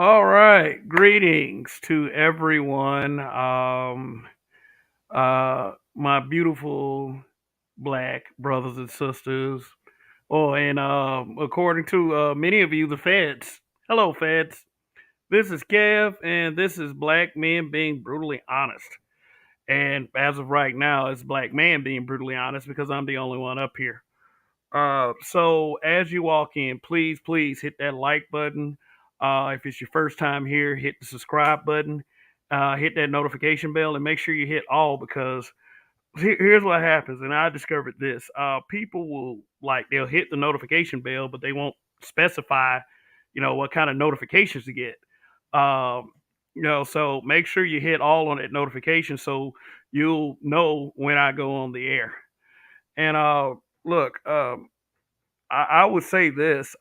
All right, greetings to everyone. My beautiful black brothers and sisters. Oh, and according to many of you, the feds. Hello, feds. This is Kev, and this is Black Men Being Brutally Honest. And as of right now, it's Black Man Being Brutally Honest because I'm the only one up here. So as you walk in, please hit that like button. If it's your first time here, hit the subscribe button, hit that notification bell, and make sure you hit all because here's what happens. And I discovered this: people will they'll hit the notification bell, but they won't specify, what kind of notifications to get. Um, so make sure you hit all on that notification so you'll know when I go on the air. And look, I would say this.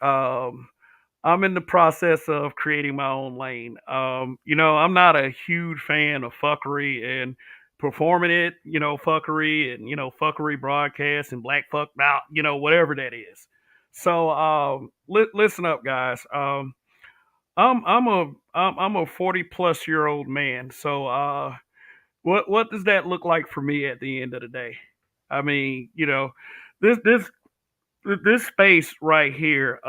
I'm in the process of creating my own lane. I'm not a huge fan of fuckery and performing it, fuckery and, fuckery broadcast and black fuck out, whatever that is. So, listen up, guys. I'm a 40 plus year old man. So, what does that look like for me at the end of the day? I mean, this, this, this space right here,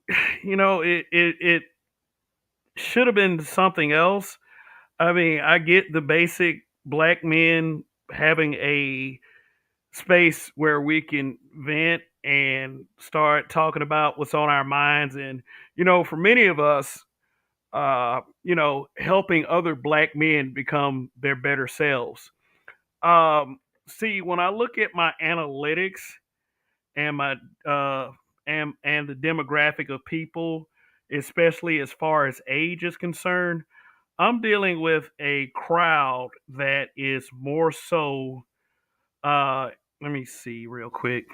it should have been something else. I mean, I get the basic black men having a space where we can vent and start talking about what's on our minds. And, for many of us, helping other black men become their better selves. See, when I look at my analytics and my and the demographic of people, especially as far as age is concerned, I'm dealing with a crowd that is more so. Uh, Let me see real quick.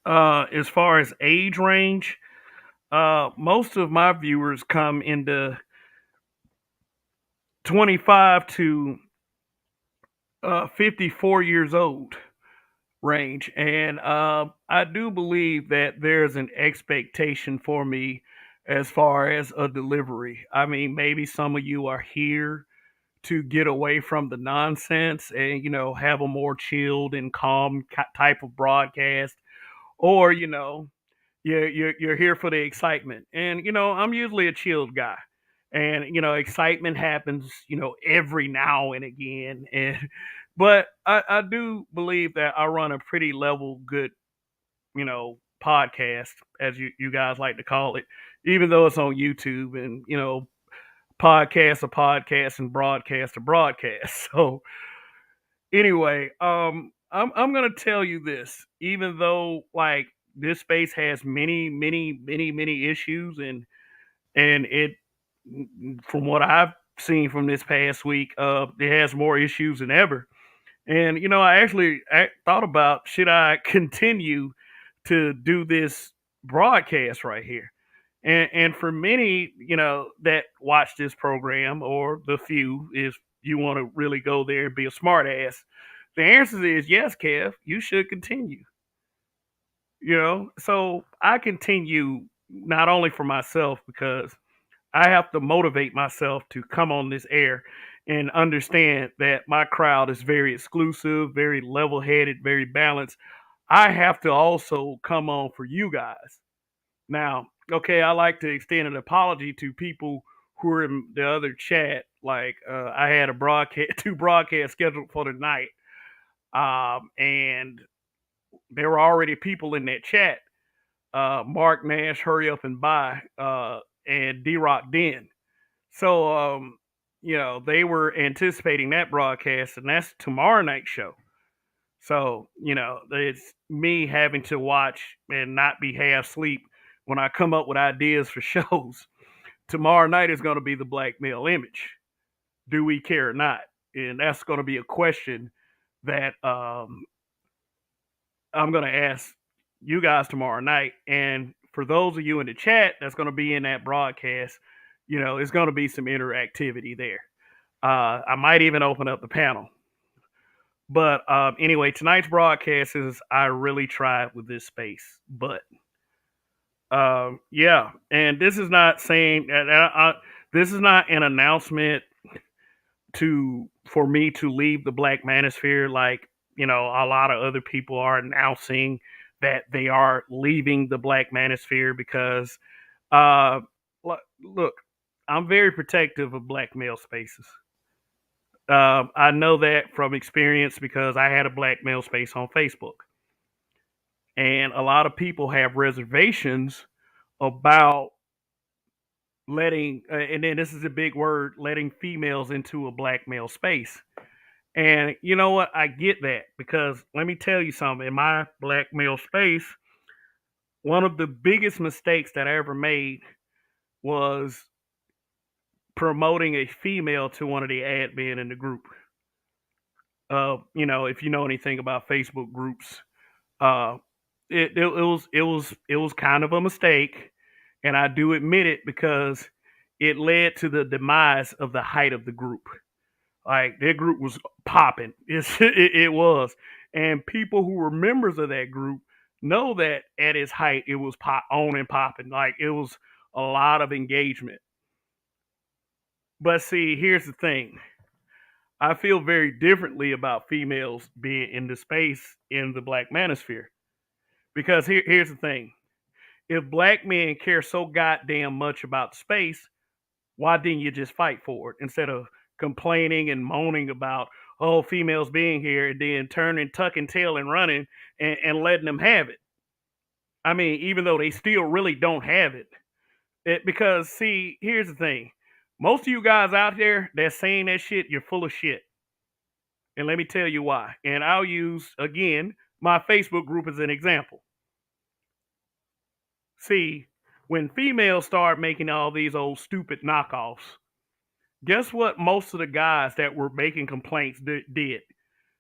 As far as age range, most of my viewers come into 25 to 54 years old range. And I do believe that there's an expectation for me as far as a delivery. I mean, maybe some of you are here to get away from the nonsense and, have a more chilled and calm type of broadcast. Or, you're here for the excitement. And, I'm usually a chilled guy. And, excitement happens, every now and again. And but I do believe that I run a pretty level good, podcast, as you guys like to call it, even though it's on YouTube and, podcast a podcast and broadcast a broadcast. So anyway, I'm gonna tell you this, even though this space has many issues and it from what I've seen from this past week, it has more issues than ever. And I actually thought about should I continue to do this broadcast right here. And for many, that watch this program, or the few, if you want to really go there and be a smart ass, the answer is yes, Kev, you should continue. So I continue not only for myself because I have to motivate myself to come on this air and understand that my crowd is very exclusive, very level headed, very balanced. I have to also come on for you guys. Now, okay, I like to extend an apology to people who are in the other chat. Like, I had a broadcast, two broadcasts scheduled for tonight, and there were already people in that chat. Mark Nash, hurry up and buy, and D Rock Den. So, they were anticipating that broadcast, and that's tomorrow night's show. So, it's me having to watch and not be half asleep when I come up with ideas for shows. Tomorrow night is going to be the black male image. Do we care or not? And that's going to be a question that I'm going to ask you guys tomorrow night. And for those of you in the chat that's going to be in that broadcast, it's going to be some interactivity there. I might even open up the panel. But anyway, tonight's broadcast is I really tried with this space, but Yeah, and this is not saying that this is not an announcement to for me to leave the Black Manosphere. Like, a lot of other people are announcing that they are leaving the Black Manosphere because, uh, look, I'm very protective of Black male spaces. I know that from experience because I had a Black male space on Facebook, and a lot of people have reservations about letting, and then this is a big word, letting females into a Black male space. And you know what? I get that because let me tell you something. In my Black male space, one of the biggest mistakes that I ever made was promoting a female to one of the admin in the group. If you know anything about Facebook groups, uh, it was kind of a mistake, and I do admit it because it led to the demise of the height of the group. Like their group was popping. It was, and people who were members of that group know that at its height it was on and popping. Like it was a lot of engagement. But see, here's the thing. I feel very differently about females being in the space in the Black Manosphere because here's the thing: if Black men care so goddamn much about the space, why didn't you just fight for it instead of complaining and moaning about females being here and then turning tucking tail and running and letting them have it? I mean, even though they still really don't have it, because see, here's the thing: most of you guys out there that's saying that shit, you're full of shit, and let me tell you why. And I'll use again my Facebook group as an example. See, when females start making all these old stupid knockoffs, guess what most of the guys that were making complaints did? They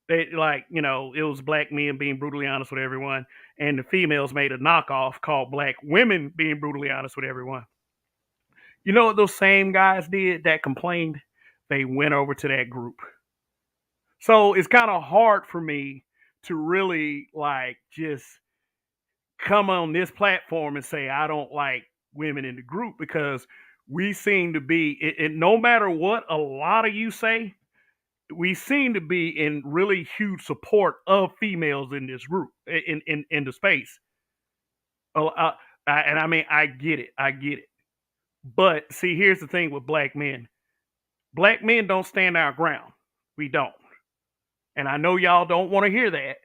it was Black men being brutally honest with everyone, and the females made a knockoff called Black women being brutally honest with everyone. You know what those same guys did that complained? They went over to that group. So it's kind of hard for me to really just come on this platform and say I don't like women in the group because we seem to be, no matter what a lot of you say, we seem to be in really huge support of females in this group in the space. And I mean, I get it. But see, here's the thing with Black men: Black men don't stand our ground. We don't, and I know y'all don't want to hear that.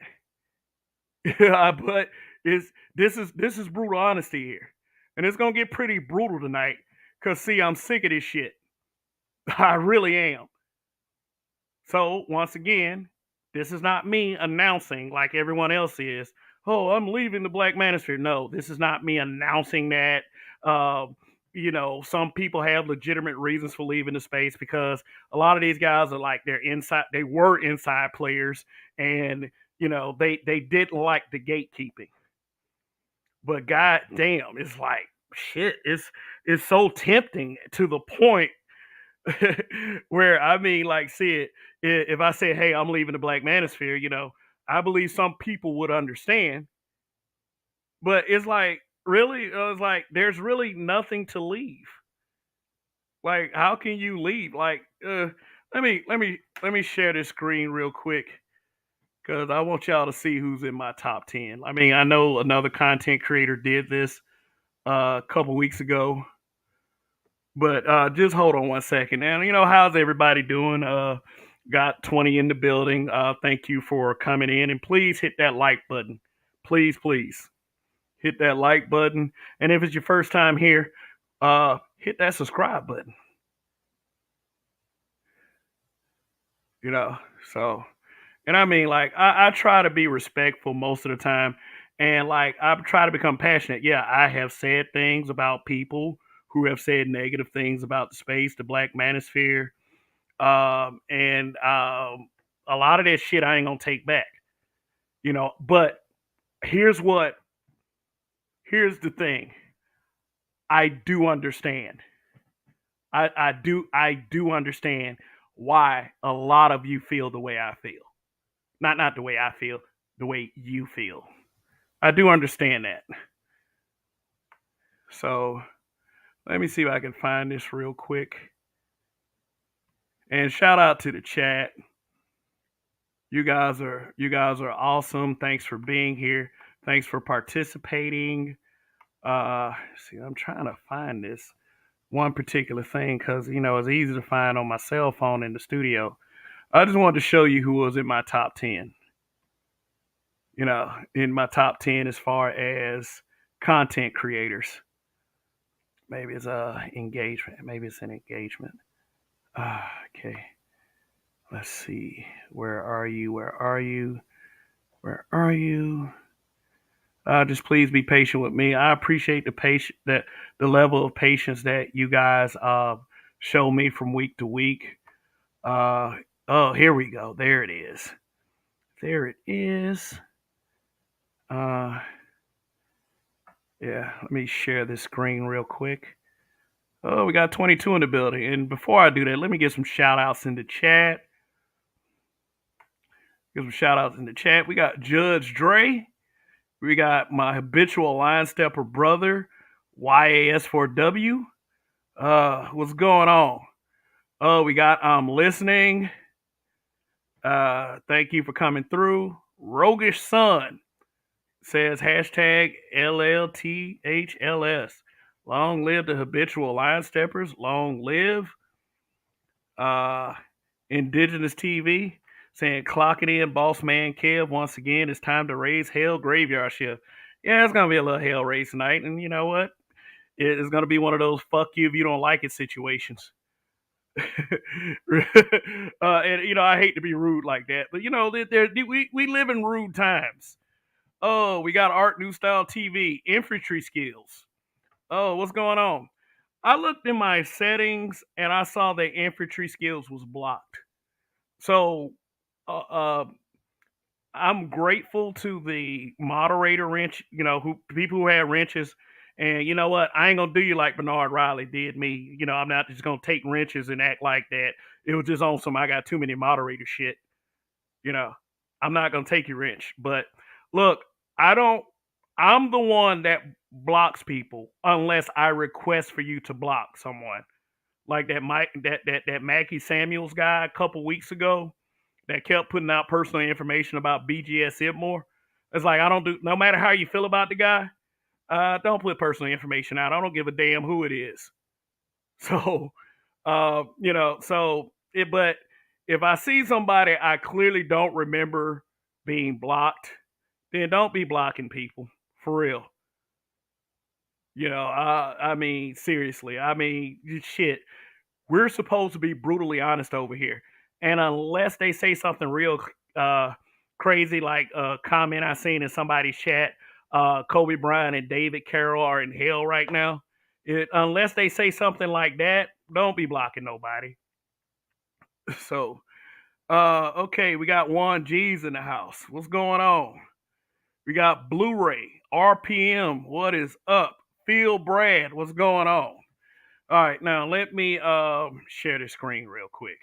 But this is brutal honesty here, and it's gonna get pretty brutal tonight. Cause see, I'm sick of this shit. I really am. So once again, this is not me announcing like everyone else is. Oh, I'm leaving the Black Manosphere. No, this is not me announcing that. Uh, some people have legitimate reasons for leaving the space because a lot of these guys are like they're inside. They were inside players, and they didn't like the gatekeeping. But god damn, it's like shit. It's so tempting to the point where I mean, like, see it. If I say, "Hey, I'm leaving the Black Manosphere," I believe some people would understand. But it's like, really, it's like there's really nothing to leave. Like, how can you leave? Like, let me share this screen real quick because I want y'all to see who's in my top 10. I mean, I know another content creator did this a couple weeks ago. But just hold on one second. And how's everybody doing? Got 20 in the building. Thank you for coming in. And please hit that like button. Please hit that like button. And if it's your first time here, hit that subscribe button. You know, so, and I mean, like, I try to be respectful most of the time. And like, I try to become passionate. Yeah, I have said things about people who have said negative things about the space, the Black Manosphere. And a lot of that shit I ain't gonna take back, But here's here's the thing. I do understand. I do understand why a lot of you feel the way I feel. Not the way I feel, the way you feel. I do understand that. So let me see if I can find this real quick. And shout out to the chat. You guys are awesome. Thanks for being here. Thanks for participating. See, I'm trying to find this one particular thing because it's easy to find on my cell phone in the studio. I just wanted to show you who was in my top 10. In my top 10 as far as content creators. Maybe it's engagement. Maybe it's an engagement. Okay. Let's see. Where are you? Where are you? Where are you? Just please be patient with me. I appreciate the level of patience that you guys show me from week to week. Oh, here we go. There it is. There it is. Uh, yeah, let me share this screen real quick. Oh, we got 22 in the building. And before I do that, let me get some shout outs in the chat. Give some shout outs in the chat. We got Judge Dre. We got my habitual line stepper brother, YAS4W. What's going on? Oh, we got I'm listening. Thank you for coming through. Roguish Son says hashtag LLTHLS. Long live the habitual line steppers. Long live. Indigenous TV saying clock it in, boss man Kev. Once again, it's time to raise hell graveyard shift. Yeah, it's gonna be a little hell race tonight, and you know what? It's gonna be one of those fuck you if you don't like it situations. And I hate to be rude like that, but we live in rude times. Oh, we got Art New Style TV, infantry skills. Oh, what's going on? I looked in my settings and I saw that infantry skills was blocked. So uh, uh, I'm grateful to the moderator wrench, who people who had wrenches. And you know what? I ain't gonna do you like Bernard Riley did me. I'm not just gonna take wrenches and act like that. It was just on some I got too many moderator shit. You know, I'm not gonna take your wrench. But look, I don't. I'm the one that blocks people unless I request for you to block someone. Like that Mike, that Mackie Samuels guy a couple weeks ago that kept putting out personal information about BGS Ibmore. It's like I don't do. No matter how you feel about the guy, don't put personal information out. I don't give a damn who it is. So, but if I see somebody I clearly don't remember being blocked, then don't be blocking people for real. I mean, seriously. I mean, shit. We're supposed to be brutally honest over here, and unless they say something real crazy, like a comment I seen in somebody's chat, Kobe Bryant and David Carroll are in hell right now. Unless they say something like that, don't be blocking nobody. So, okay, we got Juan G's in the house. What's going on? We got Blu-ray, RPM. What is up? Phil Brad, what's going on? All right, now let me share the screen real quick.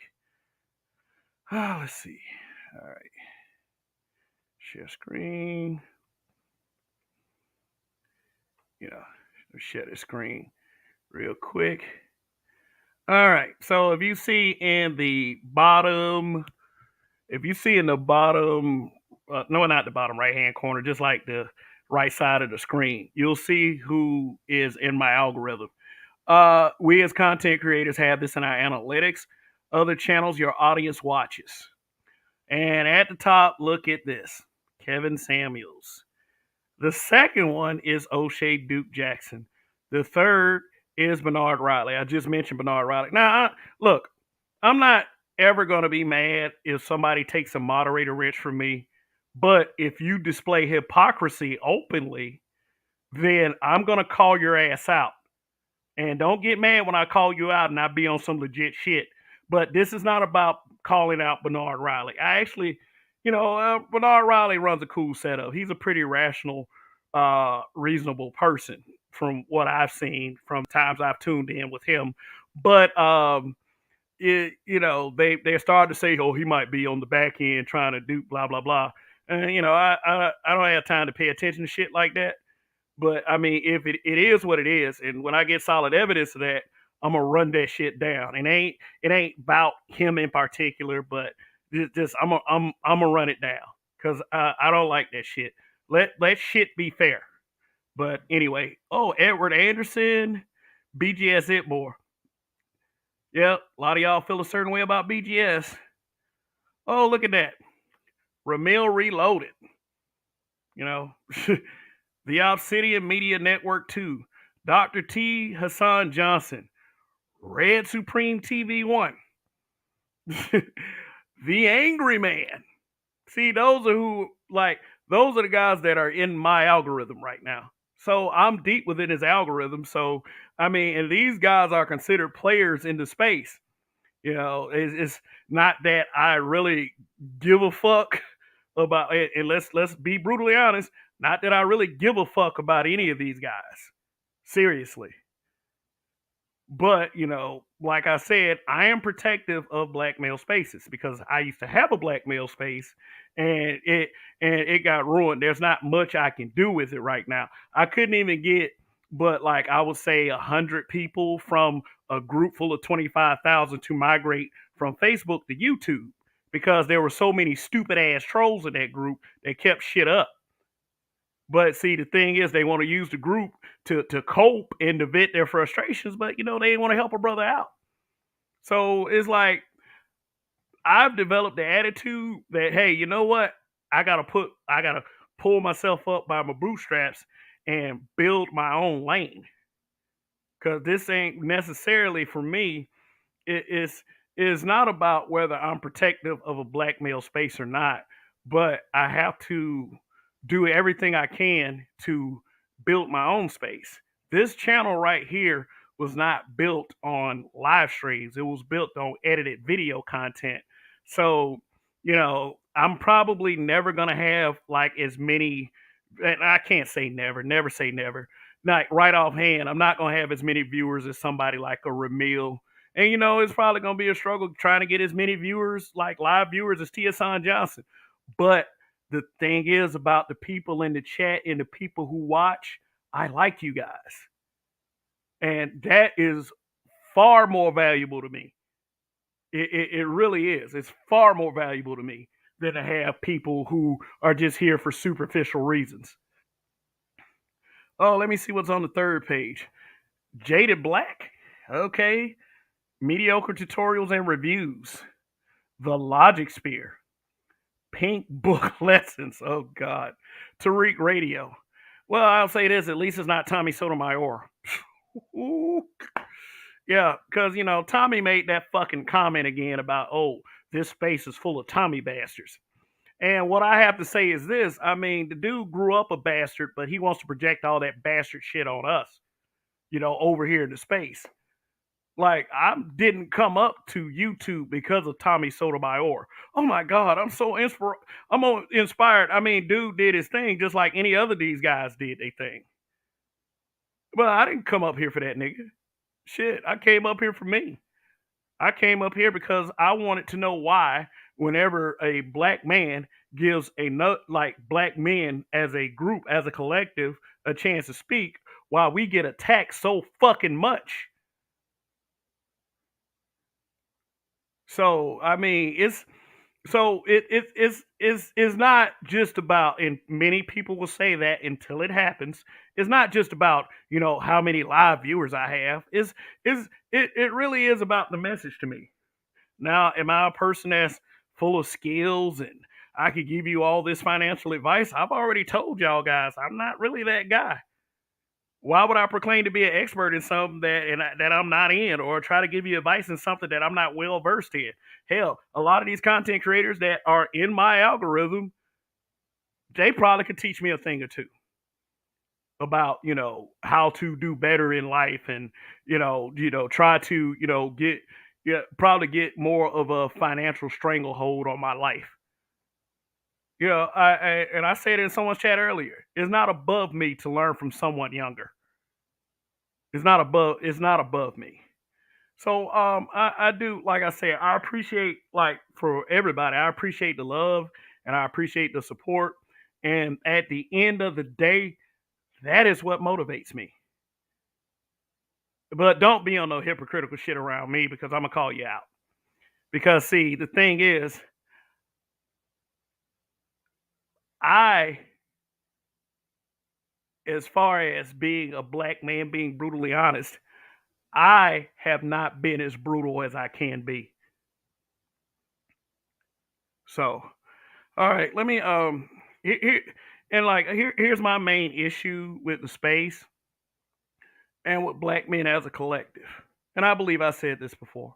Let's see. All right, share screen. Share the screen real quick. All right, so if you see in the bottom, no, not the bottom right hand corner, just like the right side of the screen, you'll see who is in my algorithm. We as content creators have this in our analytics. Other channels your audience watches. And at the top, look at this. Kevin Samuels. The second one is O'Shea Duke Jackson. The third is Bernard Riley. I just mentioned Bernard Riley. Now, look, I'm not ever going to be mad if somebody takes a moderator wrench from me. But if you display hypocrisy openly, then I'm going to call your ass out. And don't get mad when I call you out and I be on some legit shit. But this is not about calling out Bernard Riley. I actually, Bernard Riley runs a cool setup. He's a pretty rational, reasonable person from what I've seen from times I've tuned in with him. But, they're starting to say, oh, he might be on the back end trying to do blah, blah, blah. And, I don't have time to pay attention to shit like that. But I mean, if it is what it is, and when I get solid evidence of that, I'm gonna run that shit down. And it ain't about him in particular, but just I'm gonna run it down because I don't like that shit. Let shit be fair. But anyway, oh, Edward Anderson, BGS Itmore. Yep, a lot of y'all feel a certain way about BGS. Oh, look at that. Ramil Reloaded. You know, the Obsidian Media Network 2. Dr. T. Hassan Johnson. Red Supreme TV 1. The Angry Man. See, those are the guys that are in my algorithm right now. So I'm deep within his algorithm. So, I mean, and these guys are considered players in the space. You know, it's not that I really give a fuck about it. And let's be brutally honest, not that I really give a fuck about any of these guys. Seriously. But, like I said, I am protective of black male spaces because I used to have a black male space and it got ruined. There's not much I can do with it right now. I couldn't even get but like I would say 100 people from a group full of 25,000 to migrate from Facebook to YouTube because there were so many stupid ass trolls in that group that kept shit up. But see, the thing is, they want to use the group to cope and to vent their frustrations, but they want to help a brother out. So it's like I've developed the attitude that, hey, you know what? I gotta pull myself up by my bootstraps and build my own lane. Cause this ain't necessarily for me. It's not about whether I'm protective of a black male space or not, but I have to do everything I can to build my own space. This channel right here was not built on live streams. It was built on edited video content. So, I'm probably never gonna have like as many. And I can't say never, never say never. Like right offhand, I'm not gonna have as many viewers as somebody like a Ramil. And it's probably gonna be a struggle trying to get as many viewers, like live viewers, as Tia Son Johnson. But the thing is about the people in the chat and the people who watch, I like you guys. And that is far more valuable to me. It really is. It's far more valuable to me than to have people who are just here for superficial reasons. Oh, let me see what's on the third page. Jaded Black. Okay. Mediocre tutorials and reviews. The Logic Sphere. Pink Book Lessons. Oh, God. Tariq Radio. Well, I'll say this. At least it's not Tommy Sotomayor. Yeah, because, Tommy made that fucking comment again about, oh, this space is full of Tommy bastards. And what I have to say is this. I mean, the dude grew up a bastard, but he wants to project all that bastard shit on us, over here in the space. Like, I didn't come up to YouTube because of Tommy Sotomayor. Oh my God, I'm inspired. I mean, dude did his thing just like any other these guys did their thing. Well, I didn't come up here for that nigga. Shit, I came up here for me. I came up here because I wanted to know why whenever a black man gives like black men as a group, as a collective, a chance to speak, why we get attacked so fucking much. So I mean, it's not just about, and many people will say that until it happens. It's not just about how many live viewers I have. It really is about the message to me. Now, am I a person that's full of skills and I could give you all this financial advice? I've already told y'all guys I'm not really that guy. Why would I proclaim to be an expert in something that I'm not in, or try to give you advice in something that I'm not well versed in? Hell, a lot of these content creators that are in my algorithm, they probably could teach me a thing or two about how to do better in life, and try to probably get more of a financial stranglehold on my life. And I said it in someone's chat earlier. It's not above me to learn from someone younger. It's not above me. So I do, like I said, I appreciate, like, for everybody, I appreciate the love and I appreciate the support. And at the end of the day, That is what motivates me. But don't be on no hypocritical shit around me because I'm gonna call you out. Because see, the thing is, I, as far as being a black man, being brutally honest, I have not been as brutal as I can be. So, all right, let me here and like here's my main issue with the space and with black men as a collective. And I believe I said this before.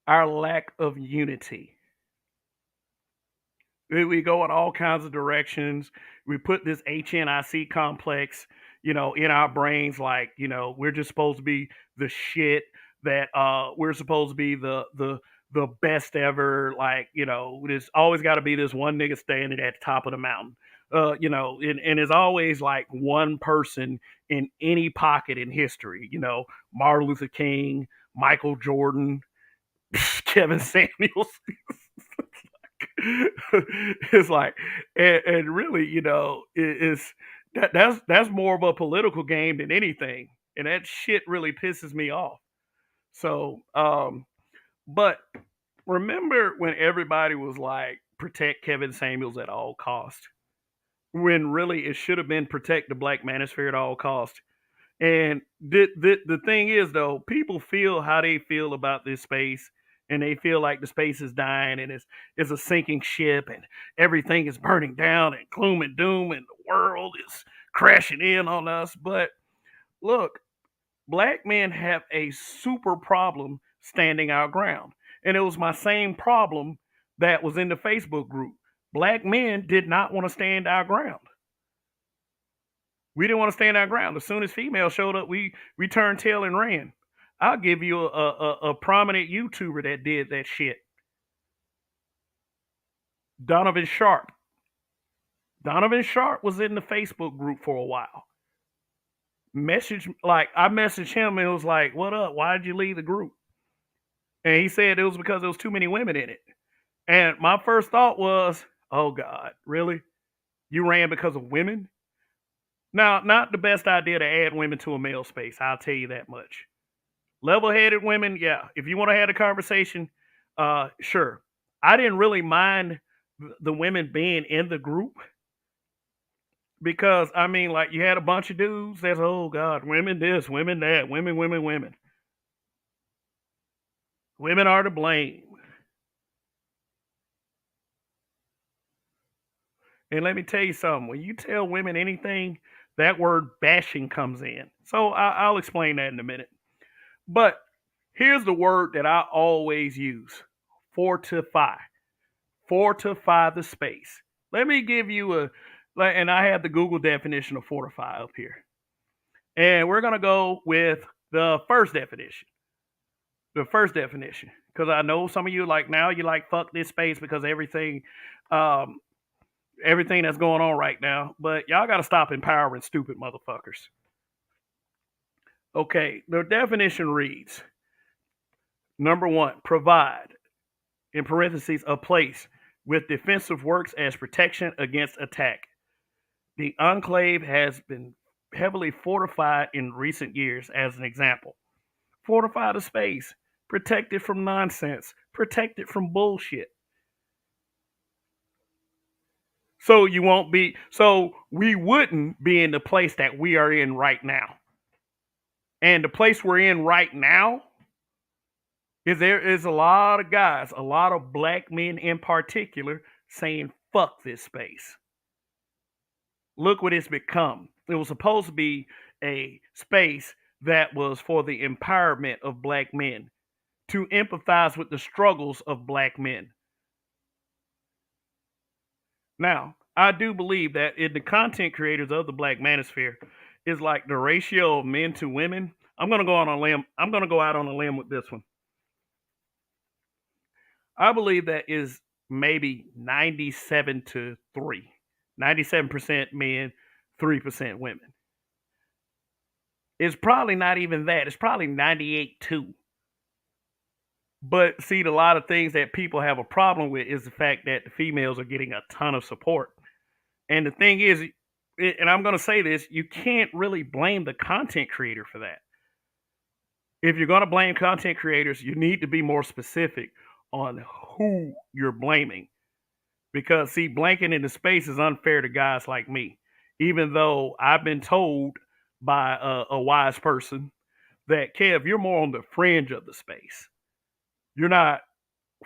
Our lack of unity. We go in all kinds of directions. We put this HNIC complex, in our brains, like, we're just supposed to be the shit, that we're supposed to be the best ever, like, there's always got to be this one nigga standing at the top of the mountain. And it's always like one person in any pocket in history, Martin Luther King, Michael Jordan, Kevin Samuels. It's like, and really, it's that's more of a political game than anything, and that shit really pisses me off. So, but remember when everybody was like, protect Kevin Samuels at all cost, when really it should have been protect the black manosphere at all cost. And the thing is, though, people feel how they feel about this space, and they feel like the space is dying and it's a sinking ship, and everything is burning down, and gloom and doom, and the world is crashing in on us. But look, black men have a super problem standing our ground. And it was my same problem that was in the Facebook group. Black men did not want to stand our ground. We didn't want to stand our ground. As soon as females showed up, we turned tail and ran. I'll give you a prominent YouTuber that did that shit. Donovan Sharp. Donovan Sharp was in the Facebook group for a while. I messaged him and it was like, "What up? Why did you leave the group?" And he said it was because there was too many women in it. And my first thought was, "Oh God, really? You ran because of women?" Now, not the best idea to add women to a male space. I'll tell you that much. Level-headed women, yeah. If you want to have a conversation, sure. I didn't really mind the women being in the group because I mean, like, you had a bunch of dudes that's, oh God, women this, women that, women, women, women. Women are to blame. And let me tell you something. When you tell women anything, that word bashing comes in. So I'll explain that in a minute. But here's the word that I always use: fortify. Fortify the space. Let me give you and I have the Google definition of fortify up here. And we're going to go with the first definition. The first definition. Because I know some of you like now, you like fuck this space because um, everything that's going on right now. But y'all got to stop empowering stupid motherfuckers. Okay, the definition reads: number one, provide, in parentheses, a place with defensive works as protection against attack. The enclave has been heavily fortified in recent years, as an example. Fortify the space, protect it from nonsense, protect it from bullshit. So we wouldn't be in the place that we are in right now. And the place we're in right now is there is a lot of guys, a lot of black men in particular, saying fuck this space. Look what it's become. It was supposed to be a space that was for the empowerment of black men, to empathize with the struggles of black men. Now, I do believe that in the content creators of the black manosphere is like the ratio of men to women. I'm gonna go on a limb. I'm gonna go out on a limb with this one. I believe that is maybe 97 to 3. 97% men, 3% women. It's probably not even that. It's probably 98-2. But see, a lot of things that people have a problem with is the fact that the females are getting a ton of support. And the thing is, and I'm going to say this, you can't really blame the content creator for that. If you're going to blame content creators, you need to be more specific on who you're blaming. Because, see, blanking into space is unfair to guys like me. Even though I've been told by a wise person that, Kev, you're more on the fringe of the space. You're not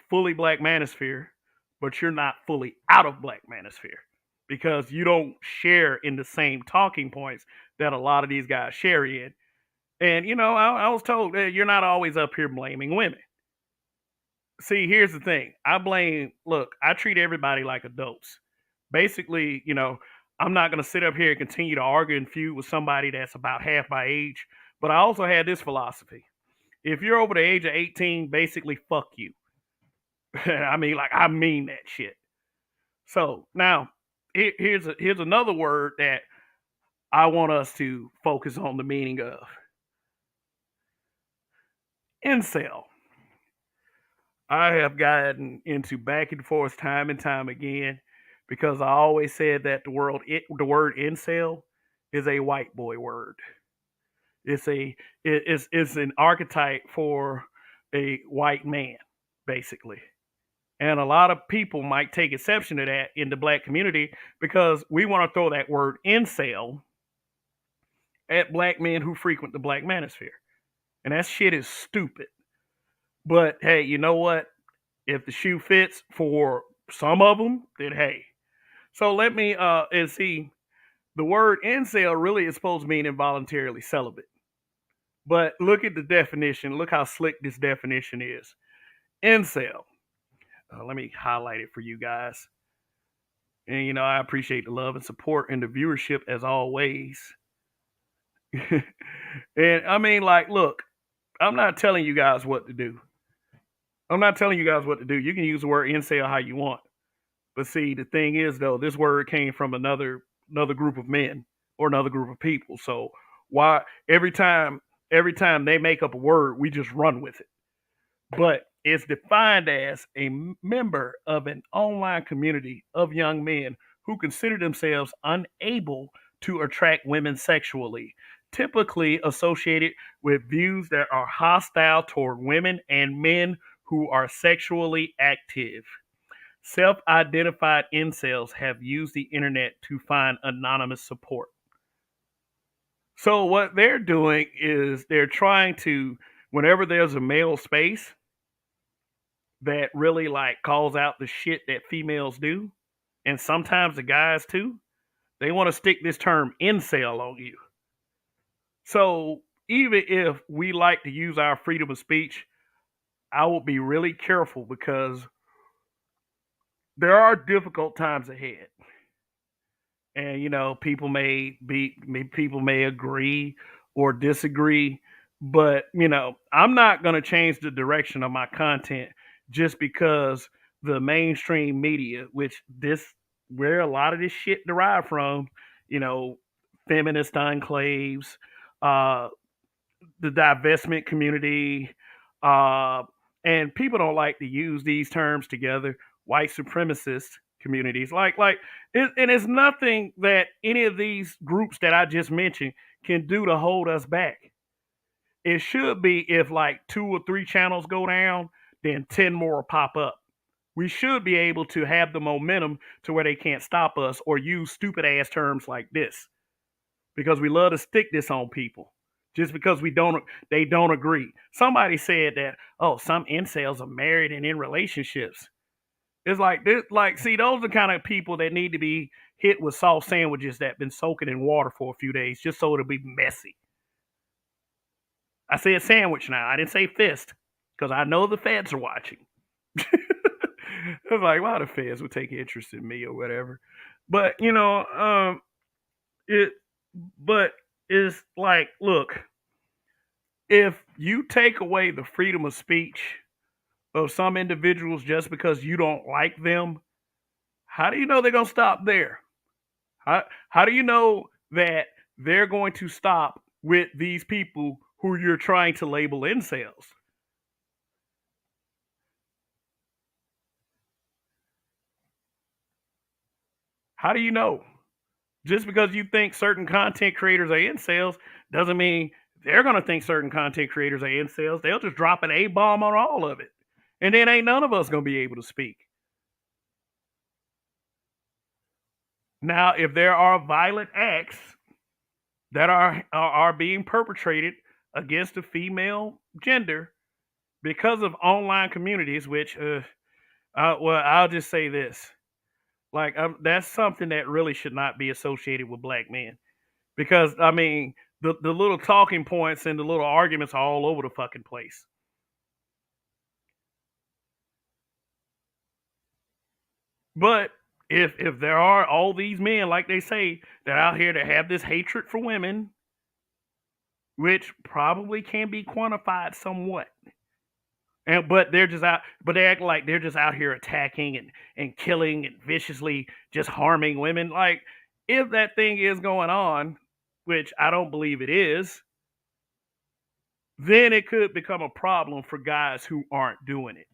fully black manosphere, but you're not fully out of black manosphere because you don't share in the same talking points that a lot of these guys share in. And, I was told that you're not always up here blaming women. See, here's the thing. Look, I treat everybody like adults. Basically, I'm not going to sit up here and continue to argue and feud with somebody that's about half my age. But I also had this philosophy. If you're over the age of 18, basically, fuck you. I mean, like, I mean that shit. So now, here's another word that I want us to focus on the meaning of. Incel. I have gotten into back and forth time and time again because I always said that the word incel is a white boy word. It's an archetype for a white man, basically. And a lot of people might take exception to that in the black community because we want to throw that word incel at black men who frequent the black manosphere. And that shit is stupid. But hey, you know what? If the shoe fits for some of them, then hey. So let me and see, the word incel really is supposed to mean involuntarily celibate. But look at the definition. Look how slick this definition is. Incel. Let me highlight it for you guys. And I appreciate the love and support and the viewership as always. And I mean, like, look, I'm not telling you guys what to do. I'm not telling you guys what to do. You can use the word incel how you want. But see, the thing is though, this word came from another group of men or another group of people. So why every time they make up a word, we just run with it. But it's defined as a member of an online community of young men who consider themselves unable to attract women sexually, typically associated with views that are hostile toward women and men who are sexually active. Self identified incels have used the internet to find anonymous support. So, what they're doing is they're trying to, whenever there's a male space that really like calls out the shit that females do, and sometimes the guys too, they want to stick this term incel on you. So, even if we like to use our freedom of speech, I will be really careful because there are difficult times ahead. And people may agree or disagree, but I'm not going to change the direction of my content just because the mainstream media, which this where a lot of this shit derived from, you know feminist enclaves, uh the divestment community, uh, and people don't like to use these terms together. White supremacist communities, and it's nothing that any of these groups that I just mentioned can do to hold us back. It should be if like two or three channels go down, then 10 more pop up. We should be able to have the momentum to where they can't stop us or use stupid ass terms like this because we love to stick this on people just because they don't agree. Somebody said that, oh, some incels are married and in relationships. It's like this, like, see, those are the kind of people that need to be hit with soft sandwiches that been soaking in water for a few days just so it'll be messy. I said sandwich now. I didn't say fist because I know the feds are watching. It's like, why the feds would take interest in me or whatever. But it but it's like, look, if you take away the freedom of speech of some individuals just because you don't like them, how do you know they're gonna stop there? How do you know that they're going to stop with these people who you're trying to label incels? How do you know? Just because you think certain content creators are incels doesn't mean they're gonna think certain content creators are incels. They'll just drop an A bomb on all of it, and then ain't none of us gonna be able to speak. Now, if there are violent acts that are being perpetrated against the female gender because of online communities, which well, I'll just say this: like, that's something that really should not be associated with black men, because I mean, the little talking points and the little arguments are all over the fucking place. But if there are all these men, like they say, that out here that have this hatred for women, which probably can be quantified somewhat. And but they're just out, but they act like they're just out here attacking and killing and viciously just harming women. Like, if that thing is going on, which I don't believe it is, then it could become a problem for guys who aren't doing it.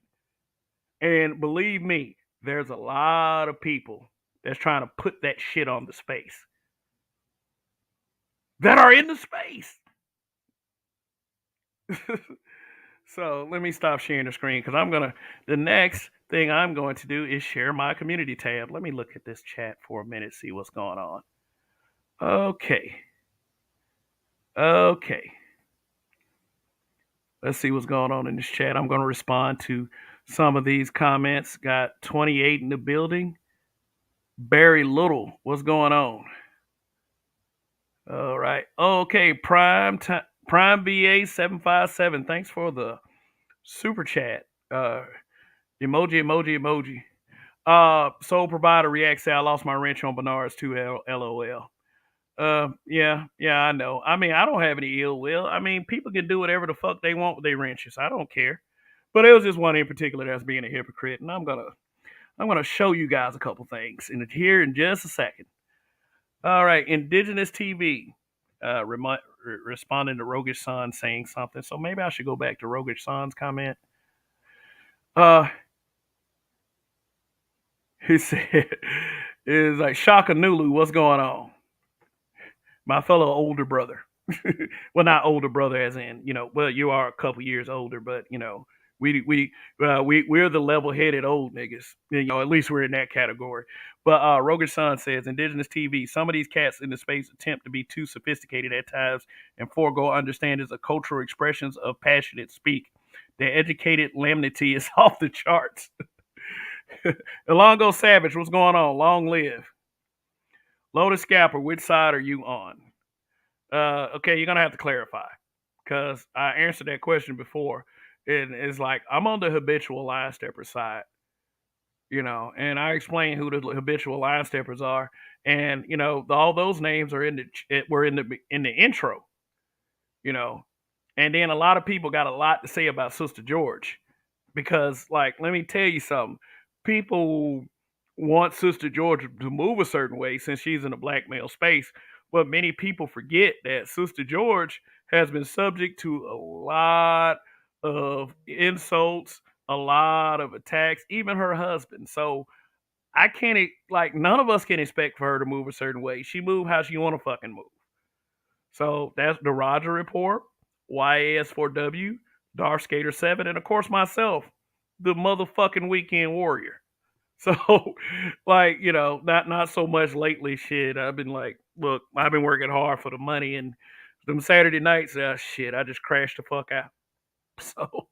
And believe me, there's a lot of people that's trying to put that shit on the space that are in the space. So let me stop sharing the screen, because the next thing I'm going to do is share my community tab. Let me look at this chat for a minute, see what's going on. Okay. Okay. Let's see what's going on in this chat. I'm going to respond to some of these comments. Got 28 in the building. Barry Little, what's going on? All right. Okay, Prime BA 757. Thanks for the super chat. Emoji. Sole provider reacts. Say I lost my wrench on Bernard's too. LOL. Yeah, I know. I mean, I don't have any ill will. I mean, people can do whatever the fuck they want with their wrenches. I don't care. But it was just one in particular that's being a hypocrite, and I'm gonna show you guys a couple things here in just a second. All right, Indigenous TV, responding to Rogish Son saying something. So maybe I should go back to Rogish Son's comment. He said, "Is like Shaka Nulu, what's going on? My fellow older brother." Well, not older brother as in, well, you are a couple years older, but we're the level-headed old niggas. At least we're in that category. But Roger Son says, Indigenous TV, some of these cats in the space attempt to be too sophisticated at times and forego understandings of cultural expressions of passionate speak. Their educated lamnity is off the charts. Elongo Savage, what's going on? Long live. Lotus Scalper, which side are you on? Okay, you're gonna have to clarify, because I answered that question before. And it's like, I'm on the habitual line stepper side, and I explain who the habitual line steppers are, and all those names are were in the intro, and then a lot of people got a lot to say about Sister George, because, like, let me tell you something, people want Sister George to move a certain way since she's in a black male space. But many people forget that Sister George has been subject to a lot of insults, a lot of attacks, even her husband. So I can't, like, none of us can expect for her to move a certain way. She move how she want to fucking move. So that's the Roger Report, YAS4W, Dark Skater 7, and of course myself, the motherfucking Weekend Warrior. So, like, not so much lately. Shit, I've been like, look, I've been working hard for the money, and them Saturday nights, shit, I just crashed the fuck out. So,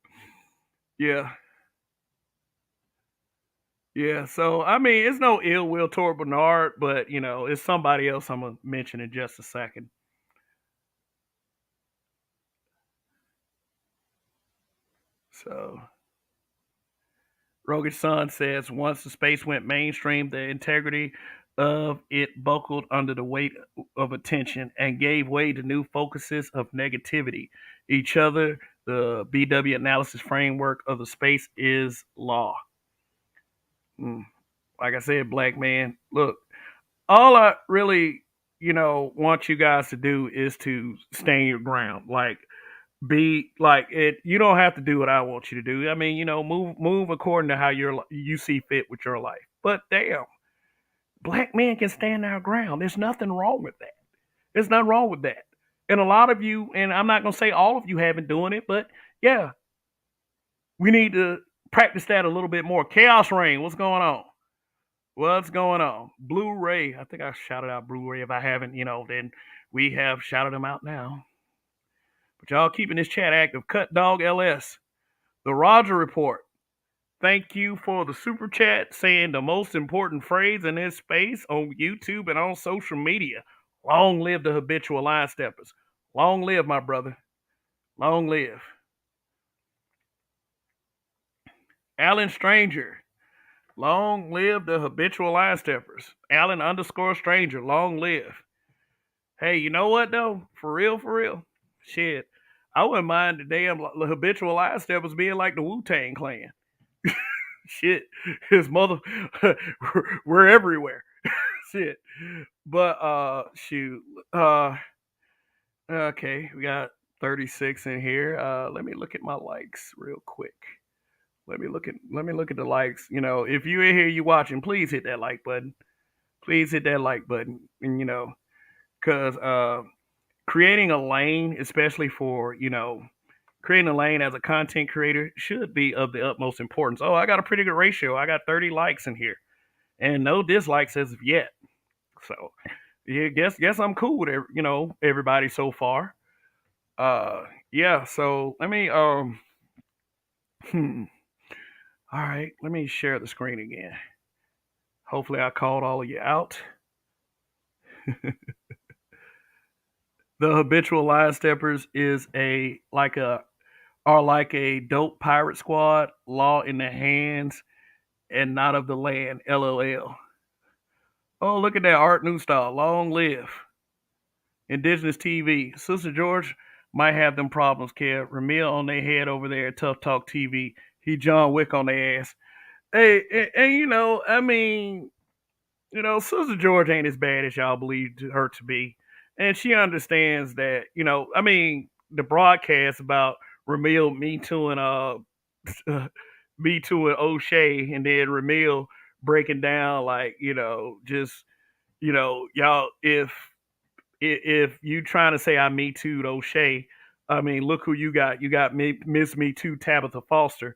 yeah. So, I mean, it's no ill will toward Bernard, but it's somebody else I'm gonna mention in just a second. So, Rogish Son says, once the space went mainstream, the integrity of it buckled under the weight of attention and gave way to new focuses of negativity. Each other, the BW analysis framework of the space is law. Like I said, black man, look, all I really, want you guys to do is to stand your ground. Like, be like it. You don't have to do what I want you to do. I mean, move according to how you see fit with your life. But damn, Black men can stand our ground. There's nothing wrong with that. There's nothing wrong with that. And a lot of you, and I'm not gonna say all of you haven't doing it, but yeah, we need to practice that a little bit more. Chaos Rain, what's going on? What's going on? Blu-ray. I think I shouted out Blu-ray. If I haven't, then we have shouted them out now. But y'all keeping this chat active. Cut Dog LS. The Roger Report. Thank you for the super chat saying the most important phrase in this space on YouTube and on social media. Long live the habitual line steppers. Long live, my brother. Long live. Alan Stranger. Long live the habitual line steppers. Alan _ Stranger. Long live. Hey, you know what though? For real. Shit. I wouldn't mind the damn habitual line steppers being like the Wu-Tang Clan. Shit. His mother we're everywhere. Shit. But shoot. Okay, we got 36 in here. Let me look at my likes real quick. Let me look at the likes. If you in here, you watching, please hit that like button. Please hit that like button. And because creating a lane, especially for creating a lane as a content creator, should be of the utmost importance. Oh, I got a pretty good ratio. I got 30 likes in here, and no dislikes as of yet. So, yeah, guess I'm cool with everybody so far. Yeah. So let me Hmm. All right, let me share the screen again. Hopefully, I called all of you out. The habitual line steppers is like a dope pirate squad, law in the hands and not of the land. LOL. Oh, look at that Art New Style. Long live Indigenous TV. Sister George might have them problems, Kev. Ramil on their head over there at Tough Talk TV. He John Wick on their ass. Hey, and I mean, Sister George ain't as bad as y'all believe her to be. And she understands that, I mean, the broadcast about Ramil Me Too and Me Too and O'Shea, and then Ramil breaking down like, just, y'all, if you trying to say I Me Too'd O'Shea, I mean, look who you got. You got Miss Me Too Tabitha Foster.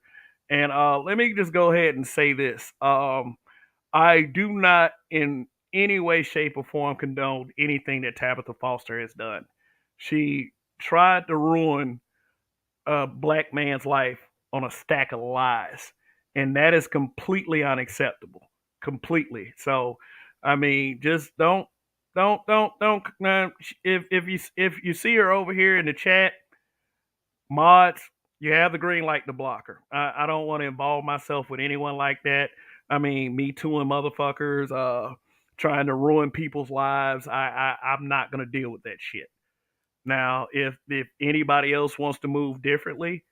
And let me just go ahead and say this. I do not in any way, shape, or form condone anything that Tabitha Foster has done. She tried to ruin a black man's life on a stack of lies, and that is completely unacceptable. Completely. So, I mean, just don't. If you see her over here in the chat, mods, you have the green light to block her. I don't want to involve myself with anyone like that. I mean, me too and motherfuckers trying to ruin people's lives. I'm not gonna deal with that shit. Now, if anybody else wants to move differently,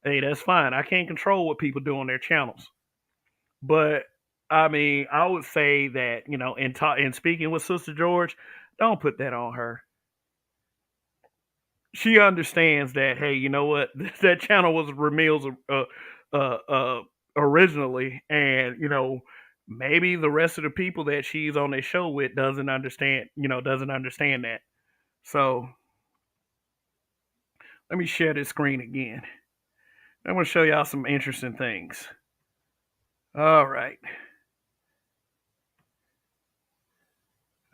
hey, that's fine. I can't control what people do on their channels. But I mean, I would say that in speaking with Sister George, don't put that on her. She understands that. Hey, you know what? That channel was Ramil's originally, and maybe the rest of the people that she's on their show with doesn't understand. Doesn't understand that. So let me share this screen again. I'm going to show y'all some interesting things. All right.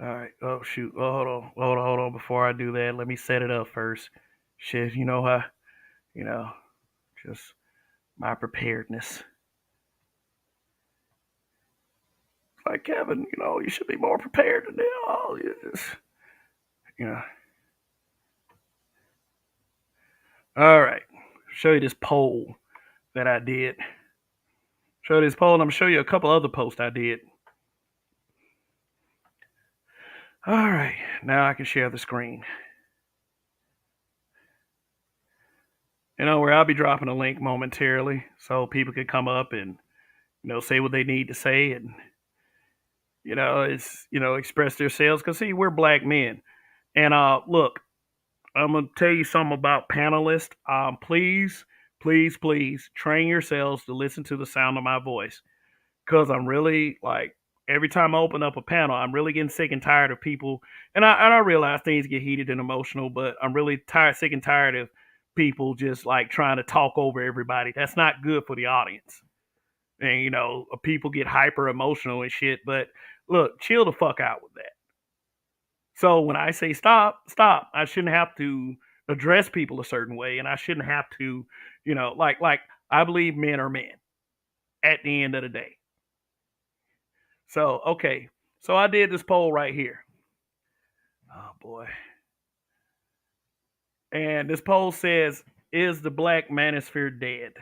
All right. Oh shoot. Oh, hold on. Before I do that, let me set it up first. Shit, how, just my preparedness. Like Kevin, you should be more prepared than that. Oh, you just, All right. Show you this poll that I did. Show you this poll, and I'm gonna show you a couple other posts I did. All right. Now I can share the screen. Where I'll be dropping a link momentarily so people can come up and, say what they need to say and, express themselves. Because, see, we're black men. And look, I'm going to tell you something about Panelist. Please train yourselves to listen to the sound of my voice. Because I'm really, like, every time I open up a panel, I'm really getting sick and tired of people. And I realize things get heated and emotional, but I'm really sick and tired of people just like trying to talk over everybody. That's not good for the audience. And people get hyper emotional and shit. But look, chill the fuck out with that. So when I say stop, stop. I shouldn't have to address people a certain way, and I shouldn't have to, like I believe men are men at the end of the day. So okay, so I did this poll right here. Oh boy, and this poll says, "Is the black manosphere dead?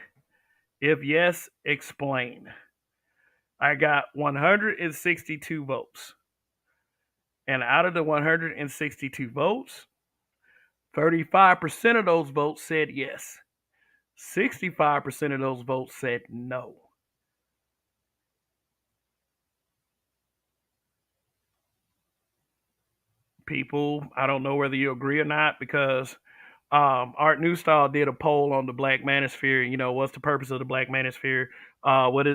If yes, explain." I got 162 votes, and out of the 162 votes, 35% of those votes said yes. 65% of those votes said no. People, I don't know whether you agree or not, because Art Newstall did a poll on the Black Manosphere. What's the purpose of the Black Manosphere? What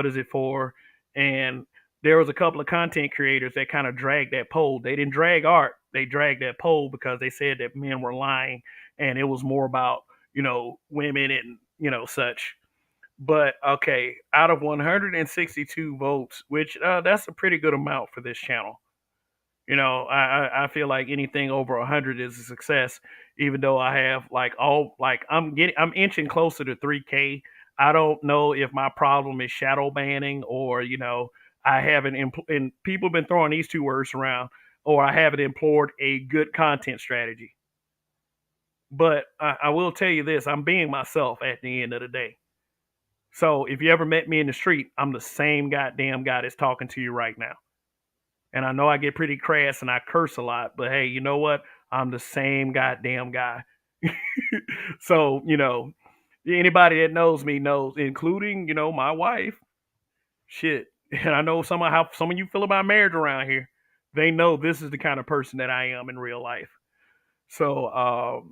is it for? And there was a couple of content creators that kind of dragged that poll. They didn't drag Art. They dragged that poll because they said that men were lying, and it was more about women and such. But okay, out of 162 votes, which that's a pretty good amount for this channel. I feel like anything over 100 is a success. Even though I have I'm inching closer to 3K. I don't know if my problem is shadow banning, or I haven't and people have been throwing these two words around, or I haven't employed a good content strategy. But I will tell you this: I'm being myself at the end of the day. So if you ever met me in the street, I'm the same goddamn guy that's talking to you right now. And I know I get pretty crass and I curse a lot, but hey, you know what? I'm the same goddamn guy. So, anybody that knows me knows, including, my wife. Shit. And I know how some of you feel about marriage around here. They know this is the kind of person that I am in real life. So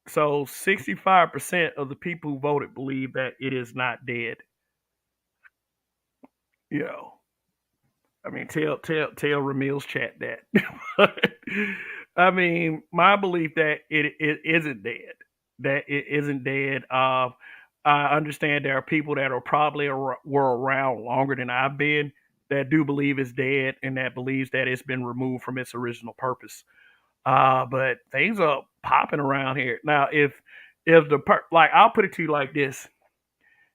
65% of the people who voted believe that it is not dead. You know, I mean, tell Ramil's chat that. I mean, my belief that it isn't dead. That it isn't dead. I understand there are people that are probably were around longer than I've been that do believe it's dead, and that believes that it's been removed from its original purpose. But things are popping around here now. If like, I'll put it to you like this: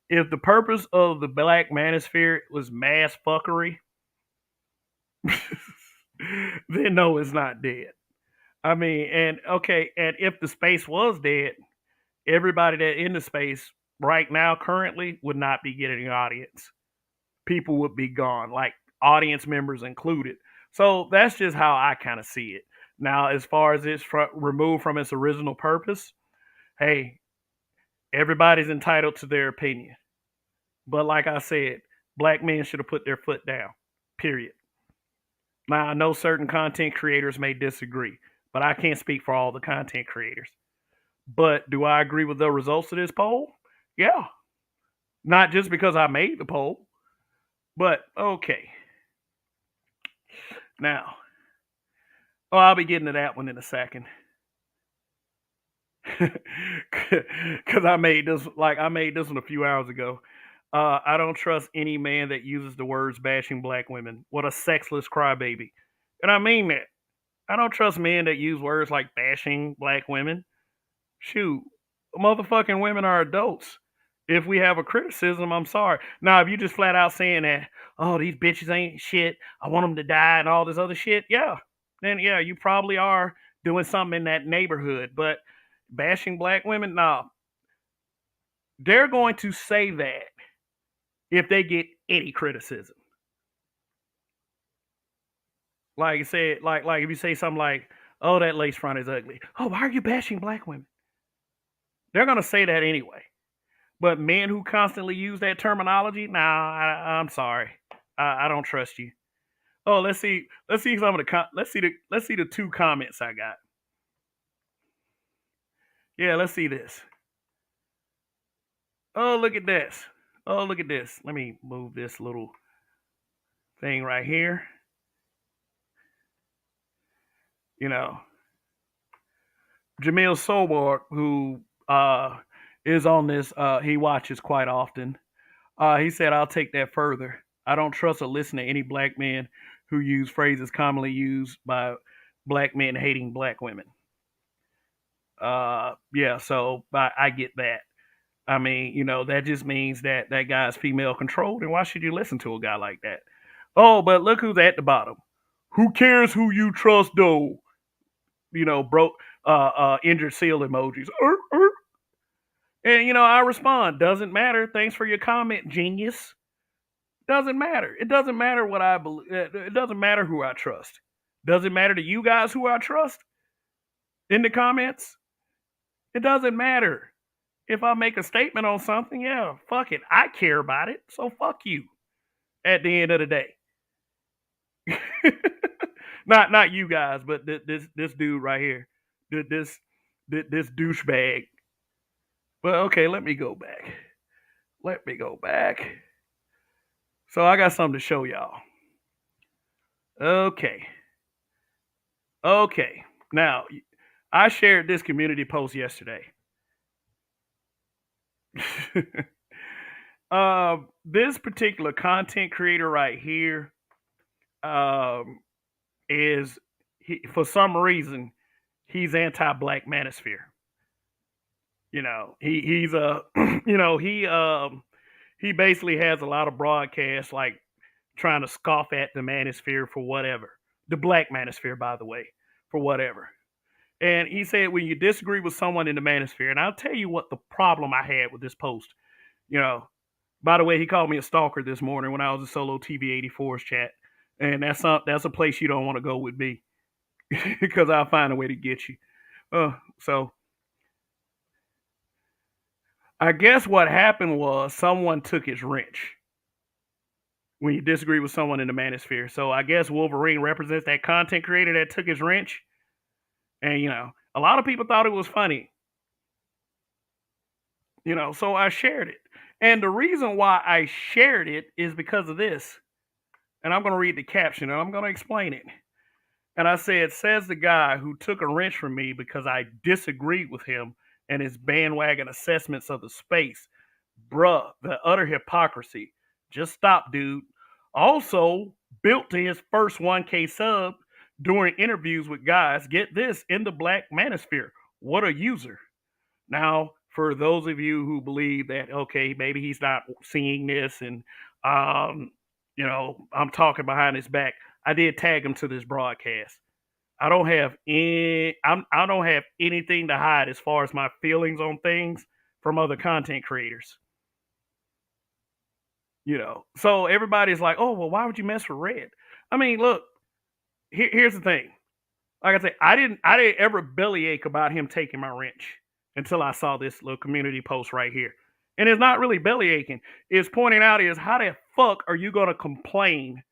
if the purpose of the Black Manosphere was mass fuckery, then no, it's not dead. I mean, and okay, and if the space was dead, everybody that in the space right now currently would not be getting an audience. People would be gone, like audience members included. So that's just how I kind of see it. Now, as far as it's removed from its original purpose, hey, everybody's entitled to their opinion. But like I said, black men should have put their foot down. Period. Now, I know certain content creators may disagree, but I can't speak for all the content creators. But do I agree with the results of this poll? Yeah. Not just because I made the poll, but okay. Now, I'll be getting to that one in a second. Because I made this one a few hours ago. I don't trust any man that uses the words bashing black women. What a sexless crybaby. And I mean that. I don't trust men that use words like bashing black women. Shoot, motherfucking women are adults. If we have a criticism, I'm sorry. Now, if you just flat out saying that, oh, these bitches ain't shit, I want them to die and all this other shit, yeah, then yeah, you probably are doing something in that neighborhood. But bashing black women, nah, they're going to say that if they get any criticism. Like you said, like if you say something like, "Oh, that lace front is ugly." Oh, why are you bashing black women? They're gonna say that anyway. But men who constantly use that terminology, nah, I'm sorry, I don't trust you. Oh, let's see some of the let's see the two comments I got. Yeah, let's see this. Oh, look at this. Oh, look at this. Let me move this little thing right here. You know, Jamil Sobor, who is on this, he watches quite often. He said, "I'll take that further. I don't trust or listen to any black men who use phrases commonly used by black men hating black women." Yeah, so I get that. I mean, that just means that that guy's female controlled, and why should you listen to a guy like that? Oh, but look who's at the bottom. Who cares who you trust, though? Broke, injured seal emojis. And I respond, doesn't matter. Thanks for your comment, genius. Doesn't matter. It doesn't matter what I believe. It doesn't matter who I trust. Does it matter to you guys who I trust in the comments? It doesn't matter. If I make a statement on something, yeah, fuck it. I care about it. So fuck you at the end of the day. not you guys, but this dude right here. This douchebag. But okay, let me go back. Let me go back. So I got something to show y'all. Okay. Okay. Now, I shared this community post yesterday. This particular content creator right here is for some reason he's anti-black manosphere. He's a he basically has a lot of broadcasts like trying to scoff at the manosphere for whatever. The black manosphere, by the way, for whatever. And he said, when you disagree with someone in the manosphere, and I'll tell you what the problem I had with this post. By the way, he called me a stalker this morning when I was in Solo TV 84's chat. And that's a place you don't want to go with me because I'll find a way to get you. So I guess what happened was someone took his wrench when you disagree with someone in the manosphere. So I guess Wolverine represents that content creator that took his wrench. And, a lot of people thought it was funny. So I shared it. And the reason why I shared it is because of this. And I'm going to read the caption and I'm going to explain it. And I said, says the guy who took a wrench from me because I disagreed with him and his bandwagon assessments of the space. Bruh, the utter hypocrisy. Just stop, dude. Also, built to his first 1K sub during interviews with guys, get this, in the black manosphere. What a user. Now, for those of you who believe that, okay, maybe he's not seeing this and, I'm talking behind his back. I did tag him to this broadcast. I don't have anything to hide as far as my feelings on things from other content creators. So everybody's like, oh, well, why would you mess with Red? I mean, look, here's the thing. Like I said, I didn't ever bellyache about him taking my wrench until I saw this little community post right here. And it's not really bellyaching. It's pointing out is how the fuck are you going to complain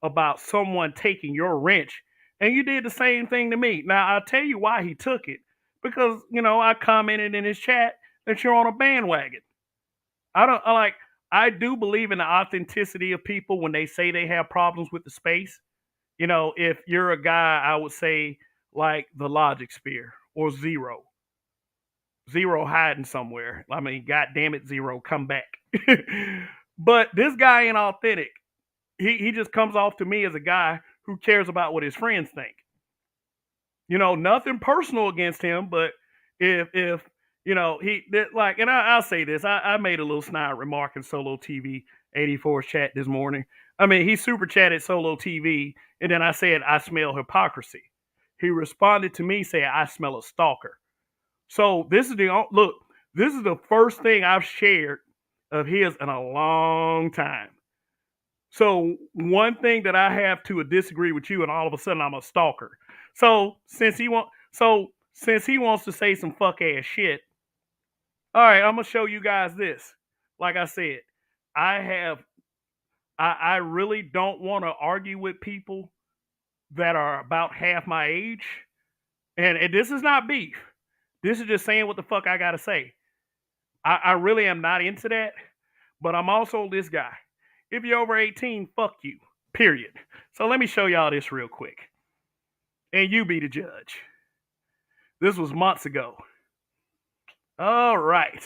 about someone taking your wrench? And you did the same thing to me. Now, I'll tell you why he took it. Because, I commented in his chat that you're on a bandwagon. I do believe in the authenticity of people when they say they have problems with the space. If you're a guy, I would say like the Logic Sphere or Zero. Zero hiding somewhere. I mean, God damn it, Zero, come back. But this guy ain't authentic. He just comes off to me as a guy who cares about what his friends think. Nothing personal against him, but if and I'll say this, I made a little snide remark in Solo TV 84's chat this morning. I mean, he super chatted Solo TV, and then I said, I smell hypocrisy. He responded to me saying, I smell a stalker. So this is the first thing I've shared of his in a long time. So one thing that I have to disagree with you, and all of a sudden I'm a stalker. So since he wants to say some fuck ass shit, all right, I'm gonna show you guys this. Like I said, I really don't want to argue with people that are about half my age, and this is not beef. This is just saying what the fuck I gotta say. I really am not into that, but I'm also this guy. If you're over 18, fuck you. period. So let me show y'all this real quick, and you be the judge. This was months ago. All right.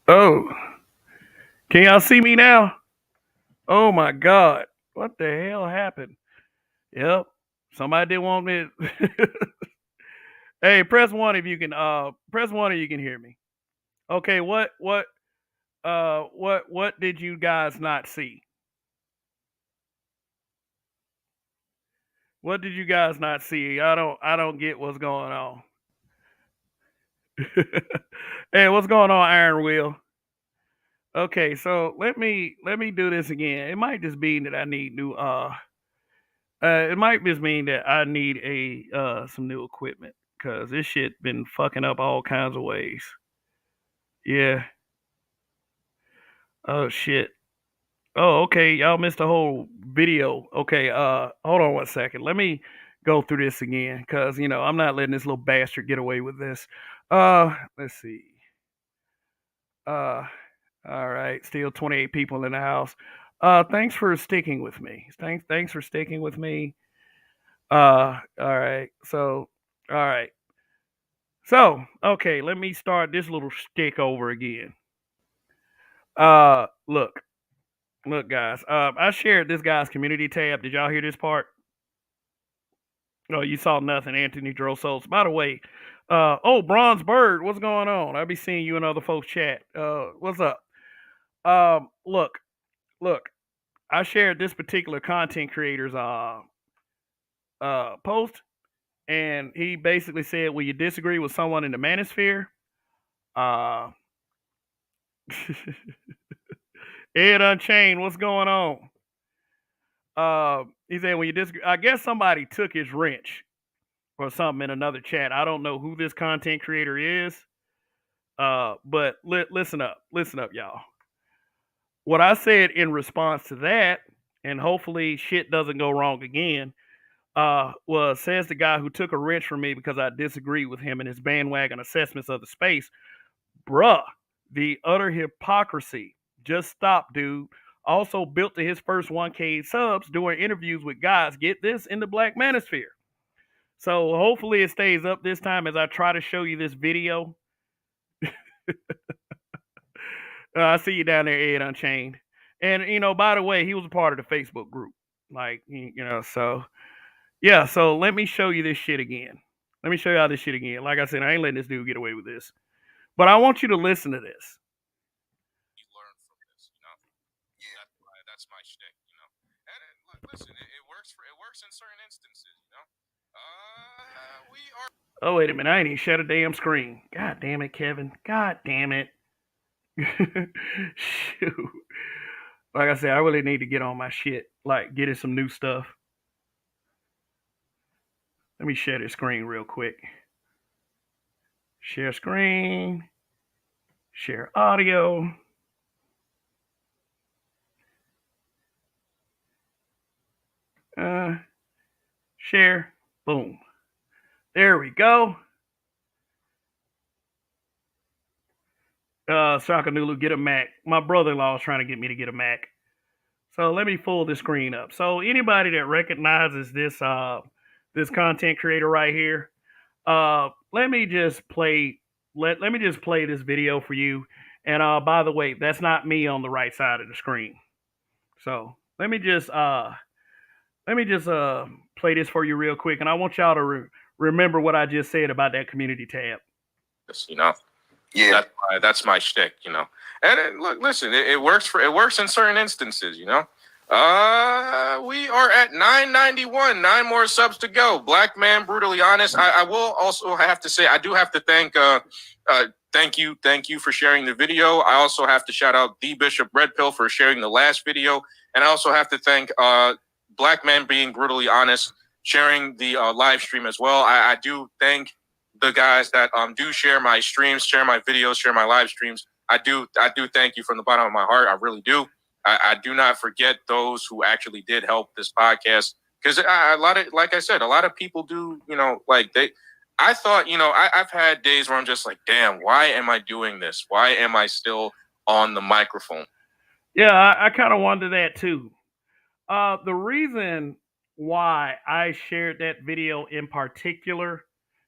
Oh, can y'all see me now? Oh my God. What the hell happened? Yep. Somebody didn't want me. Hey, press one if you can press one if you can hear me. Okay, what did you guys not see? What did you guys not see? I don't get what's going on. Hey, what's going on, Iron Will? Okay, so let me do this again. It might just be that I need new it might just mean that I need a some new equipment because this shit been fucking up all kinds of ways. Yeah. Oh shit. Oh, okay. Y'all missed the whole video. Okay, hold on one second. Let me go through this again because I'm not letting this little bastard get away with this. Let's see. Uh all right, still 28 people in the house. Thanks for sticking with me. Thanks for sticking with me. All right. All right. Okay, let me start this little stick over again. Look, guys. I shared this guy's community tab. Did y'all hear this part? Oh, you saw nothing, Anthony Drosos. By the way, oh, Bronze Bird, what's going on? I'll be seeing you in other folks' chat. What's up? Look, look. I shared this particular content creator's post, and he basically said, "Will you disagree with someone in the manosphere?" Uh, Ed Unchained, what's going on? He said, "When you disagree," I guess somebody took his wrench or something in another chat. I don't know who this content creator is. But listen up, y'all. What I said in response to that, and hopefully shit doesn't go wrong again, was says the guy who took a wrench from me because I disagree with him and his bandwagon assessments of the space. Bruh, the utter hypocrisy. Just stop, dude. Also built to his first 1K subs doing interviews with guys, get this, in the Black Manosphere. So hopefully it stays up this time as I try to show you this video. I see you down there, Ed Unchained. And by the way, he was a part of the Facebook group. So yeah. So let me show you this shit again. Let me show you all this shit again. Like I said, I ain't letting this dude get away with this. But I want you to listen to this. You learn from this, Yeah, that's my shtick, And look, listen, it works in certain instances, we are. Oh wait a minute, I ain't even shut a damn screen. God damn it, Kevin. God damn it. Shoot. Like I said, I really need to get on my shit, like getting some new stuff. Let me share this screen real quick. Share screen, share audio. Share, boom. There we go. Shakanulu, get a Mac. My brother-in-law is trying to get me to get a Mac. So let me pull the screen up. So anybody that recognizes this content creator right here, let me just play this video for you. And by the way, that's not me on the right side of the screen. So let me just play this for you real quick, and I want y'all to remember what I just said about that community tab. Yeah, that's my shtick, And look, listen, it works in certain instances, We are at 991, 9 more subs to go. Black man, brutally honest. I will also have to say, I do have to thank thank you for sharing the video. I also have to shout out the Bishop Red Pill for sharing the last video, and I also have to thank Black man being brutally honest sharing the live stream as well. I do thank the guys that do share my streams, share my videos, share my live streams. I do thank you from the bottom of my heart. I really do. I do not forget those who actually did help this podcast, because a lot of people do, I thought, I've had days where I'm just like, damn, why am I doing this? Why am I still on the microphone? Yeah, I kind of wonder that too. The reason why I shared that video in particular,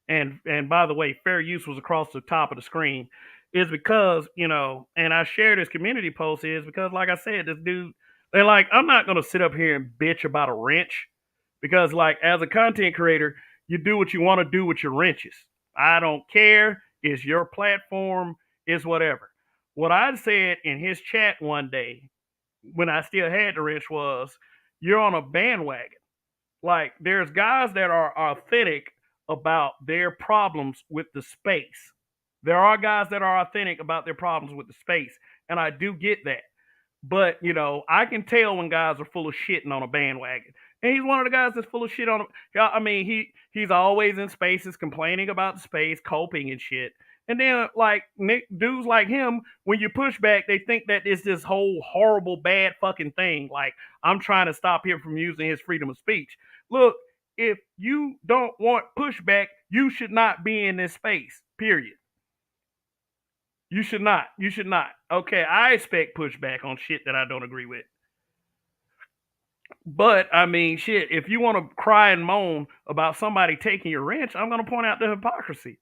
and by the way, fair use was across the top of the screen, is because, and I share this community post is because, like I said, this dude, they're like, I'm not going to sit up here and bitch about a wrench because, like, as a content creator, you do what you want to do with your wrenches. I don't care. It's your platform. It's whatever. What I said in his chat one day when I still had the wrench was, you're on a bandwagon. Like, there's guys that are authentic about their problems with the space. There are guys that are authentic about their problems with the space, and I do get that. But I can tell when guys are full of shitting on a bandwagon. And he's one of the guys that's full of shit on. I mean, he's always in spaces complaining about the space, coping and shit. And then, like, dudes like him, when you push back, they think that it's this whole horrible, bad fucking thing. Like, I'm trying to stop him from using his freedom of speech. Look, if you don't want pushback, you should not be in this space, period. You should not. You should not. Okay, I expect pushback on shit that I don't agree with. But, I mean, shit, if you want to cry and moan about somebody taking your wrench, I'm going to point out the hypocrisy.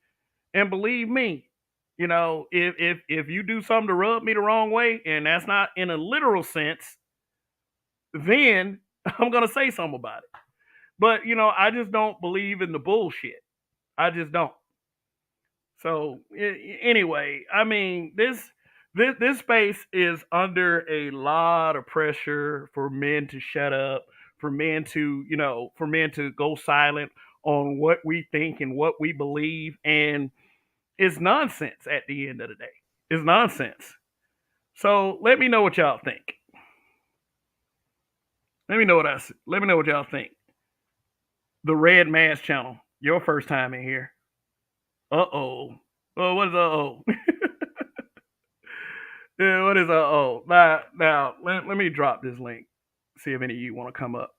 And believe me, if you do something to rub me the wrong way, and that's not in a literal sense, then I'm going to say something about it. But, I just don't believe in the bullshit. I just don't. So anyway, I mean, this space is under a lot of pressure for men to shut up, for men to go silent on what we think and what we believe, and it's nonsense at the end of the day. It's nonsense. So let me know what y'all think. Let me know what y'all think. The Red Mask channel, your first time in here. Uh-oh. Oh, what is uh-oh? Yeah, what is uh-oh? Now let me drop this link. See if any of you want to come up.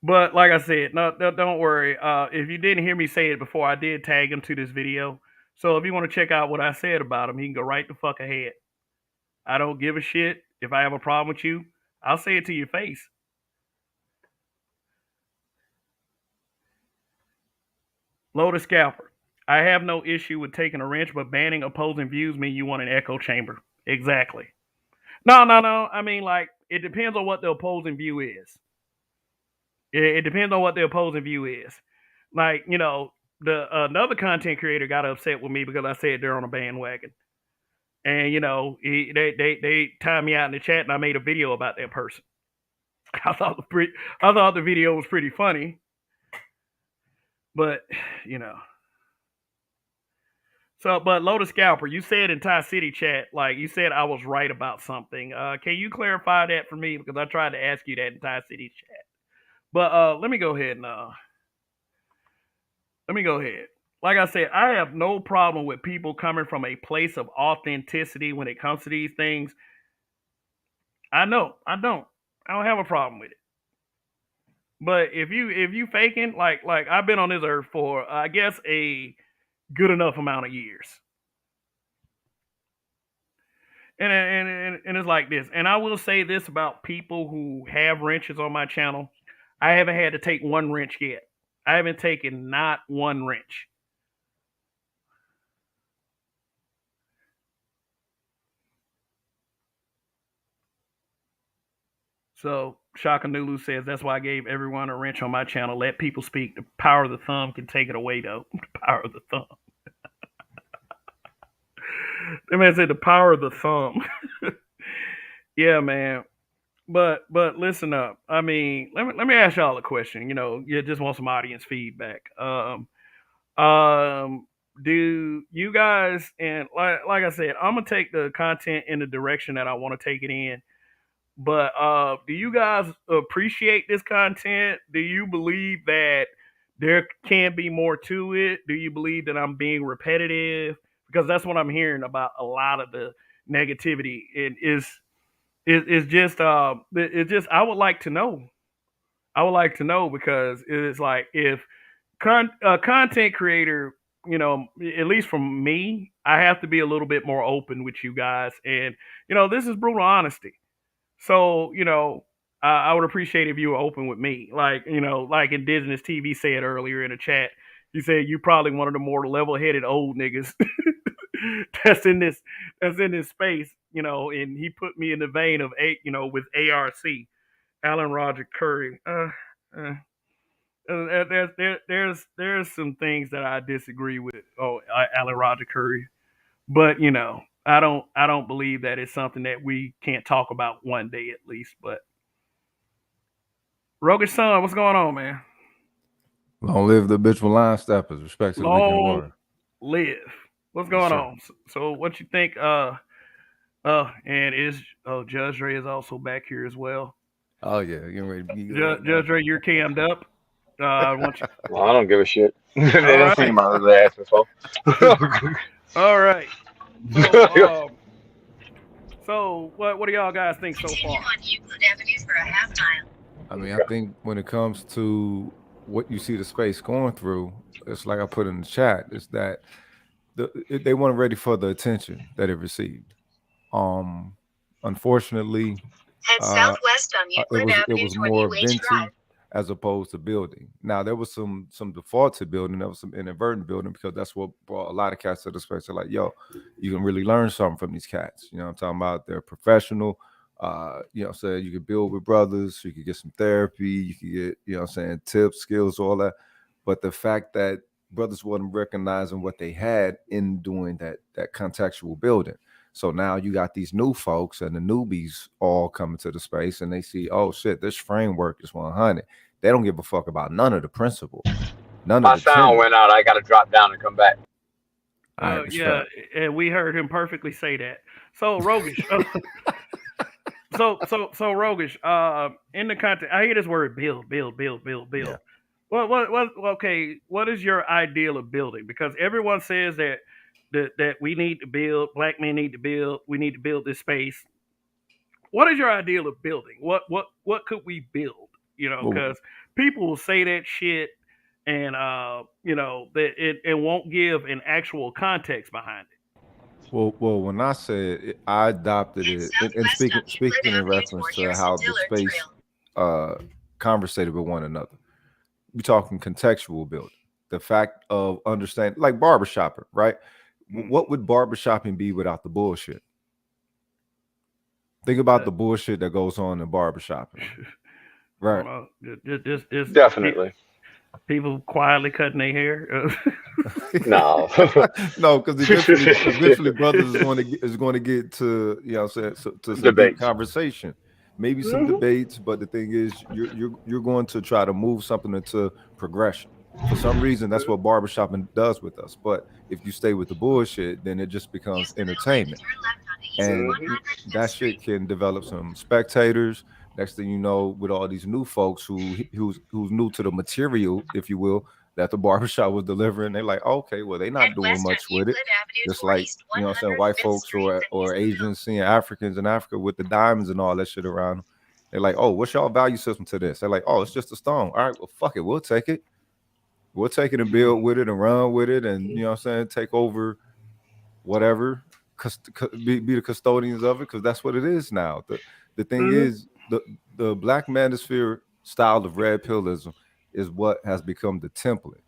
But like I said, no, don't worry. If you didn't hear me say it before, I did tag him to this video. So if you want to check out what I said about him, he can go right the fuck ahead. I don't give a shit. If I have a problem with you, I'll say it to your face. Lotus Scalper. I have no issue with taking a wrench, but banning opposing views mean you want an echo chamber. Exactly. No. I mean, like, it depends on what the opposing view is. It depends on what the opposing view is. Like, the another content creator got upset with me because I said they're on a bandwagon, and they timed me out in the chat, and I made a video about that person. I thought the video was pretty funny, but So, but Lotus Scalper, you said in Thai City chat, like, you said I was right about something. Can you clarify that for me? Because I tried to ask you that in Thai City chat. But let me go ahead. Like I said, I have no problem with people coming from a place of authenticity when it comes to these things. I know, I don't have a problem with it. But if you faking, like I've been on this earth for, I guess, a good enough amount of years. And it's like this. And I will say this about people who have wrenches on my channel. I haven't had to take one wrench yet. I haven't taken not one wrench. So Shaka Nulu says that's why I gave everyone a wrench on my channel. Let people speak. The power of the thumb can take it away, though. The power of the thumb. That man said the power of the thumb. Yeah, man. But listen up. I mean, let me ask y'all a question. You just want some audience feedback. Do you guys, and like I said, I'm gonna take the content in the direction that I want to take it in. But do you guys appreciate this content? Do you believe that there can be more to it? Do you believe that I'm being repetitive? Because that's what I'm hearing about a lot of the negativity. It's just I would like to know. I would like to know because it's like if a content creator, at least from me, I have to be a little bit more open with you guys, and this is brutal honesty. So, I would appreciate if you were open with me. Like, like Indigenous TV said earlier in the chat, He said you probably one of the more level-headed old niggas that's in this space, and he put me in the vein of with ARC, Alan Roger Curry. There's some things that I disagree with. Oh, Alan Roger Curry, but I don't believe that it's something that we can't talk about one day at least. But Rogish son, what's going on, man? Long live the habitual line steppers. Respect to the weekend Long warrior. live. What's Yes, going sir. on? So what you think? And Judge Ray is also back here as well. Oh yeah, getting ready to be Judge Ray, you're cammed up. I want you. Well, I don't give a shit. They All don't see right, my little ass before. all right. So what do y'all guys think so far? I mean, I think when it comes to what you see the space going through, it's like I put in the chat, is that they weren't ready for the attention that it received. Um, Unfortunately, Head uh, southwest on it Euclid was it Avenue was toward more UH venting Drive. as opposed to building. Now there was some default to building, there was some inadvertent building because that's what brought a lot of cats to the space. They're like, yo, you can really learn something from these cats. You know what I'm talking about? They're professional. So you can build with brothers, you could get some therapy, you could get, tips, skills, all that. But the fact that brothers wasn't recognizing what they had in doing that contextual building. So now you got these new folks and the newbies all coming to the space and they see, oh shit, this framework is 100. They don't give a fuck about none of the principles, none of My the sound tenets. went out. I got to drop down and come back. I Yeah, respect. and we heard him perfectly say that. So Rogish, so Rogish, in the context, I hear this word build, build, build, build, Yeah. build. Okay, what is your ideal of building? Because everyone says that we need to build, black men need to build, we need to build this space. What is your ideal of building? What could we build? Well, Because people will say that shit, and that it won't give an actual context behind it. well, when I said it, I adopted Head it, and southwest speaking on Euclid in Avenue reference toward to Harrison how the Dillard space Trail. conversated with one another. We're talking contextual building. The fact of understanding, like barbershopping, right? What would barbershopping be without the bullshit? Think about Uh, the bullshit that goes on in barbershopping, I don't right? know. Just Definitely. people quietly cutting their hair. No. No, because eventually, brothers is going to get to to some deep Debates. conversation, maybe some Hmm. debates. But the thing is, you're going to try to move something into progression. For some reason, that's what barbershopping does with us. But if you stay with the bullshit, then it just becomes Use the middle lane to entertainment, turn left onto East and Hmm. 105th that shit Street. can develop some spectators. Next thing you know, with all these new folks who's new to the material, if you will, that the barbershop was delivering, they're like, okay, well, they're Head not doing west on much with it. Euclid Avenue Just toward like, East you know what I'm saying, white 105th folks Street, then use or the middle. Asians seeing Africans in Africa with the diamonds and all that shit around them. They're like, oh, what's y'all value system to this? They're like, oh, it's just a stone. All right, well, fuck it. We'll take it. We'll take it and build with it and run with it and, you know what I'm saying, take over whatever, be the custodians of it, because that's what it is now. The thing Hmm. is, the black manosphere style of red pillism is what has become the template,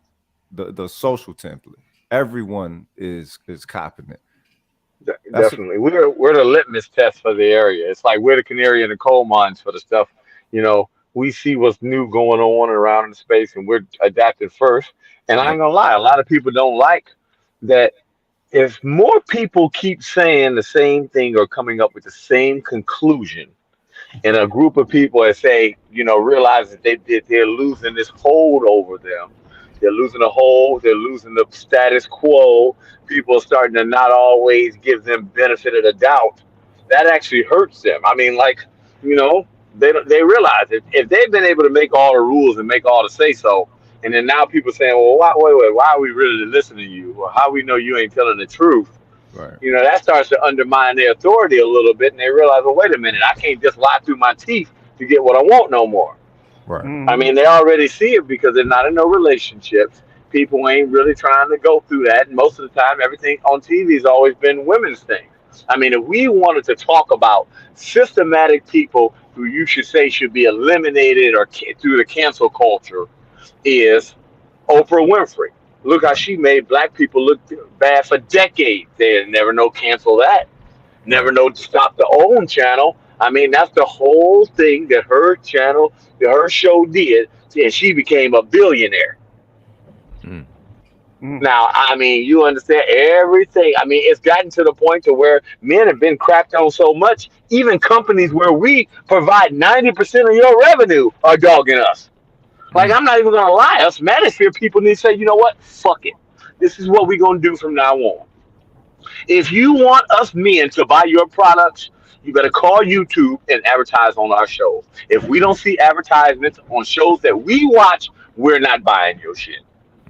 the social template. Everyone is copying it. That's a, Definitely. We're the litmus test for the area. It's like we're the canary in the coal mines for the stuff. We see what's new going on around in space, and we're adapting first. And I yep, ain't gonna lie, a lot of people don't like that. If more people keep saying the same thing or coming up with the same conclusion, and a group of people that say, realize that they're losing this hold over them. They're losing the hold. They're losing the status quo. People are starting to not always give them benefit of the doubt. That actually hurts them. I mean, like, you know, they realize if they've been able to make all the rules and make all the say so, and then now people saying, well, wait, why are we really listening to you? Or how we know you ain't telling the truth? right, That starts to undermine their authority a little bit, and they realize, well, wait a minute, I can't just lie through my teeth to get what I want no more. right, I Hmm. mean, they already see it because they're not in no relationships. People ain't really trying to go through that. And most of the time, everything on TV has always been women's thing. I mean, if we wanted to talk about systematic people who you should say should be eliminated or through the cancel culture, is Oprah Winfrey. Look how she made black people look bad for decades. They never know cancel that. Never Right. know to stop the own channel. I mean, that's the whole thing that her channel, that her show did, and she became a billionaire. Mm. Mm. Now, I mean, you understand everything. I mean, it's gotten to the point to where men have been crapped on so much. Even companies where we provide 90% of your revenue are dogging us. Like, Mm. I'm not even gonna lie. Us manosphere people need to say, you know what? Fuck it. This is what we're gonna do from now on. If you want us men to buy your products, you better call YouTube and advertise on our shows. If we don't see advertisements on shows that we watch, we're not buying your shit.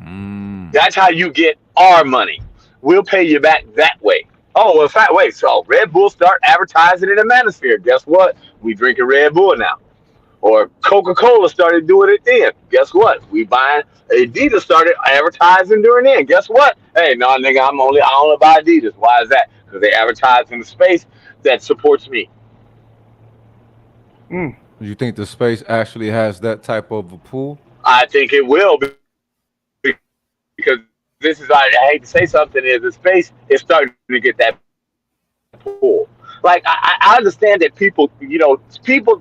Mm. That's how you get our money. We'll pay you back that way. Oh, in fact, wait. So Red Bull start advertising in the manosphere. Guess what? We drinking Red Bull now. Or Coca Cola started doing it then. Guess what? We buying Adidas started advertising during then. Guess what? Hey, no, nigga, I only buy Adidas. Why is that? Because they advertise in the space that supports me. Mm. You think the space actually has that type of a pool? I think it will because this is I hate to say something is the space is starting to get that pull. Like I understand that people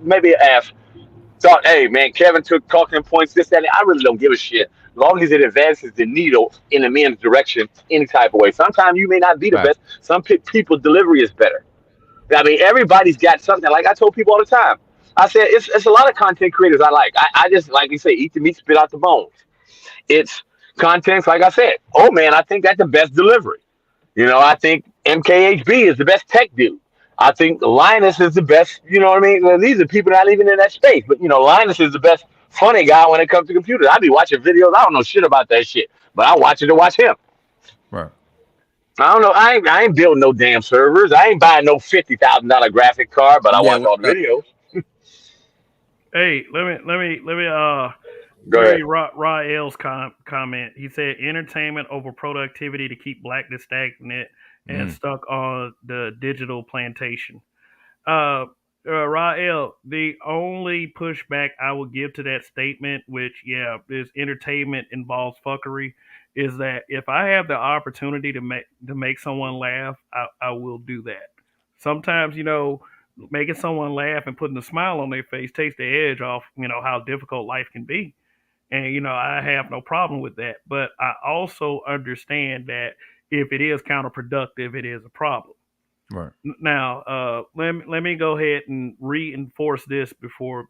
maybe have thought, hey man, Kevin took talking points, this, that, and I really don't give a shit. Long as it advances the needle in a man's direction, any type of way. Sometimes you may not be the best. Fact. Some people delivery is better. I mean, everybody's got something. Like I told people all the time. I said it's a lot of content creators I like. I just like you say, eat the meat, spit out the bones. It's contents, like I said. Oh man, I think that's the best delivery. I think MKHB is the best tech dude. I think Linus is the best. You know what I mean? Well, these are people not even in that space, but Linus is the best funny guy when it comes to computers. I be watching videos. I don't know shit about that shit, but I watch it to watch him. Right. I don't know. I ain't building no damn servers. I ain't buying no $50,000 graphic card, but I Yeah, watch what's all the up? videos. Hey, let Go me ahead. read Rael's comment. He said entertainment over productivity to keep blackness stagnant and Mm. stuck on the digital plantation. Uh, Rael, the only pushback I will give to that statement, which yeah, is entertainment involves fuckery, is that if I have the opportunity to make someone laugh, I will do that. Sometimes making someone laugh and putting a smile on their face takes the edge off how difficult life can be, and I have no problem with that. But I also understand that if it is counterproductive, it is a problem. Right. Now, let me go ahead and reinforce this before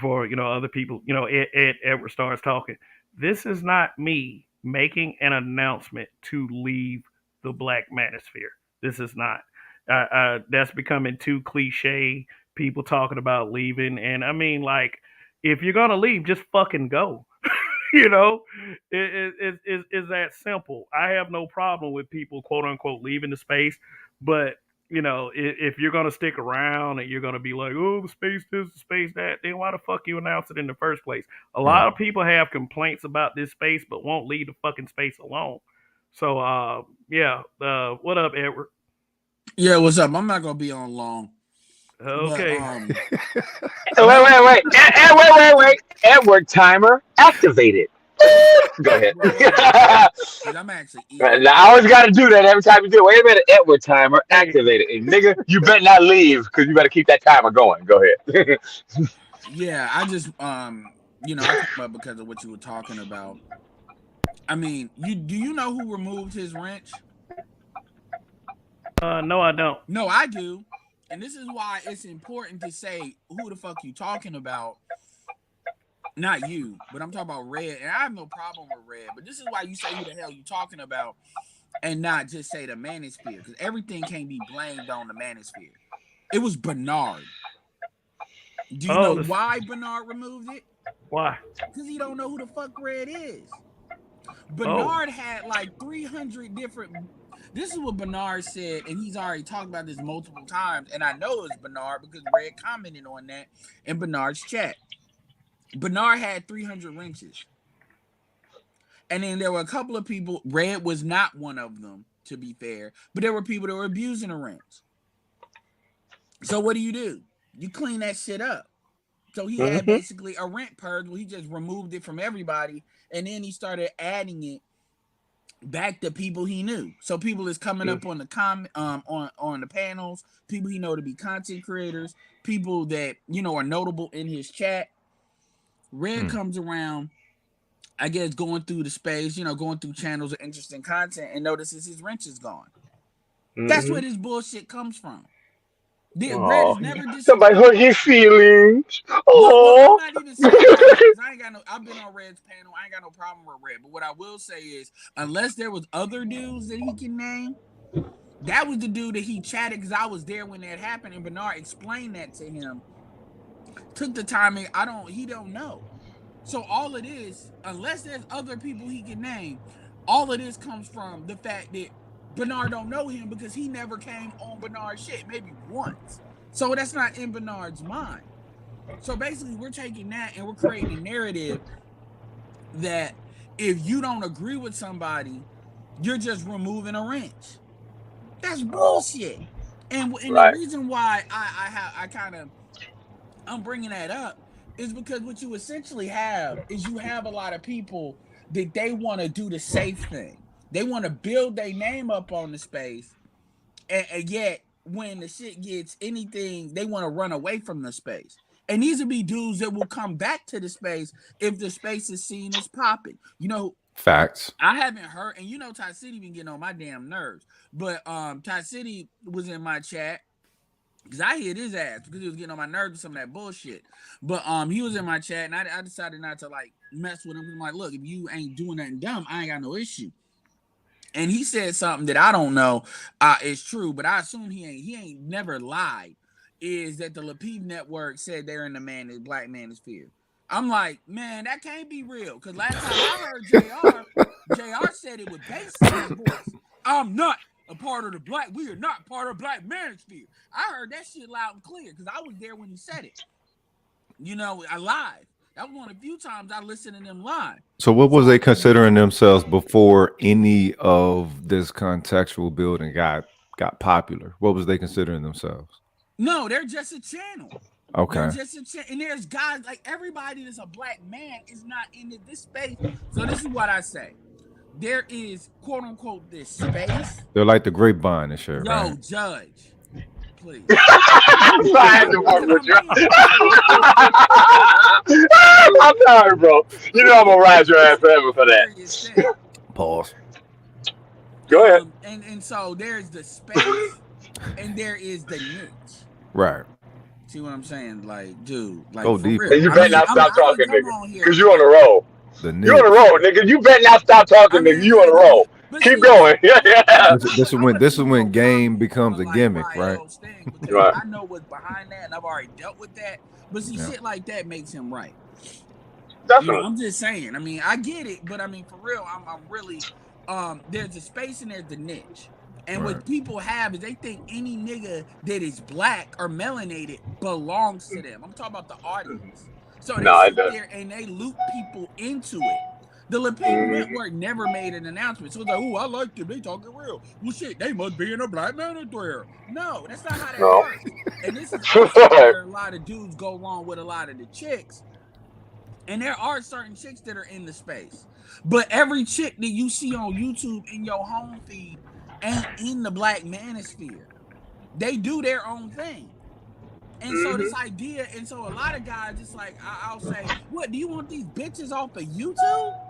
other people, Edward starts talking. This is not me making an announcement to leave the black manosphere. This is not. That's becoming too cliche. People talking about leaving, and I mean, like, if you're gonna leave, just fucking go. you know, is that simple. I have no problem with people, quote unquote, leaving the space, but if you're gonna stick around and you're gonna be like, oh, the space this, the space that, then why the fuck you announce it in the first place? A lot Right. of people have complaints about this space, but won't leave the fucking space alone. So, yeah, what up, Edward? Yeah, what's up? I'm not gonna be on long, but Okay. Wait, one wait, thing, wait. Wait. Edward timer activated. Go ahead. because I'm actually eating Now, right I always now. got to do that every time you do it. Wait a minute. Edward timer Hey, activated. And nigga, you better not leave because you better keep that timer going. Go ahead. Yeah, I just I came up because of what you were talking about. I mean, you know who removed his wrench? no, I don't. No, I do. And this is why it's important to say who the fuck you talking about. Not you, but I'm talking about Red. And I have no problem with Red. But this is why you say who the hell you talking about and not just say the manosphere. Because everything can't be blamed on the manosphere. It was Bernard. Do you Oh, know this why Bernard removed it? why? Because he don't know who the fuck Red is. Oh, Bernard had like 300 different. This is what Bernard said, and he's already talked about this multiple times. And I know it's Bernard because Red commented on that in Bernard's chat. Bernard had 300 wrenches. And then there were a couple of people, Red was not one of them, to be fair, but there were people that were abusing the wrench. So what do? You clean that shit up. So he had basically a rent purge where he just removed it from everybody, and then he started adding it back to people he knew. So people is coming up on the on the panels, people he know to be content creators, people that are notable in his chat. Red comes around, I guess, going through the space, going through channels of interesting content, and notices his wrench is gone. That's where this bullshit comes from. Red is never Somebody hurt his feelings. Well, I'm not even saying all that because I ain't got no. I've been on Red's panel. I ain't got no problem with Red. But what I will say is, unless there was other dudes that he can name, that was the dude that he chatted because I was there when that happened, and Bernard explained that to him. Took the time. He don't know. So all it is, unless there's other people he can name, all of this comes from the fact that Bernard don't know him because he never came on Bernard's shit, maybe once. So that's not in Bernard's mind. So basically, we're taking that and we're creating a narrative that if you don't agree with somebody, you're just removing a wrench. That's bullshit. And the reason why I'm bringing that up is because what you essentially have is you have a lot of people that they want to do the safe thing. They want to build their name up on the space, and yet when the shit gets anything, they want to run away from the space. And these would be dudes that will come back to the space if the space is seen as popping. Facts. I haven't heard, and Ty City been getting on my damn nerves. But Ty City was in my chat because I hit his ass because he was getting on my nerves with some of that bullshit. But he was in my chat, and I decided not to mess with him. I'm like, look, if you ain't doing nothing dumb, I ain't got no issue. And he said something that I don't know is true, but I assume he ain't never lied. Is that the Lapid Network said they're in the black manosphere? I'm like, man, that can't be real. Because last time I heard JR said it with bass in his voice. I'm not a part of we are not part of black manosphere. I heard that shit loud and clear because I was there when he said it. I live. That was one of the few times I listened to them live. So what was they considering themselves before any of this contextual building got popular? What was they considering themselves? No, they're just a channel. Okay. They're just a channel. And there's guys, like everybody that's a black man is not in this space. So this is what I say. There is, quote unquote, this space. They're like the grapevine and shit, right? Yo, Judge. Please. I'm sorry, bro. I'm gonna ride your ass forever for that. Pause. Go ahead. And so there's the space and there is the niche. Right. See what I'm saying? Like, dude, go deep. And you better not stop talking, nigga. Because you on the roll. You on the roll, nigga. You better not stop talking, nigga. You on the roll. Keep going. This is when game becomes a gimmick, right? Right. I know what's behind that, and I've already dealt with that. But see, shit like that makes him right. Definitely. I'm just saying. I mean, I get it, but I mean, for real, I'm really. There's a space and there's the niche. And what people have is they think any nigga that is black or melanated belongs to them. I'm talking about the audience. So they sit there and they loop people into it. The Lapid Network never made an announcement. So it's like, oh, I like them. They talking real. Well, shit, they must be in a black manosphere. No, that's not how that works. And this is also where a lot of dudes go along with a lot of the chicks. And there are certain chicks that are in the space. But every chick that you see on YouTube in your home feed ain't in the black manosphere. They do their own thing. And so this idea, and so a lot of guys, it's like, I'll say, what, do you want these bitches off of YouTube?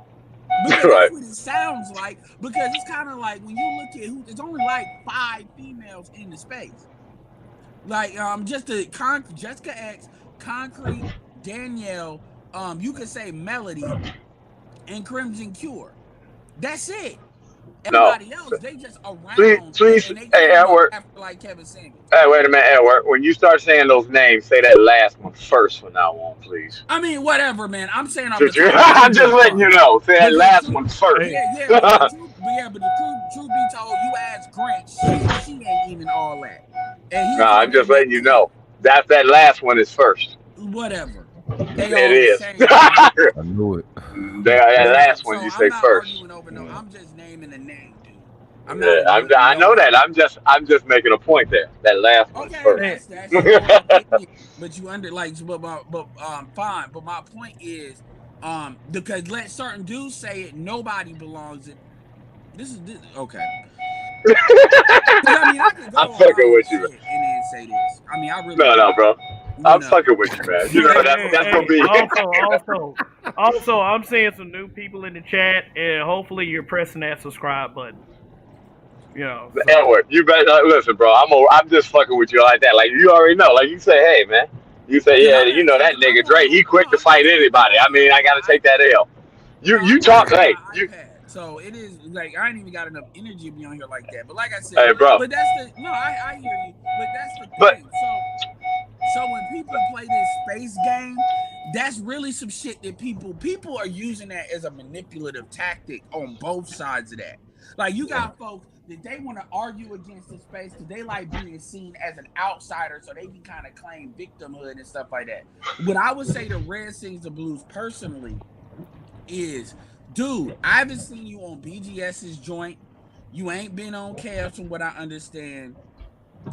Because that's what it sounds like. Because it's kind of like, when you look at there's only like 5 females in the space. Like, Jessica X, Concrete, Danielle, you could say Melody, and Crimson Cure. That's it. Everybody else, they just around. Please, and they hey, Edward. Like Kevin Samuels. Hey, wait a minute, Edward. When you start saying those names, say that last one first from now on, please. I mean, whatever, man. I'm saying I'm just letting you know. Say that last one first. Yeah, but the truth be told, you ask Grant, she ain't even all that. And I'm just letting you know. That last one is first. Whatever. It is. I knew it. That last one you say first. I'm just naming the name, dude. I'm Yeah, not ignoring I know that. nobody. I'm just making a point there. That last one Okay, first. Hey, that's your opinion, but you under like, but fine. But my point is, because let certain dudes say it, nobody belongs in. This okay. Because I mean, I could I'm go on my fucking own with you. shit and then say this. I mean, I really No, could. no, bro. You I'm know. fucking with you, man. You hey, know hey, that's gonna hey. be. Also, I'm seeing some new people in the chat, and hopefully you're pressing that subscribe button. You know, so Edward, you better listen, bro. I'm just fucking with you like that. Like you already know. Like you say, hey, man. You say, Cause yeah, I'm you know actually, that cause I'm nigga Dre. on, He no, quick to I'm fight actually anybody. I watching mean, it I on gotta my take that L. No, You I'm talk, watching it on hey, my you, iPad. So it is like I ain't even got enough energy to be on here like that. But like I said, hey, bro. but that's the no, I hear you. But that's the But thing. So when people play this space game, that's really some shit that people are using that as a manipulative tactic on both sides of that. Like you got folks that they want to argue against the space because they like being seen as an outsider, so they can kind of claim victimhood and stuff like that. What I would say to Red Sings the Blues personally is, dude, I haven't seen you on BGS's joint. You ain't been on Cavs from what I understand.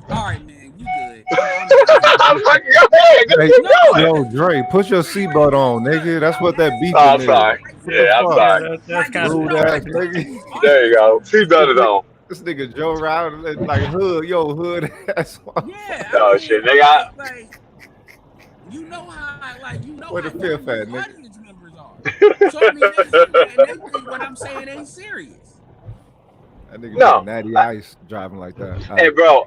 All right, man, you good. I'm done here. I'm fucking go ahead. Go Hey, keep No, going. yo, Dre, put your Dre, seatbelt on, nigga. That's what that asking Oh, beeping I'm you, is. sorry. like What the Yeah, for I'm fuck? yeah, sorry. that's like, kind cause of you Rude know, ass like distracting. nigga. dudes There you arguments go. with This Seatbelt is nigga, on. this nigga Joe Rowdy, like hood, yo, hood ass yeah, motherfucker. I Oh mean, shit, they got. like you know Where the how young fifth these at, nigga? audience members are. So I mean, they hear that and they think what I'm saying ain't serious. That nigga drinking No. natty ice, driving like that. Hey, bro.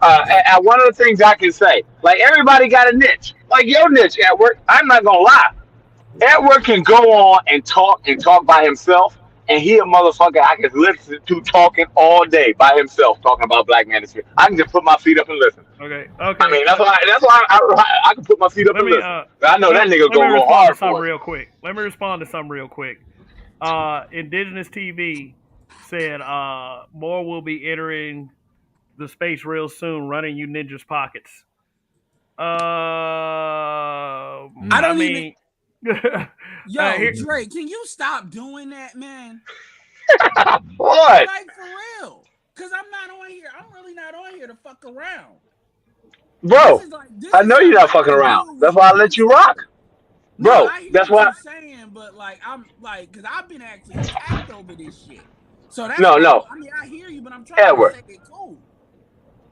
One of the things I can say, like everybody got a niche. Like your niche at work. I'm not gonna lie. Edward can go on and talk by himself, and he a motherfucker I can listen to talking all day by himself, talking about Black Manosphere. I can just put my feet up and listen. Okay, I okay. mean, that's why I can put my feet up Let and me listen. But I know let, that nigga let me gonna go respond to hard something for it. real quick. Indigenous TV said more will be entering the space real soon, running you ninjas pockets. I I don't even mean, yo, here, Drake, can you stop doing that, man? What, Like for real. Cause I'm not on here. I'm really not on here to fuck around. bro? This I is know you're something not I fucking could around. do That's with why I let you rock, comfort. No, bro. I hear That's what why. you're saying, but like I'm like, cause I've been actually attacked over this shit. So that's No, why no, I mean I hear you, but I'm trying to Edward. say it cool.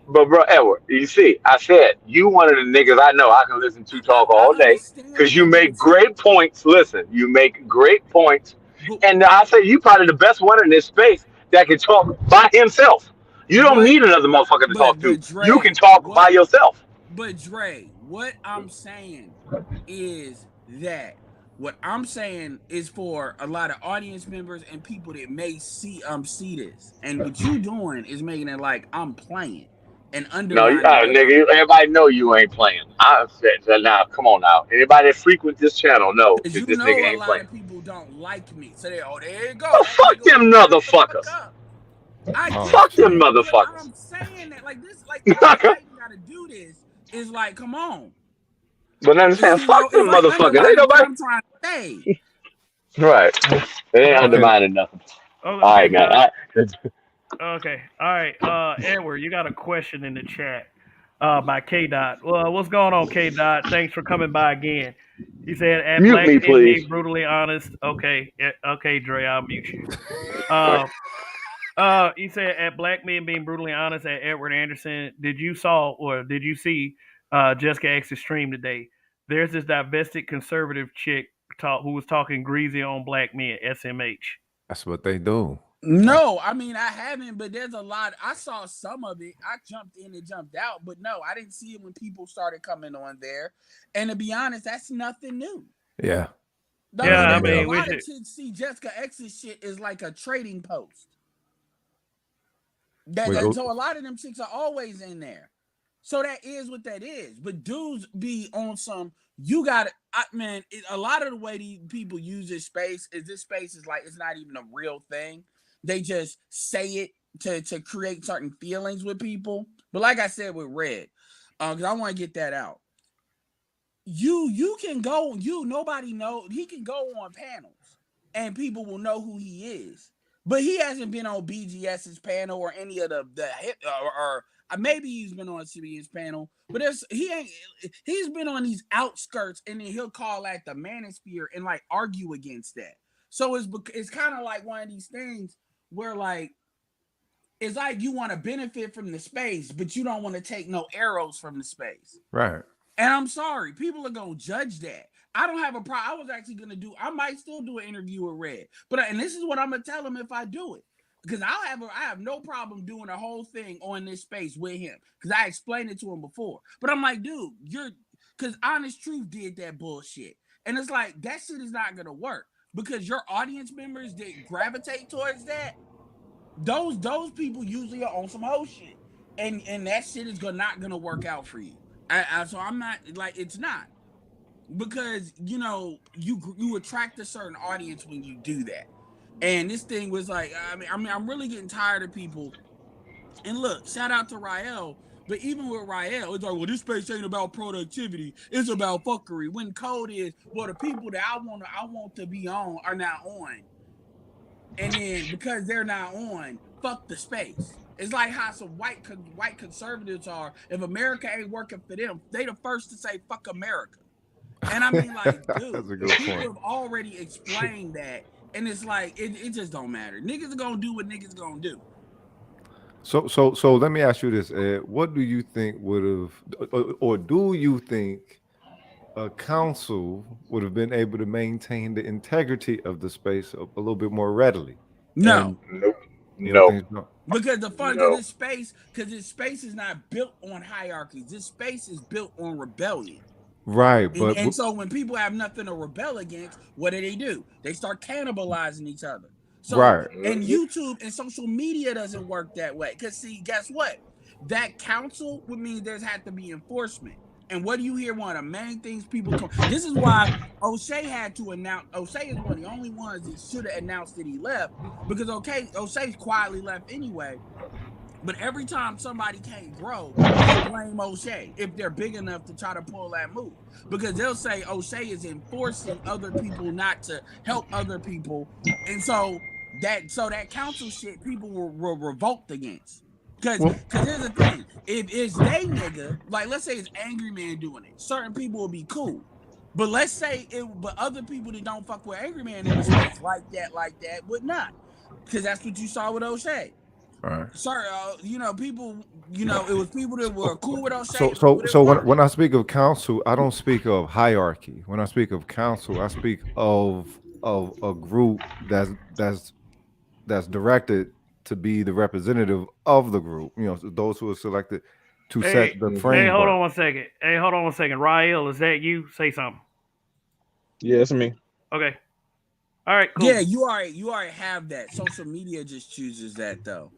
But bro, Edward, you see, I said you one of the niggas I know I can listen to talk all I day understand because you that, make great points. Listen, you make great points, but and I say you probably the best one in this space that can talk by himself. You don't what need another motherfucker to talk to. but You can Dre, talk by yourself. what I'm saying is that what I'm saying is for a lot of audience members and people that may see this. And what you doing is making it like I'm playing and No, undermining what I'm nigga, everybody know you ain't playing. I said, so now, come on now. Anybody that frequent this channel knows because that you this nigga know a ain't lot playing. of people don't like me. So they there you go. Oh, That fuck nigga them will shut the fuck motherfuckers. up. I Oh get Fuck them shit. that, but motherfuckers. I'm saying that like this, like the fact that I even gotta do this is like, come on. But I'm saying, You know, fuck it's them like motherfuckers. Ain't undermining what nobody. I'm trying to say. Right. It ain't uh, Okay. undermining nothing. All okay, right, man. okay, all right. Edward, you got a question in the chat by K Dot. Well, what's going on, K Dot? Thanks for coming by again. He said, "At Mute black me, men please. being brutally honest." Okay, okay, Dre, I'll mute you. Uh, he said, "At black men being brutally honest." At Edward Anderson, did you see Jessica X's stream today? There's this divested conservative chick who was talking greasy on black men. SMH. That's what they do. No, I mean I haven't, but there's a lot. I saw some of it. I jumped in and jumped out, but no, I didn't see it when people started coming on there. And to be honest, that's nothing new. Yeah. I Yeah, mean, I a Yeah. mean, we lot of should. chicks see Jessica X's shit is like a trading post. We go. So a lot of them chicks are always in there. So that is what that is. But dudes be on some. You got man. A lot of the way these people use this space is like it's not even a real thing. They just say it to create certain feelings with people. But like I said with Red, because I want to get that out. You can go. Nobody know he can go on panels and people will know who he is. But he hasn't been on BGS's panel or any of the hit or maybe he's been on CBS panel, but he's been on these outskirts, and then he'll call that the manosphere and like argue against that. So it's kind of like one of these things where like it's like you want to benefit from the space, but you don't want to take no arrows from the space. Right. And I'm sorry, people are gonna judge that. I don't have a problem. I was actually gonna I might still do an interview with Red, and this is what I'm gonna tell him if I do it, because I have no problem doing a whole thing on this space with him, because I explained it to him before. But I'm like, dude, because Honest Truth did that bullshit, and it's like that shit is not gonna work because your audience members that gravitate towards that, those people usually are on some whole shit, and that shit is not gonna work out for you. So I'm not like, it's not, because you attract a certain audience when you do that. And this thing was like, I mean I'm really getting tired of people. And look, shout out to Rael, but even with Rael, it's like, well, this space ain't about productivity, it's about fuckery. When code is, well, the people that I want to be on are not on, and then because they're not on, fuck the space. It's like how some white conservatives are. If America ain't working for them, they the first to say fuck America. And I mean, like, dude, people have already explained that, and it's like it just don't matter. Niggas are gonna do what niggas gonna do. So let me ask you this, Ed. What do you think would have, or do you think a council would have been able to maintain the integrity of the space a little bit more readily? No. And Nope. you don't think so? Because the fun No. of this space is not built on hierarchies. This space is built on rebellion. Right, but and so when people have nothing to rebel against, what do? They start cannibalizing each other. So right. And YouTube and social media doesn't work that way. Because see, guess what? That council would mean there's had to be enforcement. And what do you hear? One of the main things people come. This is why O'Shea had to announce. O'Shea is one of the only ones that should have announced that he left, because O'Shea's quietly left anyway. But every time somebody can't grow, they blame O'Shea if they're big enough to try to pull that move. Because they'll say O'Shea is enforcing other people not to help other people. And so that council shit, people were revolt against. Because here's the thing. If it's they nigga, like let's say it's Angry Man doing it, certain people will be cool. But let's say but other people that don't fuck with Angry Man in the space like that would not. Because that's what you saw with O'Shea. Right. Sorry, people, it was people that were cool with O'Shea. So when I speak of council, I don't speak of hierarchy. When I speak of council, I speak of a group that's directed to be the representative of the group. Those who are selected to set the framework. Hey, hold on one second. Rael, is that you? Say something. Yeah, it's me. Okay. All right, cool. Yeah, you already have that. Social media just chooses that, though.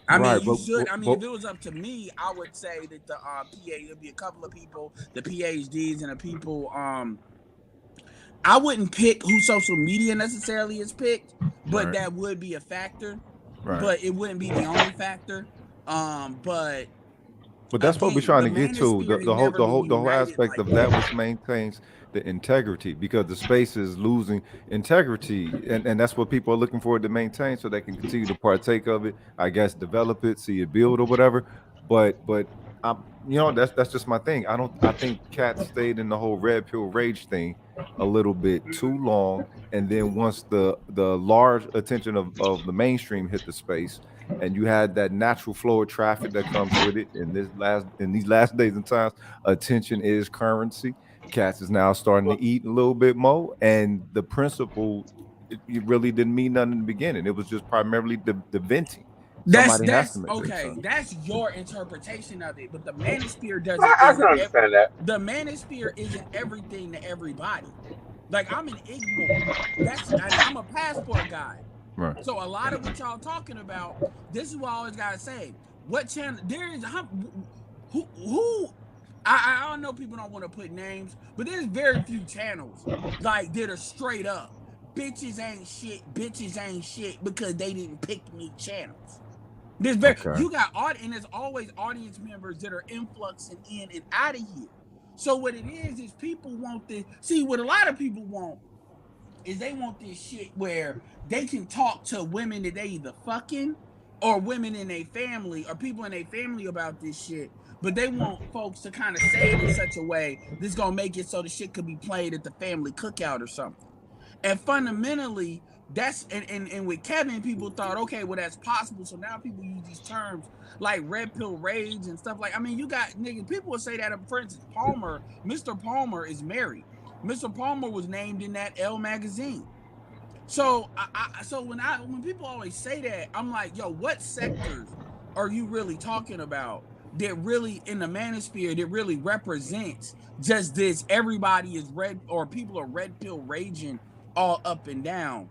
I mean, you should. If it was up to me, I would say that the PA, there'd be a couple of people, the PhDs and the people. I wouldn't pick who social media necessarily is picked, but that would be a factor. Right. But it wouldn't be the only factor. But that's what we're trying to get to. The whole aspect of that which maintains the integrity, because the space is losing integrity, and that's what people are looking for to maintain, so they can continue to partake of it, I guess, develop it, see it build or whatever. But that's just my thing. I think cats stayed in the whole red pill rage thing a little bit too long, and then once the large attention of the mainstream hit the space, and you had that natural flow of traffic that comes with it in these last days and times, attention is currency. Cats is now starting to eat a little bit more, and the principle, it really didn't mean nothing in the beginning. It was just primarily the venting. That's okay. That's your interpretation of it, but the manosphere doesn't. I can understand that. The manosphere isn't everything to everybody. Like, I'm an Igbo. I'm a passport guy. Right. So a lot of what y'all talking about, this is what I always gotta say. What channel there is? Who? I don't know. People don't want to put names, but there's very few channels like that are straight up bitches ain't shit because they didn't pick me channels. There's you got and there's always audience members that are influxing in and out of here. So what it is people want to see what a lot of people want is they want this shit where they can talk to women that they either fucking or women in a family or people in a family about this shit, but they want folks to kind of say it in such a way that's gonna make it so the shit could be played at the family cookout or something. And fundamentally, that's and with Kevin, people thought, okay, well that's possible. So now people use these terms like red pill rage and stuff like. I mean, you got niggas. People will say that. For instance, Mr. Palmer is married. Mr. Palmer was named in that Elle magazine. So when people always say that, I'm like, yo, what sectors are you really talking about that really in the manosphere that really represents just this? Everybody is red, or people are red pill raging all up and down.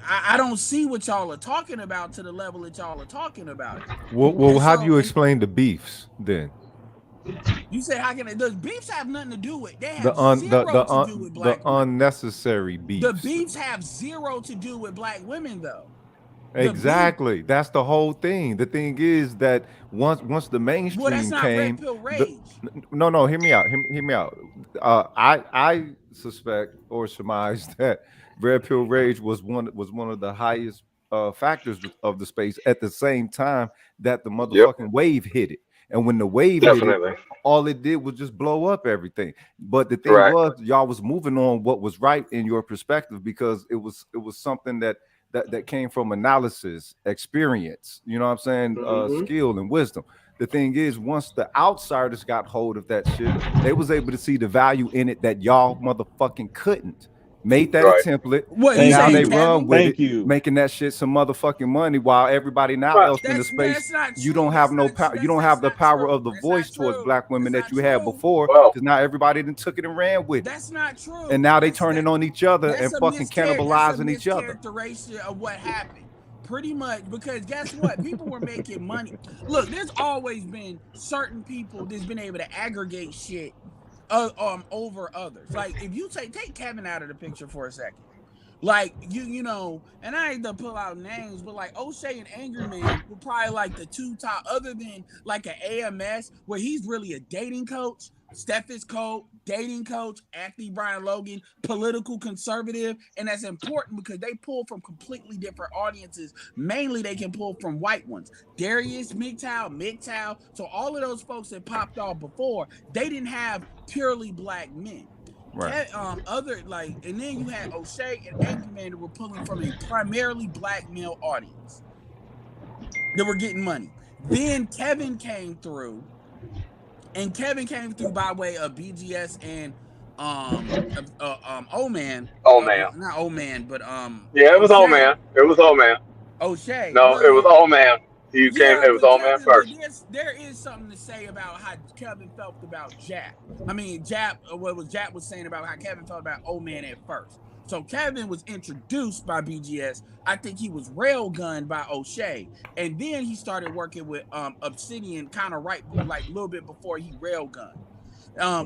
I don't see what y'all are talking about to the level that y'all are talking about it. Well, how do you explain the beefs then? You said how can the beefs have nothing to do with? They have zero to do with black women. Unnecessary beefs. The beefs have zero to do with black women, though. Exactly. That's the whole thing. The thing is that once the mainstream that's not came, red pill rage. no, hear me out. Hear me out. I suspect or surmise that red pill rage was one of the highest factors of the space at the same time that the motherfucking wave hit it. And when the wave hit it, all it did was just blow up everything. But the thing was, y'all was moving on what was right in your perspective because it was something that came from analysis, experience, you know what I'm saying, skill and wisdom. The thing is, once the outsiders got hold of that shit, they was able to see the value in it that y'all motherfucking couldn't. Made that a template, and now they run with it, making that shit some motherfucking money while everybody now else in the space, you don't have no power. You don't have the power of the voice towards black women that you had before, because now everybody then took it and ran with it. That's not true. And now they turning on each other and fucking cannibalizing each other. That's a mischaracterization of what happened. Pretty much, because guess what? People were making money. Look, there's always been certain people that's been able to aggregate shit over others. Like if you take Kevin out of the picture for a second, like you know, and I ain't to pull out names, but like O'Shea and Angry Man were probably like the two top, other than like an AMS where he's really a dating coach. Steph is coach, dating coach, Anthony Brian Logan, political conservative, and that's important because they pull from completely different audiences. Mainly, they can pull from white ones. Darius, MGTOW. So all of those folks that popped off before, they didn't have purely black men. Right. And then you had O'Shea and Angry Man that were pulling from a primarily black male audience that were getting money. Then Kevin came through. And Kevin came through by way of BGS and O-Man. Not O-Man, but yeah, it was O-Man. It was O-Man. O'Shea. No, it was O-Man. It was O-Man first. There is something to say about how Kevin felt about Jap. I mean, Jap was saying about how Kevin felt about O-Man at first. So Kevin was introduced by BGS. I think he was railgunned by O'Shea, and then he started working with Obsidian, kind of like a little bit before he railgunned.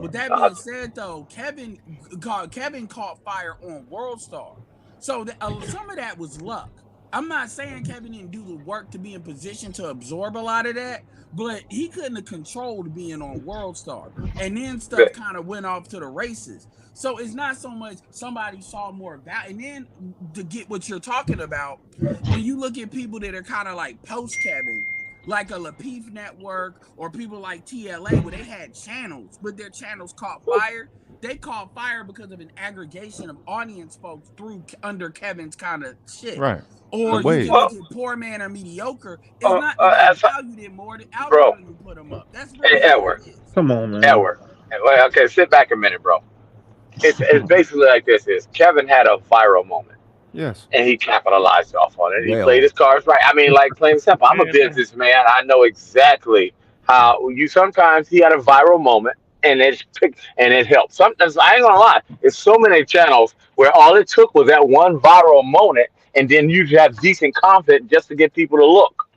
With that being said, though, Kevin caught fire on World Star, so some of that was luck. I'm not saying Kevin didn't do the work to be in position to absorb a lot of that, but he couldn't have controlled being on World Star, and then stuff kind of went off to the races. So it's not so much somebody saw more value. And then to get what you're talking about, when you look at people that are kind of like post-Kevin, like a Lapeef Network or people like TLA, where they had channels, but their channels caught fire. They caught fire because of an aggregation of audience folks under Kevin's kind of shit. Right. Or you can look at Poor Man or Mediocre. It's not that they valued it more. The algorithm put them up. That's really Edward. Come on, man. Edward. Okay, sit back a minute, bro. It's basically like this: Kevin had a viral moment. Yes. And he capitalized off on it. He played his cards right. I mean, like plain and simple. I'm a businessman. I know exactly how sometimes he had a viral moment and it helped. Sometimes I ain't gonna lie, there's so many channels where all it took was that one viral moment, and then you have decent content just to get people to look.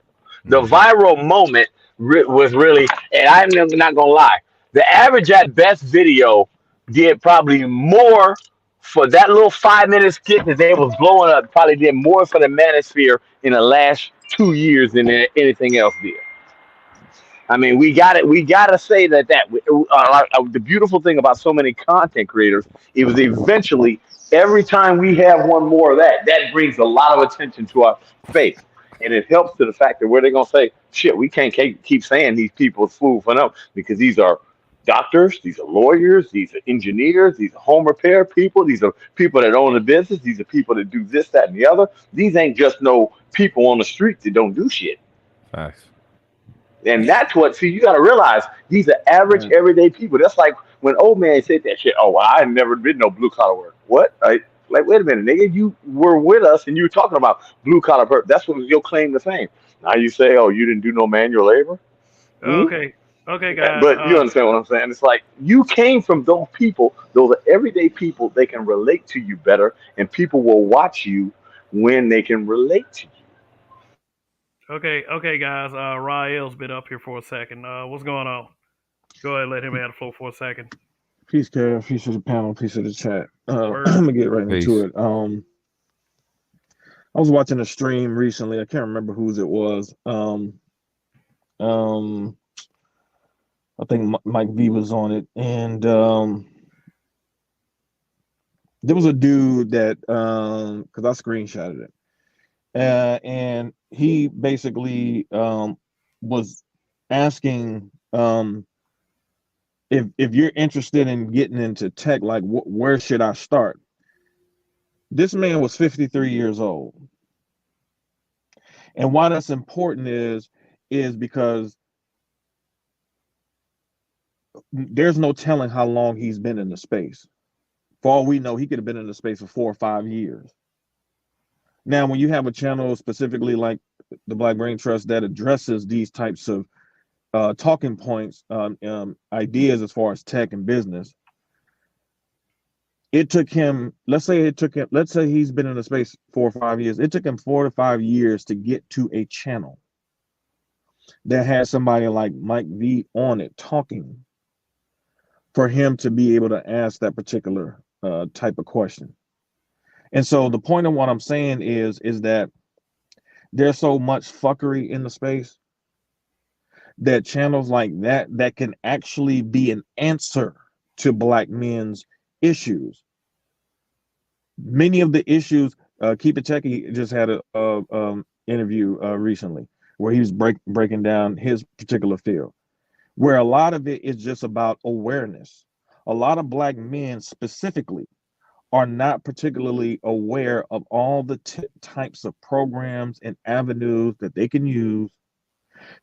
The viral moment was really, and I'm not gonna lie, the average at best video did probably more for that little 5 minute skit that they was blowing up. Probably did more for the manosphere in the last 2 years than anything else did. I mean, we got it. We gotta say that the beautiful thing about so many content creators, it was eventually Every time we have one more of that, that brings a lot of attention to our face. And it helps to the fact that where they're going to say, shit, we can't keep saying these people is food for them because these are doctors, these are lawyers, these are engineers, these are home repair people, these are people that own a business, these are people that do this, that, and the other. These ain't just no people on the street that don't do shit. Facts. And Yeah. that's what, see, you got to realize these are average, Right. everyday people. That's like when old man said that shit. Oh, well, I never did no blue collar work. What? Like, wait a minute, nigga. You were with us and you were talking about blue collar work. That's what was your claim to fame. Now you say, oh, you didn't do no manual labor? Hmm? Okay, okay, guys. But you understand what I'm saying? It's like you came from those people, those are everyday people. They can relate to you better, and people will watch you when they can relate to you. Okay, guys. Rael's been up here for a second. What's going on? Go ahead, let him have the floor for a second. Peace, Kev. Peace to the panel. Peace to the chat. I'm Word. gonna get right into Peace. it. I was watching a stream recently. I can't remember whose it was. Um, I think Mike V was on it, and there was a dude that because I screenshotted it, and he basically was asking if you're interested in getting into tech, like where should I start? This man was 53 years old, and why that's important is because there's no telling how long he's been in the space. For all we know, he could have been in the space for 4 or 5 years. Now, when you have a channel specifically like the Black Brain Trust that addresses these types of talking points, ideas as far as tech and business, it took him, let's say he's been in the space 4 or 5 years. It took him 4 to 5 years to get to a channel that has somebody like Mike V on it talking for him to be able to ask that particular type of question. And so the point of what I'm saying is that there's so much fuckery in the space that channels like that can actually be an answer to Black men's issues. Many of the issues, Keep It Techie just had a interview recently where he was breaking down his particular field, where a lot of it is just about awareness. A lot of Black men specifically are not particularly aware of all the types of programs and avenues that they can use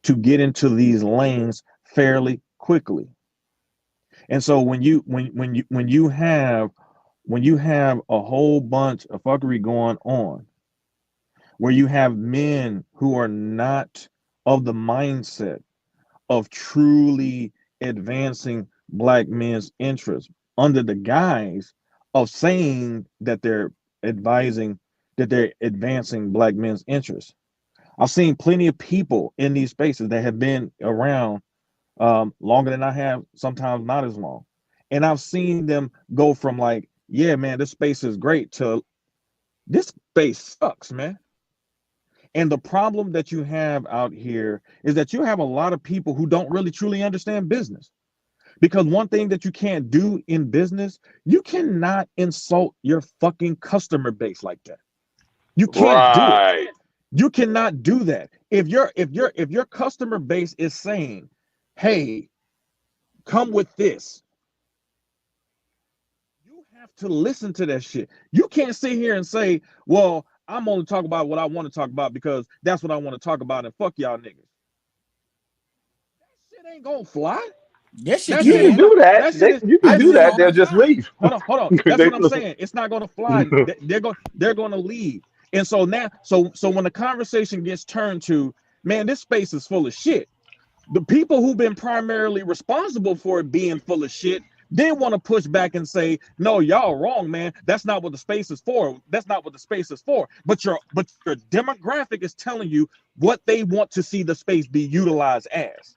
to get into these lanes fairly quickly. And so when you have a whole bunch of fuckery going on, where you have men who are not of the mindset of truly advancing Black men's interests under the guise of saying that they're advising, that they're advancing Black men's interests. I've seen plenty of people in these spaces that have been around longer than I have, sometimes not as long. And I've seen them go from like, yeah, man, this space is great to this space sucks, man. And the problem that you have out here is that you have a lot of people who don't really truly understand business. Because one thing that you can't do in business, you cannot insult your fucking customer base like that. You can't do it. Right. You cannot do that. If your customer base is saying, "Hey, come with this," you have to listen to that shit. You can't sit here and say, "Well, I'm only talking about what I want to talk about because that's what I want to talk about, and fuck y'all niggas." That shit ain't gonna fly. Yes, shit That You shit can is can. not. do that. That shit is. You can I That do do shit it is. that. all They'll the just time. leave. Hold on. That's They- what I'm saying. It's not gonna fly. They're gonna leave. And so now, so when the conversation gets turned to, man, this space is full of shit. The people who've been primarily responsible for it being full of shit then want to push back and say, no, y'all wrong, man. That's not what the space is for. That's not what the space is for. But your demographic is telling you what they want to see the space be utilized as.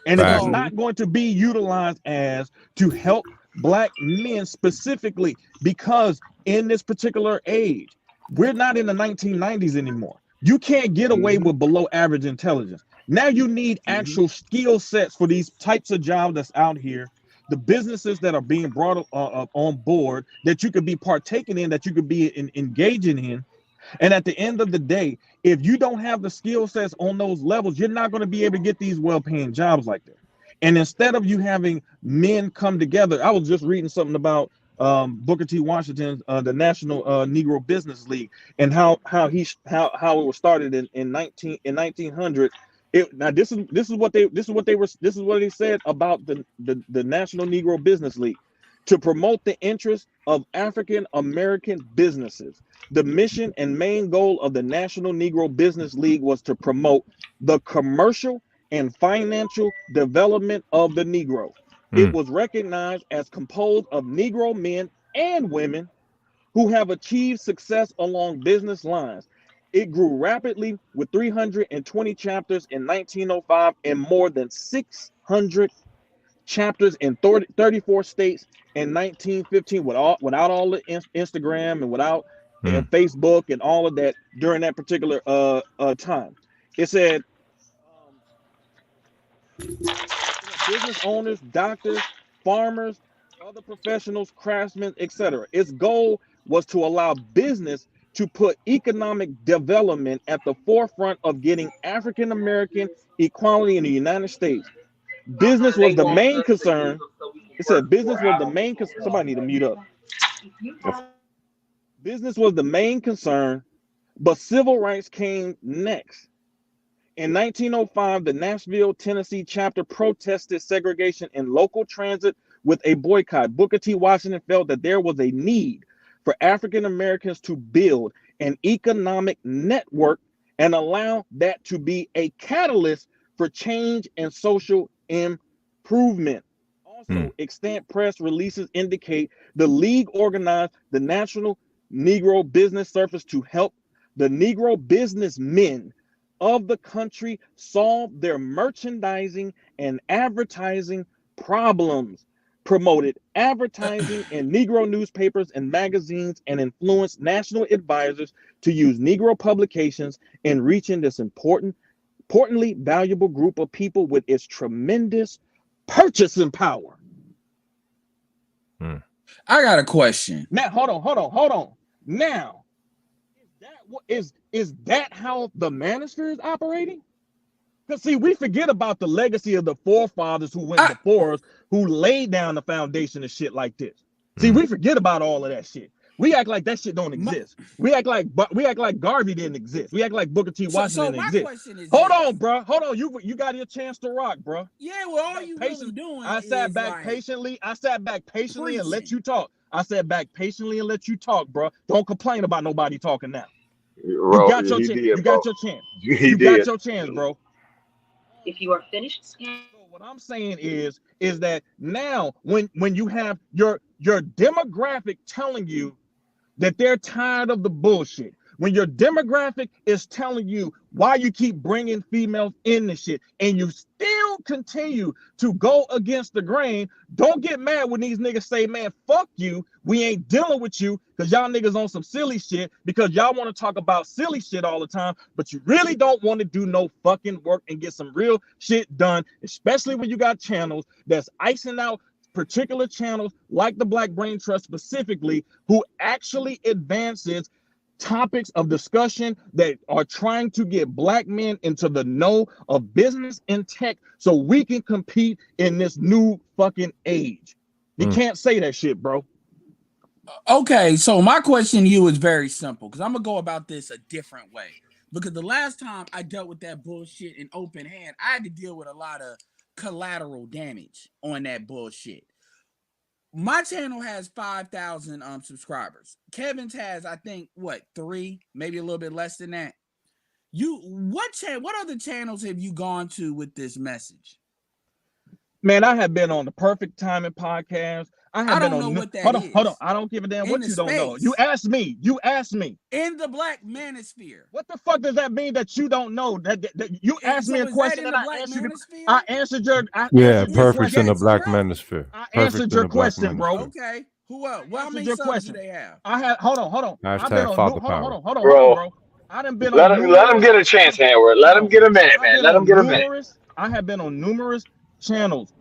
And it is Facts. So not going to be utilized as to help Black men specifically, because in this particular age, we're not in the 1990s anymore. You can't get away with below average intelligence. Now you need actual skill sets for these types of jobs that's out here the businesses that are being brought on board that you could be partaking in, that you could be engaging in. And at the end of the day, if you don't have the skill sets on those levels, you're not going to be able to get these well-paying jobs like that. And instead of you having men come together, I was just reading something about Booker T. Washington, the National Negro Business League, and how it was started in 1900. Now this is what they said about the National Negro Business League: to promote the interests of African American businesses. The mission and main goal of the National Negro Business League was to promote the commercial and financial development of the Negro. It was recognized as composed of Negro men and women who have achieved success along business lines. It grew rapidly with 320 chapters in 1905 and more than 600 chapters in 34 states in 1915, without all the Instagram and without Facebook and all of that during that particular time. It said business owners, doctors, farmers, other professionals, craftsmen, etc. Its goal was to allow business to put economic development at the forefront of getting African American equality in the United States. Business was the main concern. It said business was the main concern. Somebody need to mute up. Business was the main concern, but civil rights came next. In 1905, the Nashville, Tennessee chapter protested segregation in local transit with a boycott. Booker T. Washington felt that there was a need for African Americans to build an economic network and allow that to be a catalyst for change and social improvement. Also, extant press releases indicate the league organized the National Negro Business Service to help the Negro businessmen of the country solve their merchandising and advertising problems, promoted advertising in Negro newspapers and magazines, and influenced national advisors to use Negro publications in reaching this importantly valuable group of people with its tremendous purchasing power. I got a question. Now, hold on. Now, is that how the manosphere is operating? Because see, we forget about the legacy of the forefathers who went before us, who laid down the foundation of shit like this. See, we forget about all of that shit. We act like that shit don't exist. We act like Garvey didn't exist. We act like Booker T. Washington didn't exist. Question is hold on, bro. Hold on. You got your chance to rock, bro. Yeah, well, all you really doing I sat back patiently and let you talk. I sat back patiently and let you talk, bro. Don't complain about nobody talking now. You got your chance. You got your chance, bro. If you are finished scanning. What I'm saying is that now when you have your demographic telling you that they're tired of the bullshit, when your demographic is telling you why you keep bringing females in the shit and you still continue to go against the grain, don't get mad when these niggas say, man, fuck you, we ain't dealing with you because y'all niggas on some silly shit, because y'all want to talk about silly shit all the time, but you really don't want to do no fucking work and get some real shit done, especially when you got channels that's icing out particular channels like the Black Brain Trust specifically, who actually advances topics of discussion that are trying to get black men into the know of business and tech so we can compete in this new fucking age. You can't say that shit, bro. Okay, so my question to you is very simple, because I'm gonna go about this a different way. Because the last time I dealt with that bullshit in open hand, I had to deal with a lot of collateral damage on that bullshit. My channel has 5,000 subscribers. Kevin's has, I think, 3, maybe a little bit less than that. What other channels have you gone to with this message? Man, I have been on the Perfect Timing podcast. I don't know what that is. Hold on. I don't give a damn what you don't know. You asked me. In the Black Manosphere. What the fuck does that mean that you don't know? That you asked me a question and I answered your Perfect in the Black Manosphere. I answered your question, bro. Okay. Who else? Well, how many subs do they have? I had hold on. Hashtag Father Power. Hold on, bro. I done been let him get a chance, Howard. Let him get a minute, man. Let him get a minute. I have been on numerous channels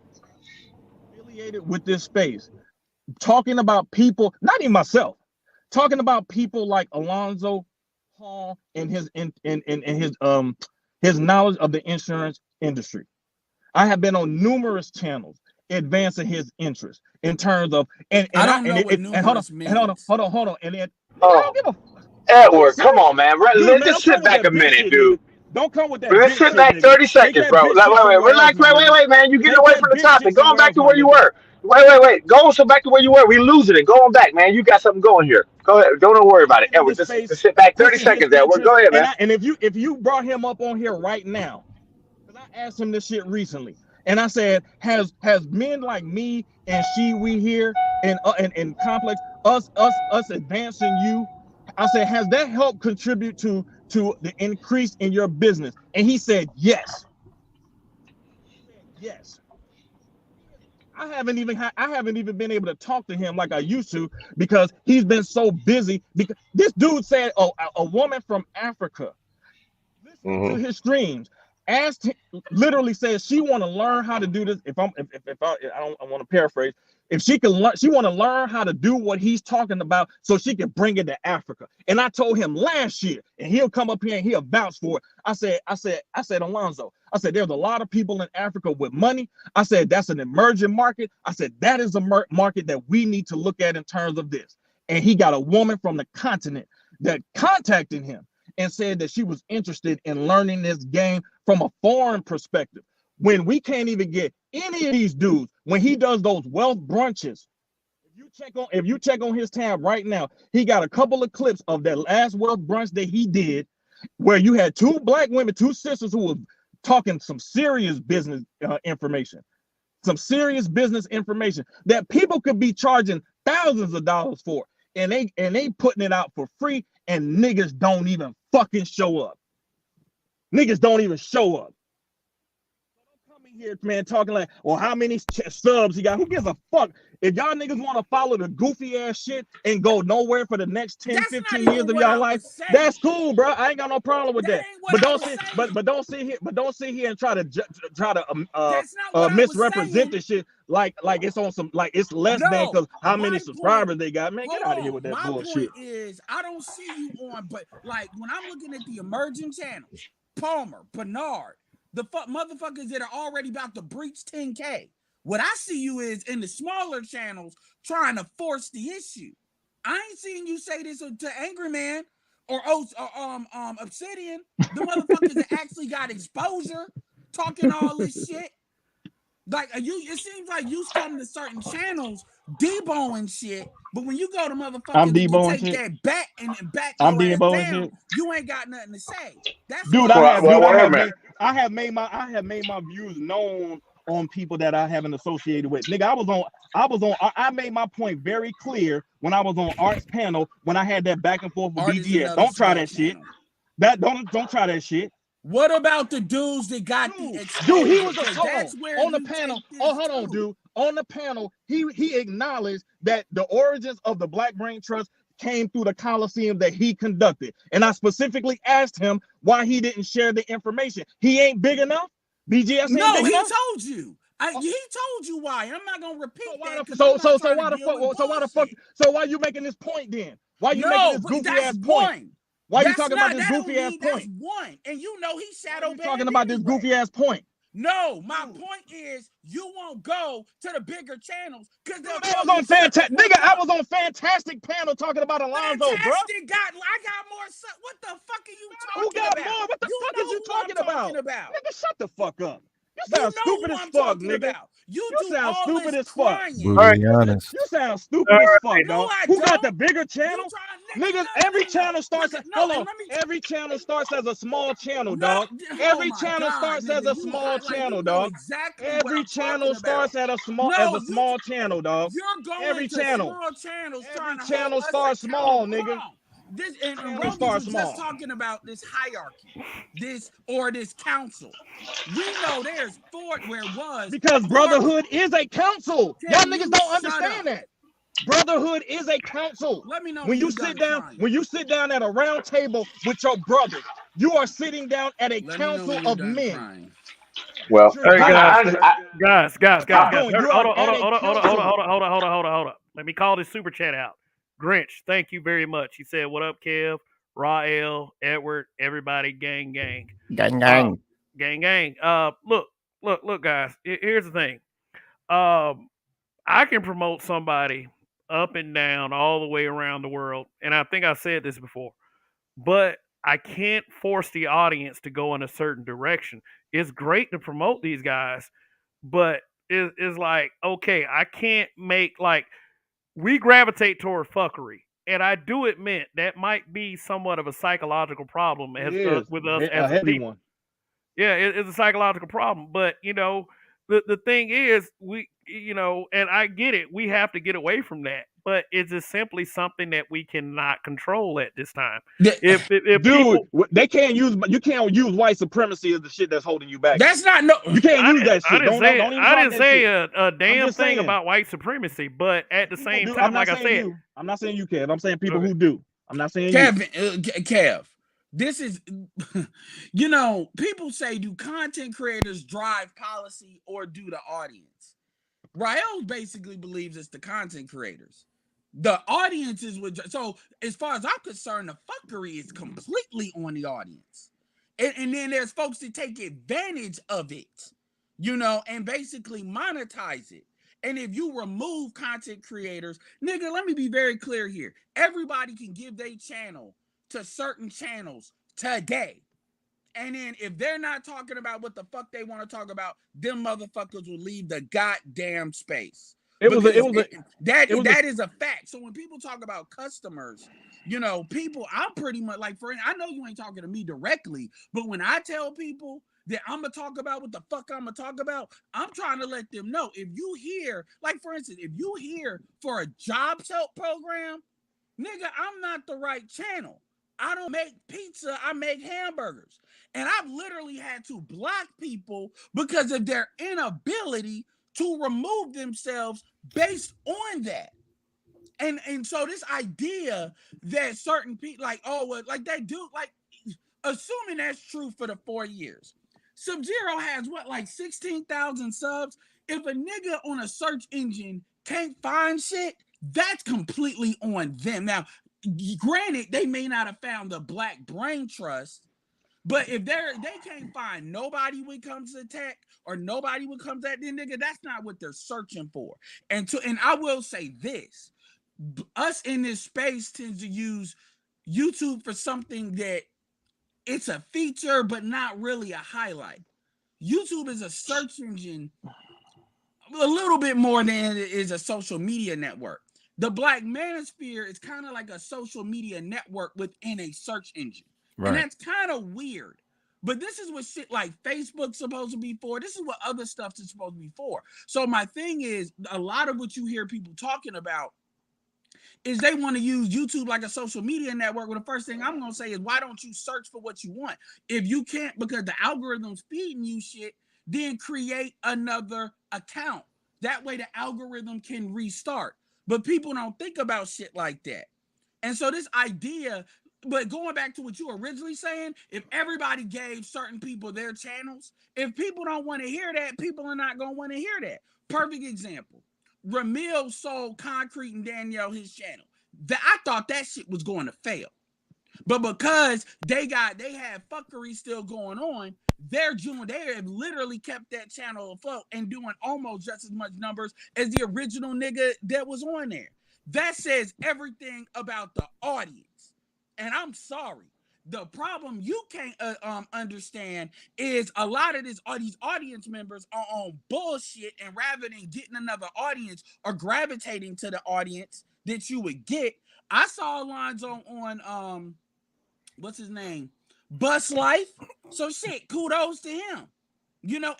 affiliated with this space, talking about people, not even myself, talking about people like Alonzo Hall and his his knowledge of the insurance industry. I have been on numerous channels advancing his interest in terms of I don't know what numerous means. hold on, and then I Oh, don't give a Edward, come on, man. dude, Let's man, just don't sit come with back that a bitch minute, shit, dude. nigga. Don't come with that Let's bitch sit shit, back nigga. 30 Take seconds, that bro. bitch Like, shit wait, somewhere else, relax. my nigga. Wait, man. You getting Take away that from the bitch shit topic. Going somewhere back else, to my where you nigga. were. Wait. Go so back to where you were. We losing it. Going back, man. You got something going here. Go ahead. Don't worry about it. In Edward, this just space, sit back 30 pushing his seconds, Edward. interest, Go ahead, man. and if you brought him up on here right now, because I asked him this shit recently, and I said, has men like me and we here and complex us advancing you? I said, has that helped contribute to the increase in your business? And he said yes. Yes. I haven't even been able to talk to him like I used to because he's been so busy. Because this dude said, "Oh, a woman from Africa listening to his streams asked him, literally says she want to learn how to do this. If I want to paraphrase, if she can learn, she want to learn how to do what he's talking about so she can bring it to Africa." And I told him last year, and he'll come up here and he'll vouch for it. I said, Alonzo, I said, there's a lot of people in Africa with money. I said, that's an emerging market. I said, that is a market that we need to look at in terms of this. And he got a woman from the continent that contacted him and said that she was interested in learning this game from a foreign perspective. When we can't even get any of these dudes, when he does those wealth brunches, if you check on his tab right now, he got a couple of clips of that last wealth brunch that he did, where you had two black women, two sisters who were talking some serious business information, that people could be charging thousands of dollars for, and they putting it out for free, and niggas don't even fucking show up. Niggas don't even show up. Don't come in here, man, talking like, well, how many subs he got? Who gives a fuck? If y'all niggas want to follow the goofy ass shit and go nowhere for the next 10, That's 15 years of y'all life, that's cool, bro. I ain't got no problem with that. But don't sit here and try to misrepresent this shit like it's on some, like it's less than because how many subscribers they got. Man, get out of here with that bullshit. My point is, I don't see you on, but like when I'm looking at the emerging channels, Palmer, Bernard, the motherfuckers that are already about to breach 10K. What I see you is in the smaller channels trying to force the issue. I ain't seen you say this to Angry Man or Obsidian, the motherfuckers that actually got exposure, talking all this shit. Like it seems like you come to certain channels deboing shit, but when you go to motherfuckers that take that back and back your ass down, you ain't got nothing to say. That's dude. why I have made my views known on people that I haven't associated with. Nigga, I made my point very clear when I was on Art's panel when I had that back and forth with BGS. Don't try that shit. Don't try that shit. What about the dudes that got the exposure? Dude, he was on the panel. Oh, hold on, dude. On the panel, he acknowledged that the origins of the Black Brain Trust came through the Coliseum that he conducted. And I specifically asked him why he didn't share the information. He ain't big enough? BGS ain't big enough? Told you. He told you why. I'm not gonna repeat that. So why you making this point then? Why you making this goofy ass point? Why you talking about this goofy ass point? That's one. And you know he's shadow banned. Talking about this goofy ass point. No, my point is you won't go to the bigger channels because they'll I was on Fantastic panel talking about Alonzo, bro. I got more. What the fuck are you talking about? Who got more? What the fuck is you talking about? Nigga, shut the fuck up. You sound stupid as fuck, nigga. You sound stupid as fuck. Be honest. You sound stupid as fuck, dog. Who got the bigger channel? Niggas, every channel starts as every channel starts as a small channel, dog. Every channel starts as a small channel, dog. Every channel starts at a small channel, dog. You're going every to channel. small channels. Every channel starts small, nigga. This and Rose was just talking about this hierarchy, this council. We know there's where it was because brotherhood is a council. Y'all niggas don't understand that. Brotherhood is a council. Let me know when you sit down at a round table with your brothers. You are sitting down at a council of men. Well, Hey guys, I, guys. Hold Hold on. Let me call this super chat out. Grinch, thank you very much. He said, "What up, Kev, Rael, Edward, everybody, gang, gang, Gang. gang, gang." Look, guys. Here's the thing. I can promote somebody up and down all the way around the world, and I think I said this before, but I can't force the audience to go in a certain direction. It's great to promote these guys, but it's like, okay, I can't make like we gravitate toward fuckery. And I do admit that might be somewhat of a psychological problem It as is with us a as a heavy people. one. Yeah, it's a psychological problem. But the thing is, and I get it. We have to get away from that. But it's just simply something that we cannot control at this time. If Dude, people, they can't use. You can't use white supremacy as the shit that's holding you back. That's not no. You can't use that I shit. didn't Don't say even I talk didn't that say shit. a damn just thing saying. about white supremacy. But at the same I'm time, not like I saying said, you. I'm not saying you, Kev. I'm saying people Okay. who do. I'm not saying you. Kev, this is, people say, do content creators drive policy or do the audience? Rael basically believes it's the content creators. The audience is what. So as far as I'm concerned, the fuckery is completely on the audience. And then there's folks that take advantage of it, and basically monetize it. And if you remove content creators, nigga, let me be very clear here. Everybody can give their channel to certain channels today. And then if they're not talking about what the fuck they want to talk about, them motherfuckers will leave the goddamn space. That is a fact. So when people talk about customers, people, I'm pretty much like, I know you ain't talking to me directly, but when I tell people that I'm gonna talk about what the fuck I'm gonna talk about, I'm trying to let them know. If you hear, like for instance, if you hear for a jobs help program, nigga, I'm not the right channel. I don't make pizza, I make hamburgers. And I've literally had to block people because of their inability to remove themselves based on that. And so this idea that certain people, like, like that dude, like, assuming that's true for the 4 years, Sub-Zero has what, like 16,000 subs? If a nigga on a search engine can't find shit, that's completely on them. Now, granted, they may not have found the Black Brain Trust, but if they can't find nobody when it comes to tech or nobody when it comes to that, then nigga, that's not what they're searching for. And I will say this, us in this space tends to use YouTube for something that it's a feature, but not really a highlight. YouTube is a search engine a little bit more than it is a social media network. The Black Manosphere is kind of like a social media network within a search engine. Right. And that's kind of weird. But this is what shit like Facebook's supposed to be for. This is what other stuff is supposed to be for. So my thing is, a lot of what you hear people talking about is they want to use YouTube like a social media network. Well, the first thing I'm going to say is, why don't you search for what you want? If you can't, because the algorithm's feeding you shit, then create another account. That way the algorithm can restart. But people don't think about shit like that. And so this idea, but going back to what you were originally saying, if everybody gave certain people their channels, if people don't want to hear that, people are not going to want to hear that. Perfect example. Ramil sold Concrete and Danielle his channel. I thought that shit was going to fail. But because they had fuckery still going on, they have literally kept that channel afloat and doing almost just as much numbers as the original nigga that was on there. That says everything about the audience. And I'm sorry. The problem you can't understand is a lot of these audience members are on bullshit, and rather than getting another audience or gravitating to the audience that you would get, I saw lines on what's his name? Bus Life. So shit, kudos to him.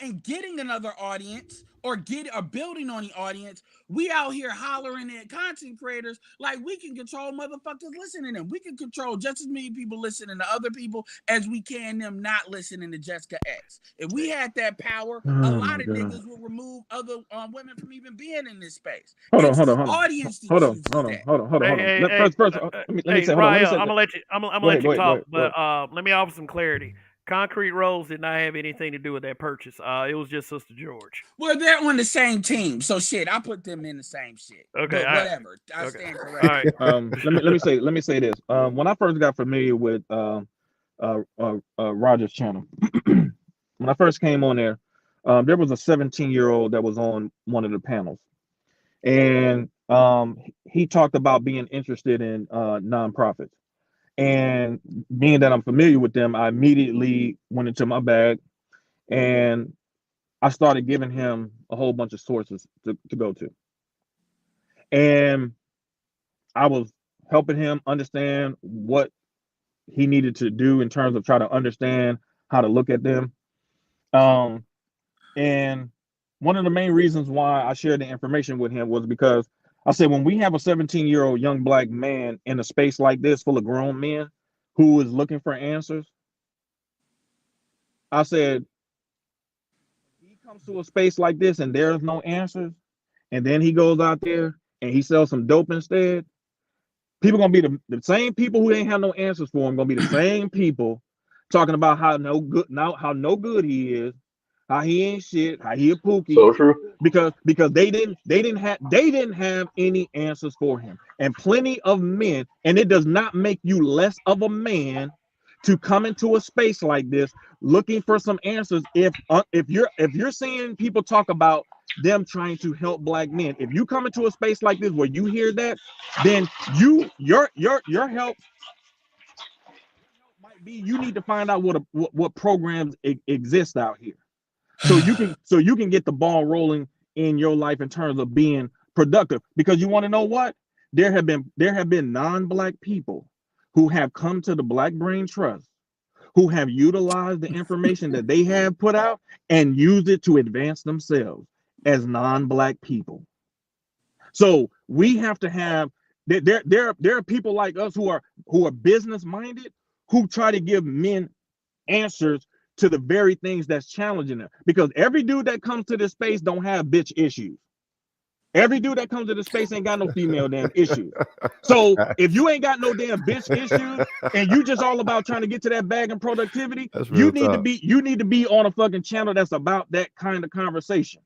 And getting another audience or building on the audience, we out here hollering at content creators like we can control motherfuckers listening to them. We can control just as many people listening to other people as we can them not listening to Jessica X. If we had that power, a lot of niggas would remove other women from even being in this space. Hold on. Audience Hold on. First, let me say. Rael, I'm gonna let you talk, but let me offer some clarity. Concrete Rose did not have anything to do with that purchase. It was just Sister George. Well, they're on the same team, so shit, I put them in the same shit. Okay, But whatever, I okay. stand All corrected. right. Let me say this. When I first got familiar with Roger's channel, when I first came on there was a 17-year-old that was on one of the panels, and he talked about being interested in nonprofits. And being that I'm familiar with them, I immediately went into my bag and I started giving him a whole bunch of sources to go to. And I was helping him understand what he needed to do in terms of trying to understand how to look at them. And one of the main reasons why I shared the information with him was because I said, when we have a 17-year-old young black man in a space like this full of grown men who is looking for answers, I said, he comes to a space like this and there's no answers, and then he goes out there and he sells some dope instead, people gonna be the same people who ain't have no answers for him, gonna be the same people talking about how no good he is, how he ain't shit, how he a pookie. So true. Because they didn't have any answers for him. And plenty of men, and it does not make you less of a man to come into a space like this looking for some answers. If you're seeing people talk about them trying to help black men, if you come into a space like this where you hear that, then your help might be, you need to find out what programs exist out here, so you can get the ball rolling in your life in terms of being productive. Because you want to know what, there have been non-black people who have come to the Black Brain Trust, who have utilized the information that they have put out and used it to advance themselves as non-black people. So we have to have, there are people like us who are business minded, who try to give men answers to the very things that's challenging them. Because every dude that comes to this space don't have bitch issues. Every dude that comes to the space ain't got no female damn issues. So if you ain't got no damn bitch issues and you just all about trying to get to that bag and productivity, you need to be on a fucking channel that's about that kind of conversation.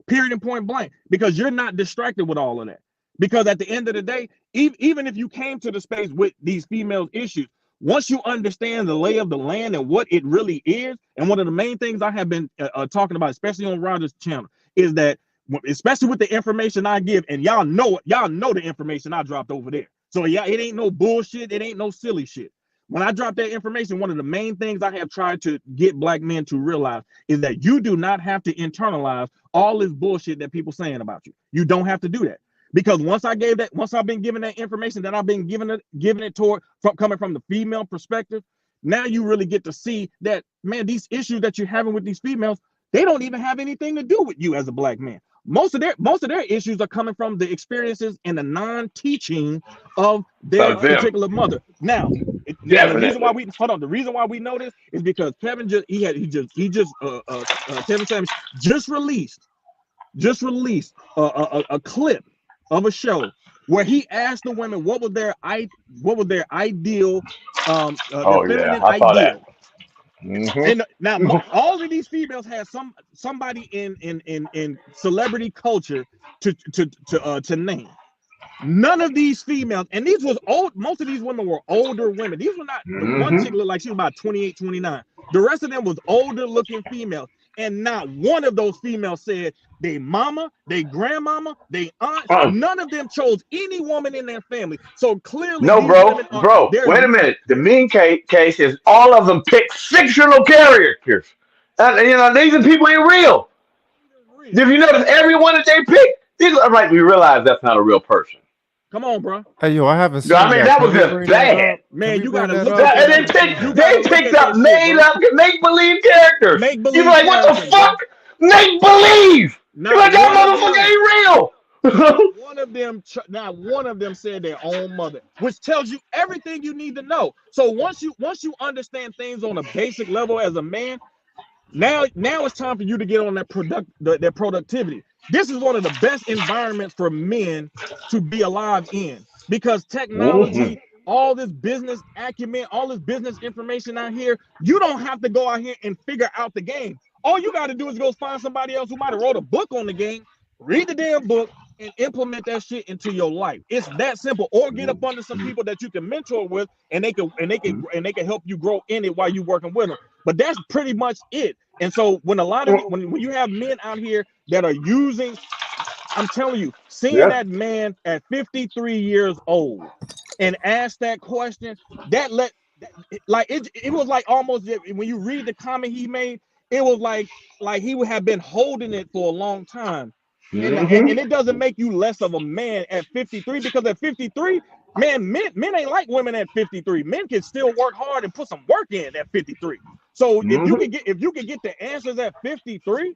Period and point blank. Because you're not distracted with all of that. Because at the end of the day, even if you came to the space with these female issues, once you understand the lay of the land and what it really is, and one of the main things I have been talking about, especially on Roger's channel, is that, especially with the information I give, and y'all know the information I dropped over there. So yeah, it ain't no bullshit, it ain't no silly shit. When I drop that information, one of the main things I have tried to get black men to realize is that you do not have to internalize all this bullshit that people saying about you. You don't have to do that. Because once I've been given that information, that I've been giving it toward coming from the female perspective, now you really get to see that, man, these issues that you're having with these females, they don't even have anything to do with you as a black man. Most of their issues are coming from the experiences and the non-teaching of their particular mother. Now, the reason why we know this is because Kevin Kevin Samuels just released a clip of a show where he asked the women what was their ideal feminine ideal. And now all of these females had somebody in celebrity culture to name. None of these females, and these was old, most of these women were older women. These were not, the one chick looked like she was about 28, 29. The rest of them was older looking females. And not one of those females said they mama, they grandmama, they aunt. None of them chose any woman in their family. So clearly, no, bro. Wait a minute. The mean case is all of them pick fictional characters. These people ain't real. If you notice, every one that they pick, these are like, we realize that's not a real person. Come on, bro. Hey, yo, I haven't seen that was just bad. Man, you gotta look at that. And they picked up made up, make believe characters. You're like, what the fuck? Make believe. You're like, that motherfucker ain't real. Not one of them said their own mother, which tells you everything you need to know. So once you understand things on a basic level as a man, now it's time for you to get on that productivity. This is one of the best environments for men to be alive in, because technology all this business acumen, all this business information out here. You don't have to go out here and figure out the game. All you got to do is go find somebody else who might have wrote a book on the game, read the damn book, and implement that shit into your life. It's that simple. Or get up under some people that you can mentor with, and they can help you grow in it while you're working with them. But that's pretty much it. And so when a lot of when you have men out here that are using, I'm telling you, seeing that man at 53 years old and ask that question, it was like almost, when you read the comment he made, it was like he would have been holding it for a long time. And it doesn't make you less of a man at 53, because at 53, man, men ain't like women at 53. Men can still work hard and put some work in at 53. So if you can get the answers at 53,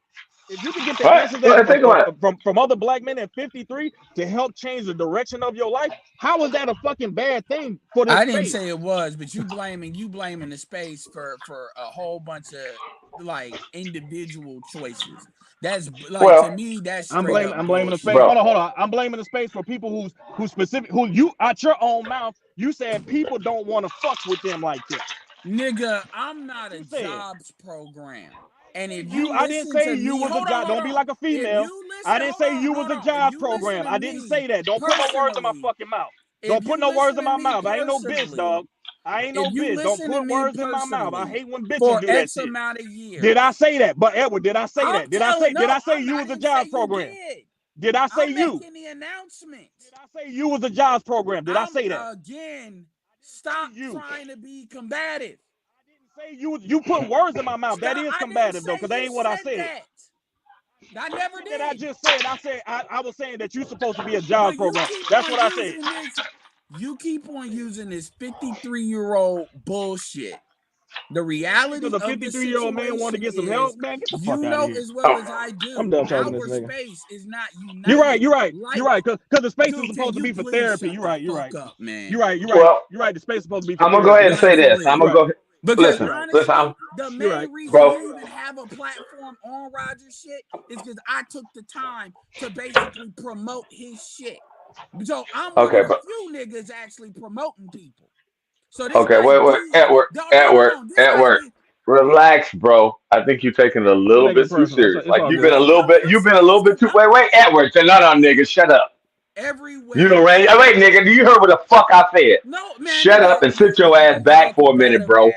if you can get the answers from other black men at 53 to help change the direction of your life, how is that a fucking bad thing for this I didn't space? say it was, but you blaming the space for a whole bunch of like individual choices. That's like, to me, that's I'm blaming the space. Hold on. I'm blaming the space for people who you out your own mouth, you said people don't want to fuck with them like that. Nigga, I'm not a jobs program. And if I didn't say you was a job. Don't be like a female. I didn't say you was a job program. I didn't say that. Don't put no words in my fucking mouth. Don't put no words in my mouth. I ain't no bitch, dog. I ain't no bitch. Don't put words in my mouth. I hate when bitches do that shit. amount of years. Did I say that? But Edward, did I say that? Did I say you was a jobs program? Did I say you? I'm making the announcement. Did I say you was a jobs program? Did I say that? Again, stop trying to be combative. Say you put words in my mouth. That is combative though, because that ain't what I said. I never did. I just said I was saying that you're supposed to be a job program. That's what I said. You keep on using this 53-year-old bullshit. The reality of the 53-year-old man want to get some help, man. Get the fuck out know of here. As well as I do. I'm done talking to this nigga. Space is not united. You're right. Because the space is supposed to be for therapy. You're right. You're right. The space is supposed to be for I'm gonna therapy. go ahead and say this. I'm gonna go ahead. Because honestly, the main reason bro. you even have a platform on Roger's shit is because I took the time to basically promote his shit. So I'm one of a few niggas actually promoting people. So this wait, Edward, relax, bro. I think you're taking it a little bit too serious. Like you've been a little bit too. Wait, Edward, no, nigga, shut up. Everywhere. You know, Randy. Wait, nigga, do you hear what the fuck I said? No, man. Shut up and sit your ass back for a minute, bro.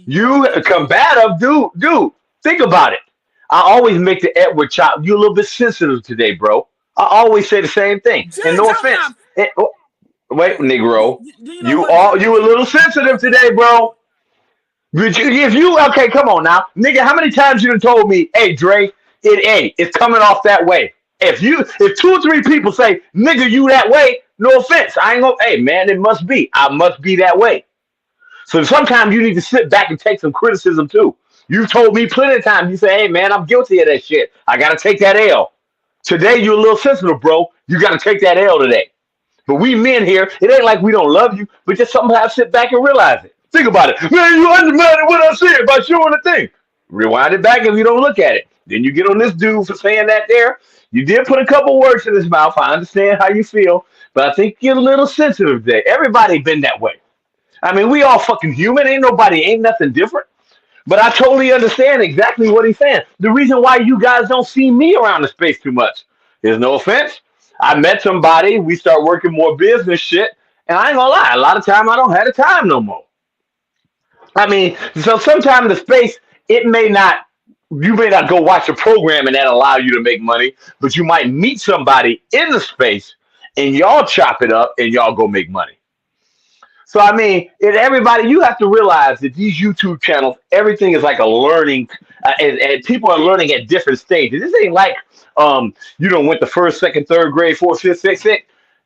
You combative, dude. Think about it. I always make the Edward chop. You a little bit sensitive today, bro. I always say the same thing. And no offense. Wait, Negro. You a little sensitive today, bro. Okay, come on now, nigga. How many times you done told me, hey, Dre, it's coming off that way. If 2 or 3 people say, nigga, you that way, no offense. I ain't gonna, hey, man, it must be. I must be that way. So sometimes you need to sit back and take some criticism too. You told me plenty of times, you say, hey, man, I'm guilty of that shit. I got to take that L. Today, you're a little sensitive, bro. You got to take that L today. But we men here, it ain't like we don't love you, but just sometimes sit back and realize it. Think about it. Man, you undermined what I said by showing the thing. Rewind it back if you don't look at it. Then you get on this dude for saying that there. You did put a couple words in his mouth. I understand how you feel, but I think you're a little sensitive today. Everybody been that way. I mean, we all fucking human. Ain't nothing different. But I totally understand exactly what he's saying. The reason why you guys don't see me around the space too much is, no offense, I met somebody, we start working more business shit, and I ain't gonna lie, a lot of time I don't have the time no more. I mean, so sometimes the space, you may not go watch a program and that allow you to make money, but you might meet somebody in the space and y'all chop it up and y'all go make money. So, I mean, everybody, you have to realize that these YouTube channels, everything is like a learning, and people are learning at different stages. This ain't like, went to first, second, third grade, fourth, fifth, sixth.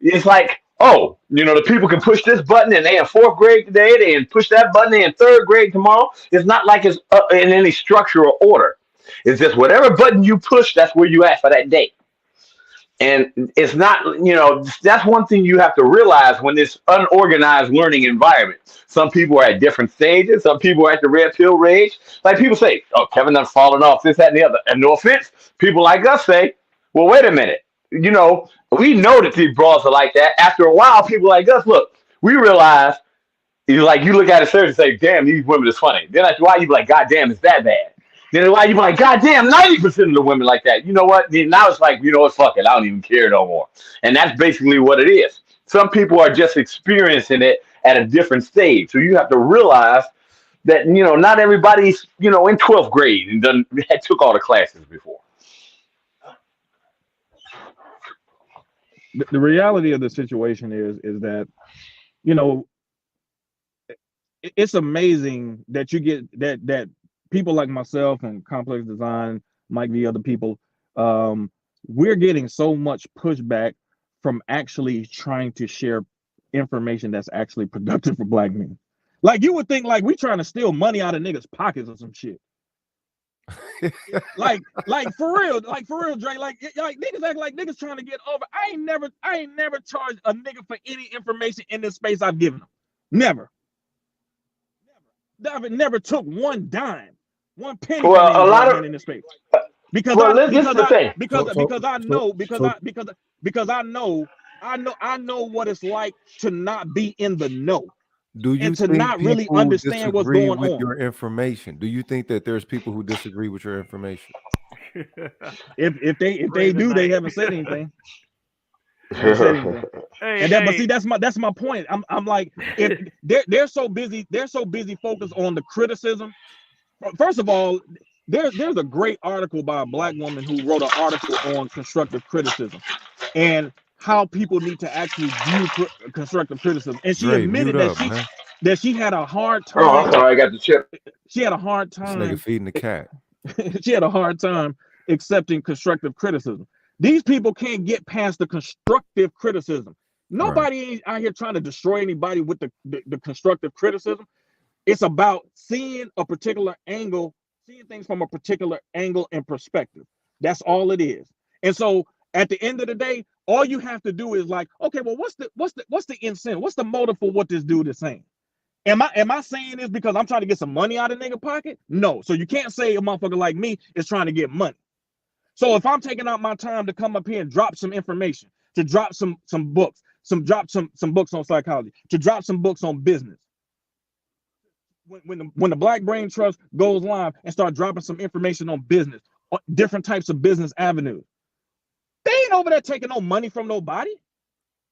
It's like, the people can push this button and they in fourth grade today, they can push that button, they in third grade tomorrow. It's not like it's in any structure or order. It's just whatever button you push, that's where you at for that day. And it's not, that's one thing you have to realize when this unorganized learning environment. Some people are at different stages. Some people are at the red pill rage. Like people say, oh, Kevin done fallen off, this, that, and the other. And no offense, people like us say, well, wait a minute. We know that these bras are like that. After a while, people like us, look, we realize It's like you look at it seriously and say, damn, these women is funny. Then after a while you be like, God damn, it's that bad. Then after a while you be like, God damn, 90% of the women like that. You know what? Then now it's like, you know what, fuck it. I don't even care no more. And that's basically what it is. Some people are just experiencing it at a different stage. So you have to realize that, not everybody's, in 12th grade and took all the classes before. The reality of the situation is that, it's amazing that you get that people like myself and Complex Design, Mike V, other people, we're getting so much pushback from actually trying to share information that's actually productive for Black men. Like, you would think like we trying to steal money out of niggas' pockets or some shit. like for real, Dre. Like niggas act like niggas trying to get over. I ain't never charged a nigga for any information in this space I've given them. Never took one dime, one penny Well, from a lot of in this space. Because I know what it's like to not be in the know. Do you and to think not really people understand what's disagree going with on? your information? Do you think that there's people who disagree with your information? If they do, they haven't said anything. But see, that's my point. I'm like, if they're so busy focused on the criticism. First of all, there's a great article by a Black woman who wrote an article on constructive criticism and how people need to actually view constructive criticism. And she admitted that she had a hard time. Oh, I'm sorry, I got the chip. She had a hard time. This nigga feeding the cat. She had a hard time accepting constructive criticism. These people can't get past the constructive criticism. Nobody ain't out here trying to destroy anybody with the constructive criticism. It's about seeing a particular angle, seeing things from a particular angle and perspective. That's all it is. And so at the end of the day, all you have to do is like, okay, well, what's the incentive? What's the motive for what this dude is saying? Am I saying this because I'm trying to get some money out of nigga pocket? No. So you can't say a motherfucker like me is trying to get money. So if I'm taking out my time to come up here and drop some information, to drop some books, drop some books on psychology, to drop some books on business. When the Black Brain Trust goes live and start dropping some information on business, on different types of business avenues, they ain't over there taking no money from nobody.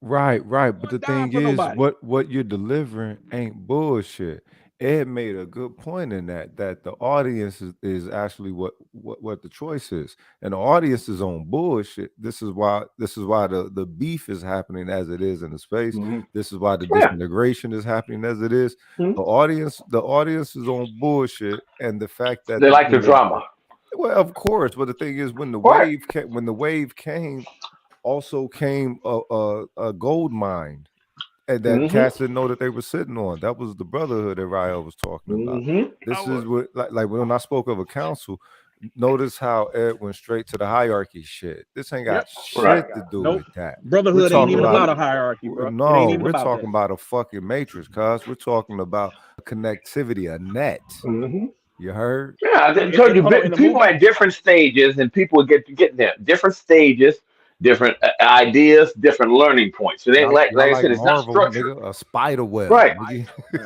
Right. But the thing is, what you're delivering ain't bullshit. Ed made a good point in that the audience is actually what the choice is, and the audience is on bullshit. This is why the beef is happening as it is in the space. Mm-hmm. This is why the disintegration is happening as it is. Mm-hmm. The audience is on bullshit, and the fact that they like the drama. Well, of course, but the thing is, when the wave came, also came a gold mine. And that cats didn't know that they were sitting on. That was the brotherhood that Rayo was talking about. This is what, like when I spoke of a council, notice how Ed went straight to the hierarchy shit. This ain't got shit to do with that. Brotherhood ain't even about a hierarchy, bro. No, we're talking about a fucking matrix, cuz. We're talking about connectivity, a net. You heard? Yeah, I told you, people at different stages, and people get there. Different stages. Different ideas, different learning points. So they like I said, it's Marvel, not structured. Nigga, a spider web. Right.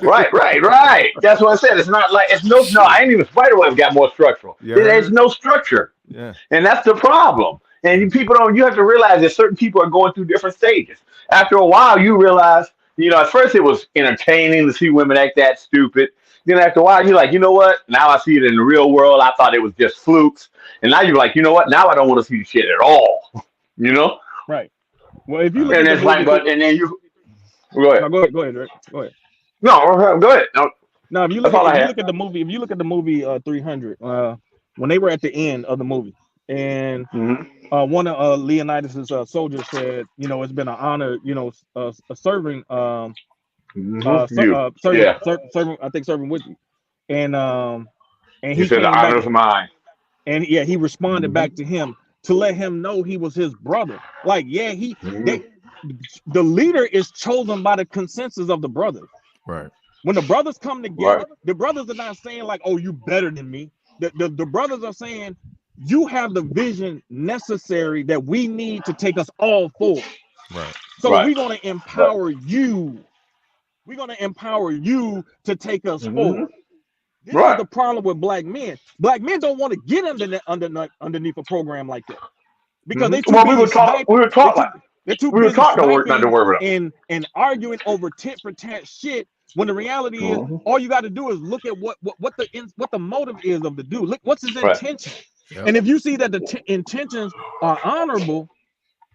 Right. That's what I said. It's not like no. I ain't even spider web got more structural. There's no structure. Yeah. And that's the problem. And people don't. You have to realize that certain people are going through different stages. After a while, you realize, at first it was entertaining to see women act that stupid. Then after a while, you're like, you know what? Now I see it in the real world. I thought it was just flukes. And now you're like, you know what? Now I don't want to see shit at all. Right. Well, if you look and it's like, and then you go ahead. No, go ahead, Rick. Go ahead. No, go ahead. No, if you look at the movie 300, when they were at the end of the movie, and one of Leonidas's soldiers said, it's been an honor, serving, serving with you, and he said the honor's mine, and he responded back to him to let him know he was his brother. Like, the leader is chosen by the consensus of the brothers. Right. When the brothers come together, the brothers are not saying like, "Oh, you better than me." The brothers are saying, "You have the vision necessary that we need to take us all forward." Right. So we're going to empower you. We're going to empower you to take us Mhm. forward. This is Right. the problem with black men. Black men don't want to get underneath a program like that because they too Well, we busy were taught. sniping. We were taught like They're too we were busy taught to work, not to sniping worry about. and arguing over tit for tat shit. When the reality is, Mhm. all you got to do is look at what the motive is of the dude. Look, what's his Right. intention? Yep. And if you see that the intentions are honorable,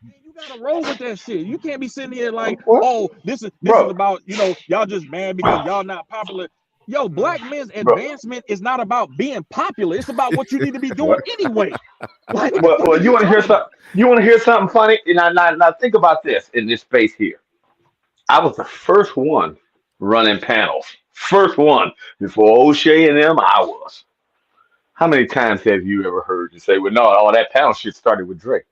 then you gotta roll with that shit. You can't be sitting here like, What? oh, this is Bro. about, y'all just mad because y'all not popular. Yo, black men's advancement is not about being popular. It's about what you need to be doing What? anyway. Like, what the Well, fuck well, are you want to hear talking about? something? You want to hear something funny? Now think about this in this space here. I was the first one running panels. First one before O'Shea and them. I was. How many times have you ever heard you say, "Well, no, all that panel shit started with Drake"?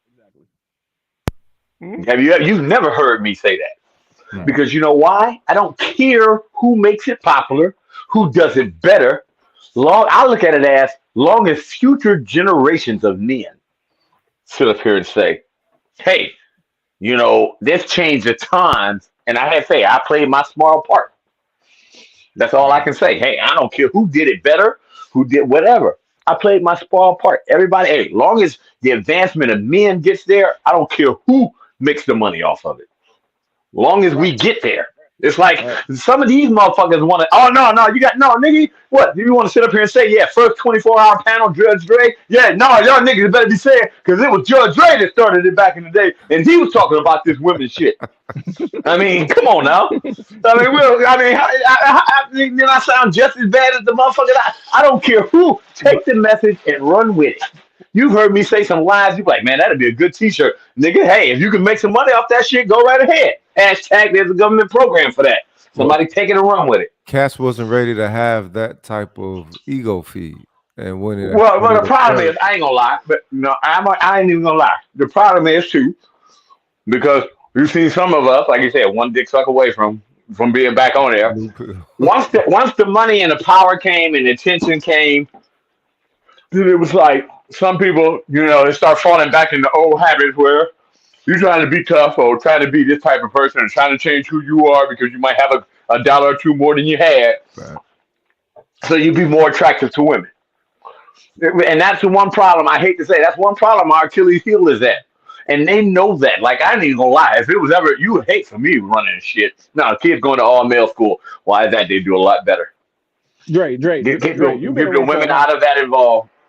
Exactly. Have you? You've never heard me say that. No. Because you know why? I don't care who makes it popular, who does it better. I look at it as long as future generations of men sit up here and say, "Hey, this changed the times," and I have to say, I played my small part. That's all I can say. Hey, I don't care who did it better, who did whatever. I played my small part. Everybody, hey, long as the advancement of men gets there, I don't care who makes the money off of it. Long as we get there. It's like some of these motherfuckers want to. Oh no, you got no nigga. What do you want to sit up here and say? Yeah, first 24-hour panel, Judge Dre. Yeah, no, y'all niggas better be saying because it was Judge Dre that started it back in the day, and he was talking about this women shit. I mean, come on now. Then I sound just as bad as the motherfucker. I don't care who. Take the message and run with it. You've heard me say some lies. You're like, man, that'd be a good T-shirt, nigga. Hey, if you can make some money off that shit, go right ahead. Hashtag there's a government program for that. Somebody take it and run with it. Cass wasn't ready to have that type of ego feed, and when it Well, the problem is, I ain't gonna lie, but no, I ain't even gonna lie. The problem is too, because you see some of us, like you said, one dick suck away from being back on there. Once the money and the power came and the attention came, it was like some people, they start falling back into old habits where you're trying to be tough or trying to be this type of person and trying to change who you are because you might have a dollar or two more than you had. Right. So you'd be more attractive to women. And that's the one problem. I hate to say that's one problem our Achilles heel is that. And they know that. Like, I ain't even gonna lie. If it was ever, you would hate for me running shit. No, kids going to all male school. Why is that? They do a lot better. Dre, Get you the women out of that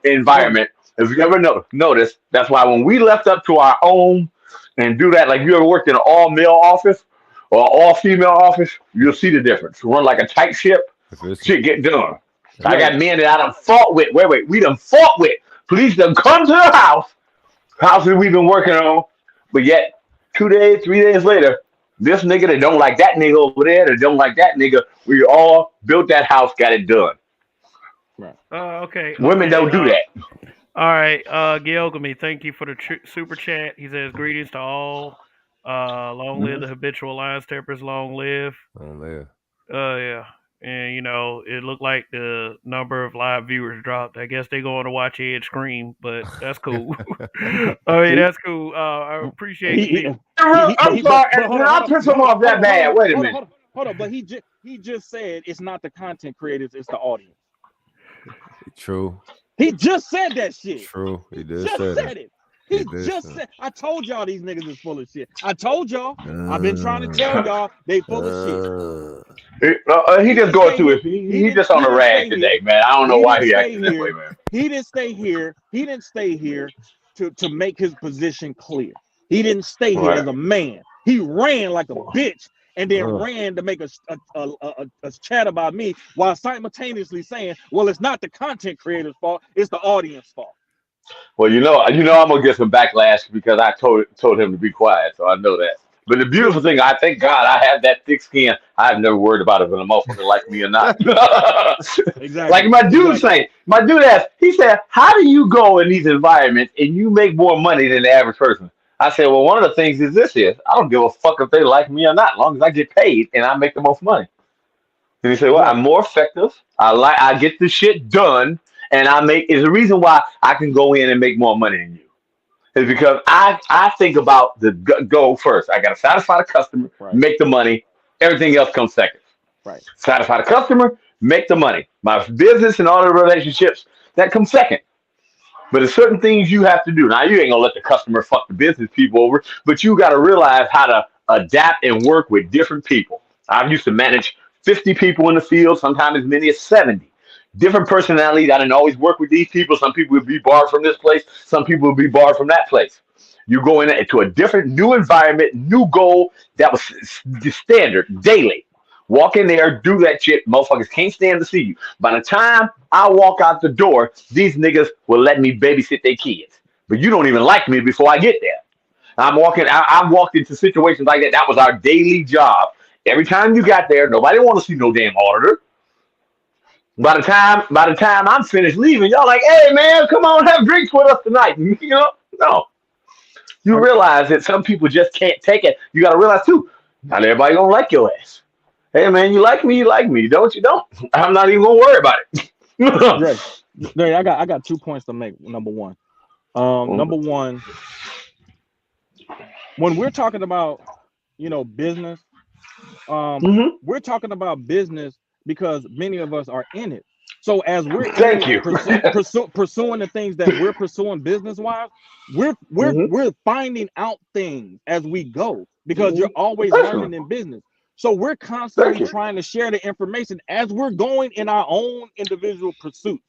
environment. If you ever notice, that's why when we left up to our own and do that, like you ever worked in an all male office or all female office, you'll see the difference. Run like a tight ship, shit get done. I got men that I done fought with. We done fought with. Police done come to the houses we've been working on, but yet 2 days, 3 days later, this nigga that don't like that nigga over there, that don't like that nigga, we all built that house, got it done. Right. Okay. Women don't do that. All right, Gilgamy, thank you for the super chat. He says, greetings to all. Long live the habitual line steppers, long live. Yeah. And, it looked like the number of live viewers dropped. I guess they're going to watch Ed scream, but that's cool. I mean, that's cool. I appreciate it. I'm sorry. Can I piss him off that bad? Wait a minute. Hold on. But he just said it's not the content creators, it's the audience. True. He just said that shit. True. He did just say said it. He just said. I told y'all these niggas is full of shit. I told y'all. I've been trying to tell y'all they full of shit. He just going through it. He just on a rag today, man. I don't know why he acting that way, man. He didn't stay here. He didn't stay here to make his position clear. He didn't stay here as a man. He ran like a bitch and then ran to make a chat about me while simultaneously saying, well, it's not the content creator's fault, it's the audience fault. Well, I'm gonna get some backlash because I told him to be quiet, so I know that. But the beautiful thing, I thank God I have that thick skin. I've never worried about it when a motherfucker like me or not. Exactly. Like my dude asked, he said, how do you go in these environments and you make more money than the average person? I said, well, one of the things is I don't give a fuck if they like me or not, as long as I get paid and I make the most money. And he said, well, I'm more effective. I get the shit done, and is the reason why I can go in and make more money than you. is because I think about the goal first. I got to satisfy the customer, Right. make the money. Everything else comes second. Right. Satisfy the customer, make the money. My business and all the relationships that come second. But there's certain things you have to do. Now you ain't gonna let the customer fuck the business people over, but you got to realize how to adapt and work with different people. I've used to manage 50 people in the field, sometimes as many as 70. Different personalities. I didn't always work with these people. Some people would be barred from this place. Some people would be barred from that place. You go into a different, new environment, new goal that was standard daily. Walk in there, do that shit. Motherfuckers can't stand to see you. By the time I walk out the door, these niggas will let me babysit their kids. But you don't even like me before I get there. I walked into situations like that. That was our daily job. Every time you got there, nobody want to see no damn auditor. By the time I'm finished leaving, y'all like, hey man, come on, have drinks with us tonight. No. You I'm, realize that some people just can't take it. You got to realize too, not everybody gonna like your ass. Hey man, you like me, you like me. Don't you don't? I'm not even gonna worry about it. Dre, I got 2 points to make. Number one, when we're talking about business, Mhm. we're talking about business because many of us are in it. So as we're in Thank it, you. pursuing the things that we're pursuing business wise, Mhm. we're finding out things as we go because you're Mhm. always Excellent. learning in business. So we're Thank constantly you. trying to share the information as we're going in our own individual pursuits.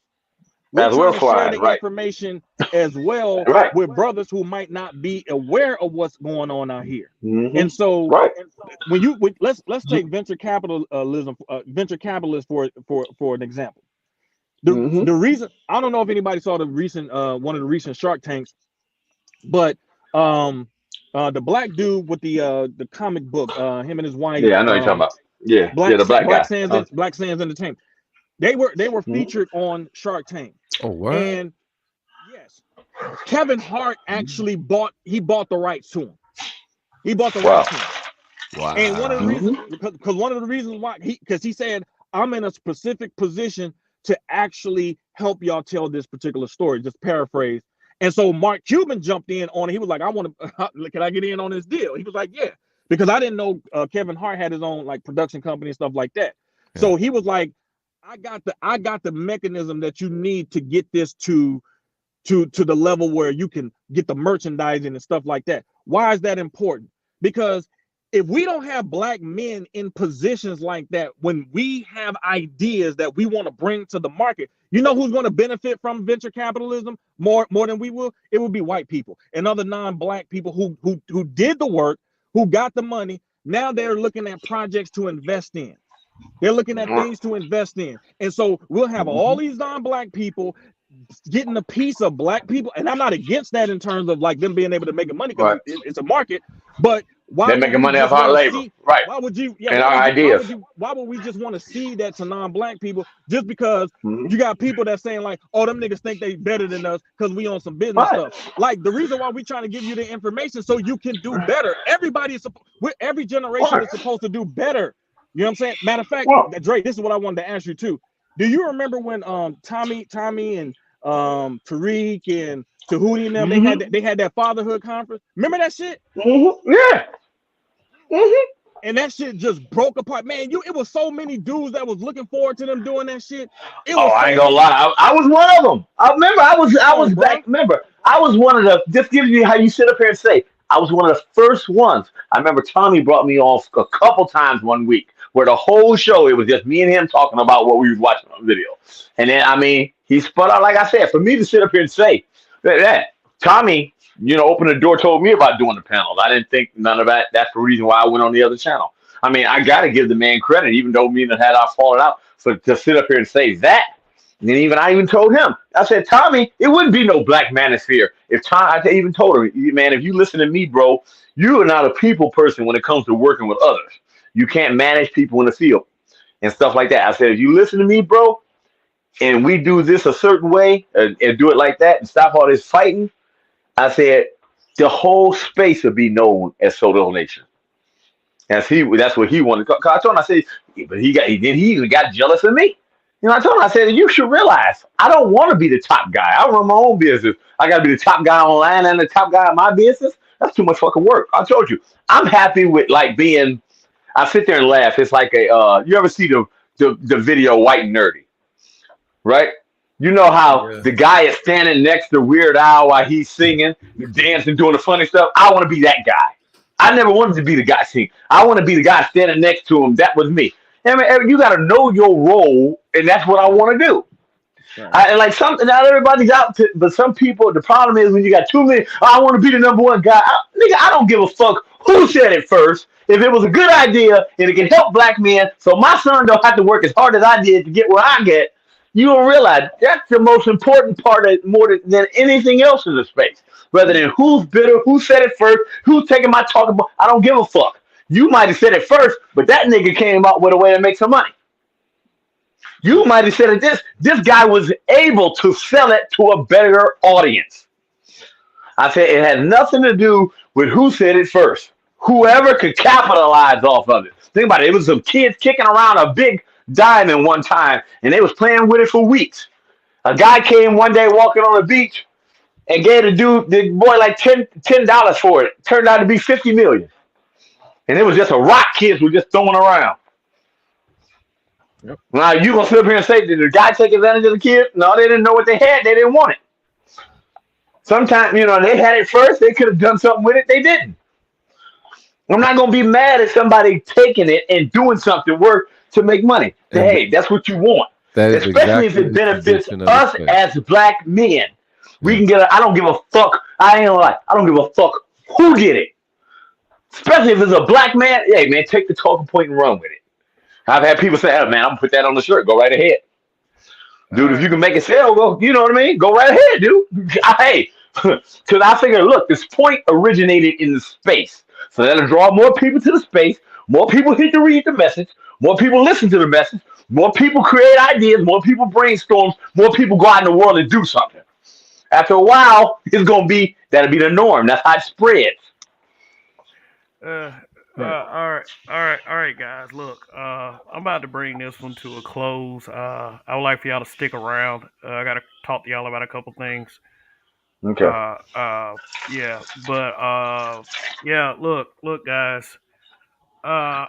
We're As trying well to share flies, the right? information as well Right. with brothers who might not be aware of what's going on out here. And Mhm. so Right. let's take venture capitalism, venture capitalists for an example. The Mhm. reason, I don't know if anybody saw the recent one of the recent Shark Tanks, but the black dude with the comic book, him and his wife, Yeah, I know you're talking about. Yeah, yeah, the black guy. Black Sands Entertainment. They were Mhm. featured on Shark Tank. Oh, what? And yes, Kevin Hart actually bought the rights to him. He bought the Wow. rights to him. And one of the Wow. reasons, Mhm. because one of the reasons why he said, I'm in a specific position to actually help y'all tell this particular story, just paraphrase. And so Mark Cuban jumped in on it. He was like, I want to, can I get in on this deal? He was like, yeah, because I didn't know Kevin Hart had his own like production company and stuff like that. Yeah. So he was like, I got the mechanism that you need to get this to the level where you can get the merchandising and stuff like that. Why is that important? Because if we don't have black men in positions like that, when we have ideas that we want to bring to the market, you know who's going to benefit from venture capitalism more than we will? It will be white people and other non-black people who did the work, who got the money. Now they're looking at projects to invest in. They're looking at things to invest in. And so we'll have all Mhm. these non-black people getting a piece of black people, and I'm not against that in terms of like them being able to make money because Right. it's a market. But why They're would making we money off just our want to labor. see? Right. Why would you? Yeah. And our ideas. Why would we just want to see that to non-black people just because Mhm. you got people that saying like, oh, them niggas think they better than us because we on some business Right. stuff. Like the reason why we trying to give you the information so you can do better. Every generation Right. is supposed to do better. You know what I'm saying? Matter of fact, Well, Dre, this is what I wanted to ask you too. Do you remember when Tommy and Tariq and Tahuti and them mhm. they had that fatherhood conference? Remember that shit? Mhm. Yeah. Mhm. And that shit just broke apart. Man, it was so many dudes that was looking forward to them doing that shit. It Oh, was I ain't so gonna many. lie. I was one of them. I remember. I Come on, was back. bro. Remember, I was one of the. Just giving you how you sit up here and say. I was one of the first ones. I remember Tommy brought me on a couple times one week, where the whole show it was just me and him talking about what we was watching on video. And then I mean, he spun out like I said. For me to sit up here and say that Tommy, opened the door, told me about doing the panels. I didn't think none of that. That's the reason why I went on the other channel. I mean, I got to give the man credit, even though me and him had our falling out, for to sit up here and say that. And I even told him, I said, Tommy, it wouldn't be no black manosphere if Tom. I even told him, man, if you listen to me, bro, you are not a people person when it comes to working with others. You can't manage people in the field and stuff like that. I said, if you listen to me, bro, and we do this a certain way and do it like that and stop all this fighting, I said, the whole space would be known as Soto Nation. That's what he wanted. 'Cause I told him, I said, but he even got jealous of me. I told him, I said, you should realize I don't want to be the top guy. I run my own business. I got to be the top guy online and the top guy in my business. That's too much fucking work. I told you, I'm happy with like being. I sit there and laugh. It's like a. You ever see the video White and Nerdy, right? You know how Yeah. the guy is standing next to Weird Al while he's singing, dancing, doing the funny stuff. I want to be that guy. I never wanted to be the guy singing. I want to be the guy standing next to him. That was me. I mean, you got to know your role, and that's what I want to do. Right. And like not everybody's out to, but some people. The problem is when you got too many. "Oh, I want to be the number one guy. Nigga, I don't give a fuck who said it first. If it was a good idea and it can help black men, so my son don't have to work as hard as I did to get where I get, you don't realize that's the most important part of more than anything else in the space. Rather than who's bitter, who said it first, who's taking my talking about. I don't give a fuck. You might have said it first, but that nigga came up with a way to make some money. You might have said it this guy was able to sell it to a better audience. I said it had nothing to do with who said it first. Whoever could capitalize off of it. Think about it. It was some kids kicking around a big diamond one time, and they was playing with it for weeks. A guy came one day walking on the beach and gave the boy like $10 for it. Turned out to be 50 million. And it was just a rock kids were just throwing around. Yep. Now you gonna sit up here and say, did the guy take advantage of the kid? No, they didn't know what they had. They didn't want it. Sometimes, they had it first. They could have done something with it. They didn't. I'm not gonna be mad at somebody taking it and doing something work to make money. And Hey, that's what you want. that is Especially if exactly it the benefits position of us the space. as black men. We Yeah. can get. I don't give a fuck. I ain't gonna lie. I don't give a fuck who did it. Especially if it's a black man. Hey, man, take the talking point and run with it. I've had people say, "Oh, man, I'm gonna put that on the shirt. Go right ahead, dude. If you can make it sell, go. You know what I mean? Go right ahead, dude. Hey, because I figure, look, this point originated in the space, so that'll draw more people to the space. More people hit to read the message. More people listen to the message. More people create ideas. More people brainstorm. More people go out in the world and do something. After a while, that'll be the norm. That's how it spreads. Uh, Right. all right, guys. Look, I'm about to bring this one to a close. I would like for y'all to stick around. I got to talk to y'all about a couple things. Okay. Yeah, but yeah. Look, guys. Uh,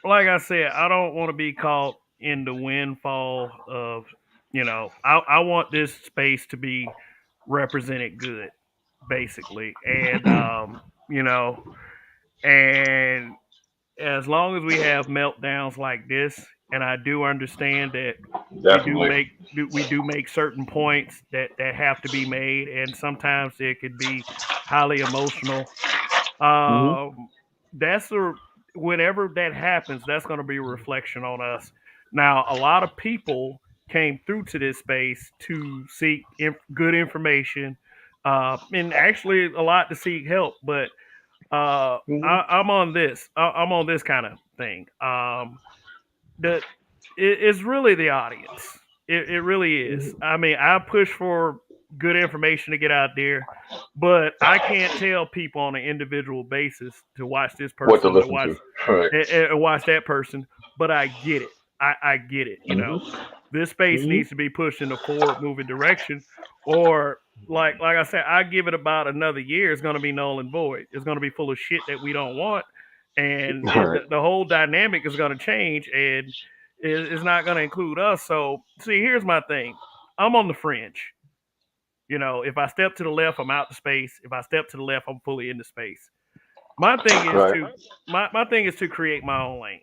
like I said, I don't want to be caught in the windfall of, I want this space to be represented good, basically, and you know, and as long as we have meltdowns like this, and I do understand that Definitely. we do make certain points that have to be made, and sometimes it could be highly emotional. Hmm. That's a Whenever that happens, that's going to be a reflection on us. Now, a lot of people came through to this space to seek good information, and actually a lot to seek help, but I'm on this. I'm on this kind of thing. The it's really the audience. It really is. I mean, I push for good information to get out there, but I can't tell people on an individual basis to watch this What to person, listen to? All right. and watch that person. But I get it. I get it. This space Hmm. needs to be pushed in a forward moving direction, or like I said, I give it about another year. It's going to be null and void. It's going to be full of shit that we don't want, and All right. the whole dynamic is going to change, and it's not going to include us. So, see, here's my thing. I'm on the fringe. If I step to the left, I'm out to space. If I step to the left, I'm fully into space. My thing is Right. to my thing is to create my own lane,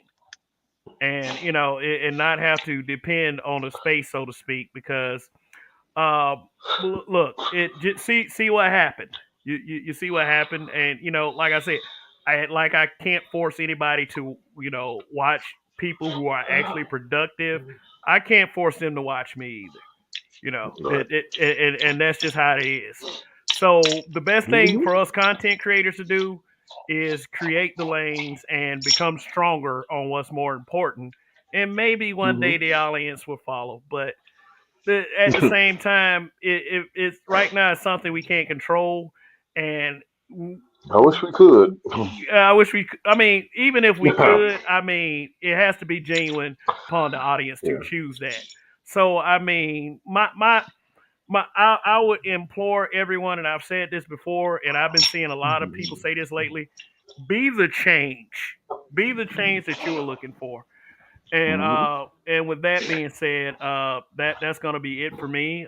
and and not have to depend on the space, so to speak, because uh, look, see what happened. You see what happened, and like I said, I can't force anybody to watch people who are actually productive. I can't force them to watch me either. Right. And that's just how it is. So the best thing for us content creators to do is create the lanes and become stronger on what's more important. And maybe one day the audience will follow. But at the same time, it's right now it's something we can't control, and I wish we could. I wish we. I mean, even if we could, I mean, it has to be genuine upon the audience to Yeah. choose that. So, I mean, I would implore everyone, and I've said this before, and I've been seeing a lot of people say this lately. Be the change. Be the change that you are looking for. Mhm. And with that being said, that's gonna be it for me.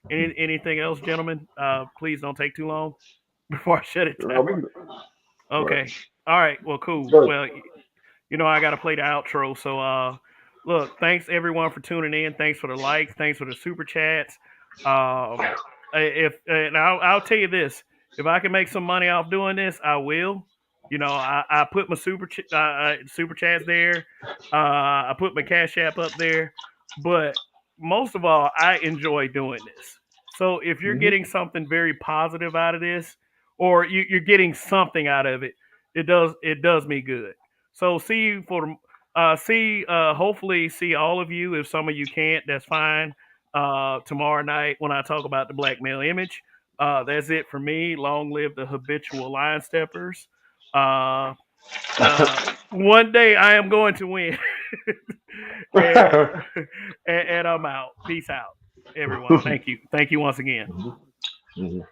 Anything else, gentlemen? Please don't take too long before I shut it down. Right. Okay. All right. Well, cool. Good. Well, I got to play the outro. So, look, thanks everyone for tuning in. Thanks for the likes. Thanks for the super chats. Um, if and I'll tell you this: if I can make some money off doing this, I will. I put my super chats there. I put my Cash App up there. But most of all, I enjoy doing this. So if you're Mhm. getting something very positive out of this, or you're getting something out of it, it does me good. So see you for hopefully see all of you. If some of you can't, that's fine. Tomorrow night when I talk about the black male image. That's it for me. Long live the habitual line steppers. Uh, One day I am going to win. and, and I'm out. Peace out, everyone. Thank you. Thank you once again. Mhm.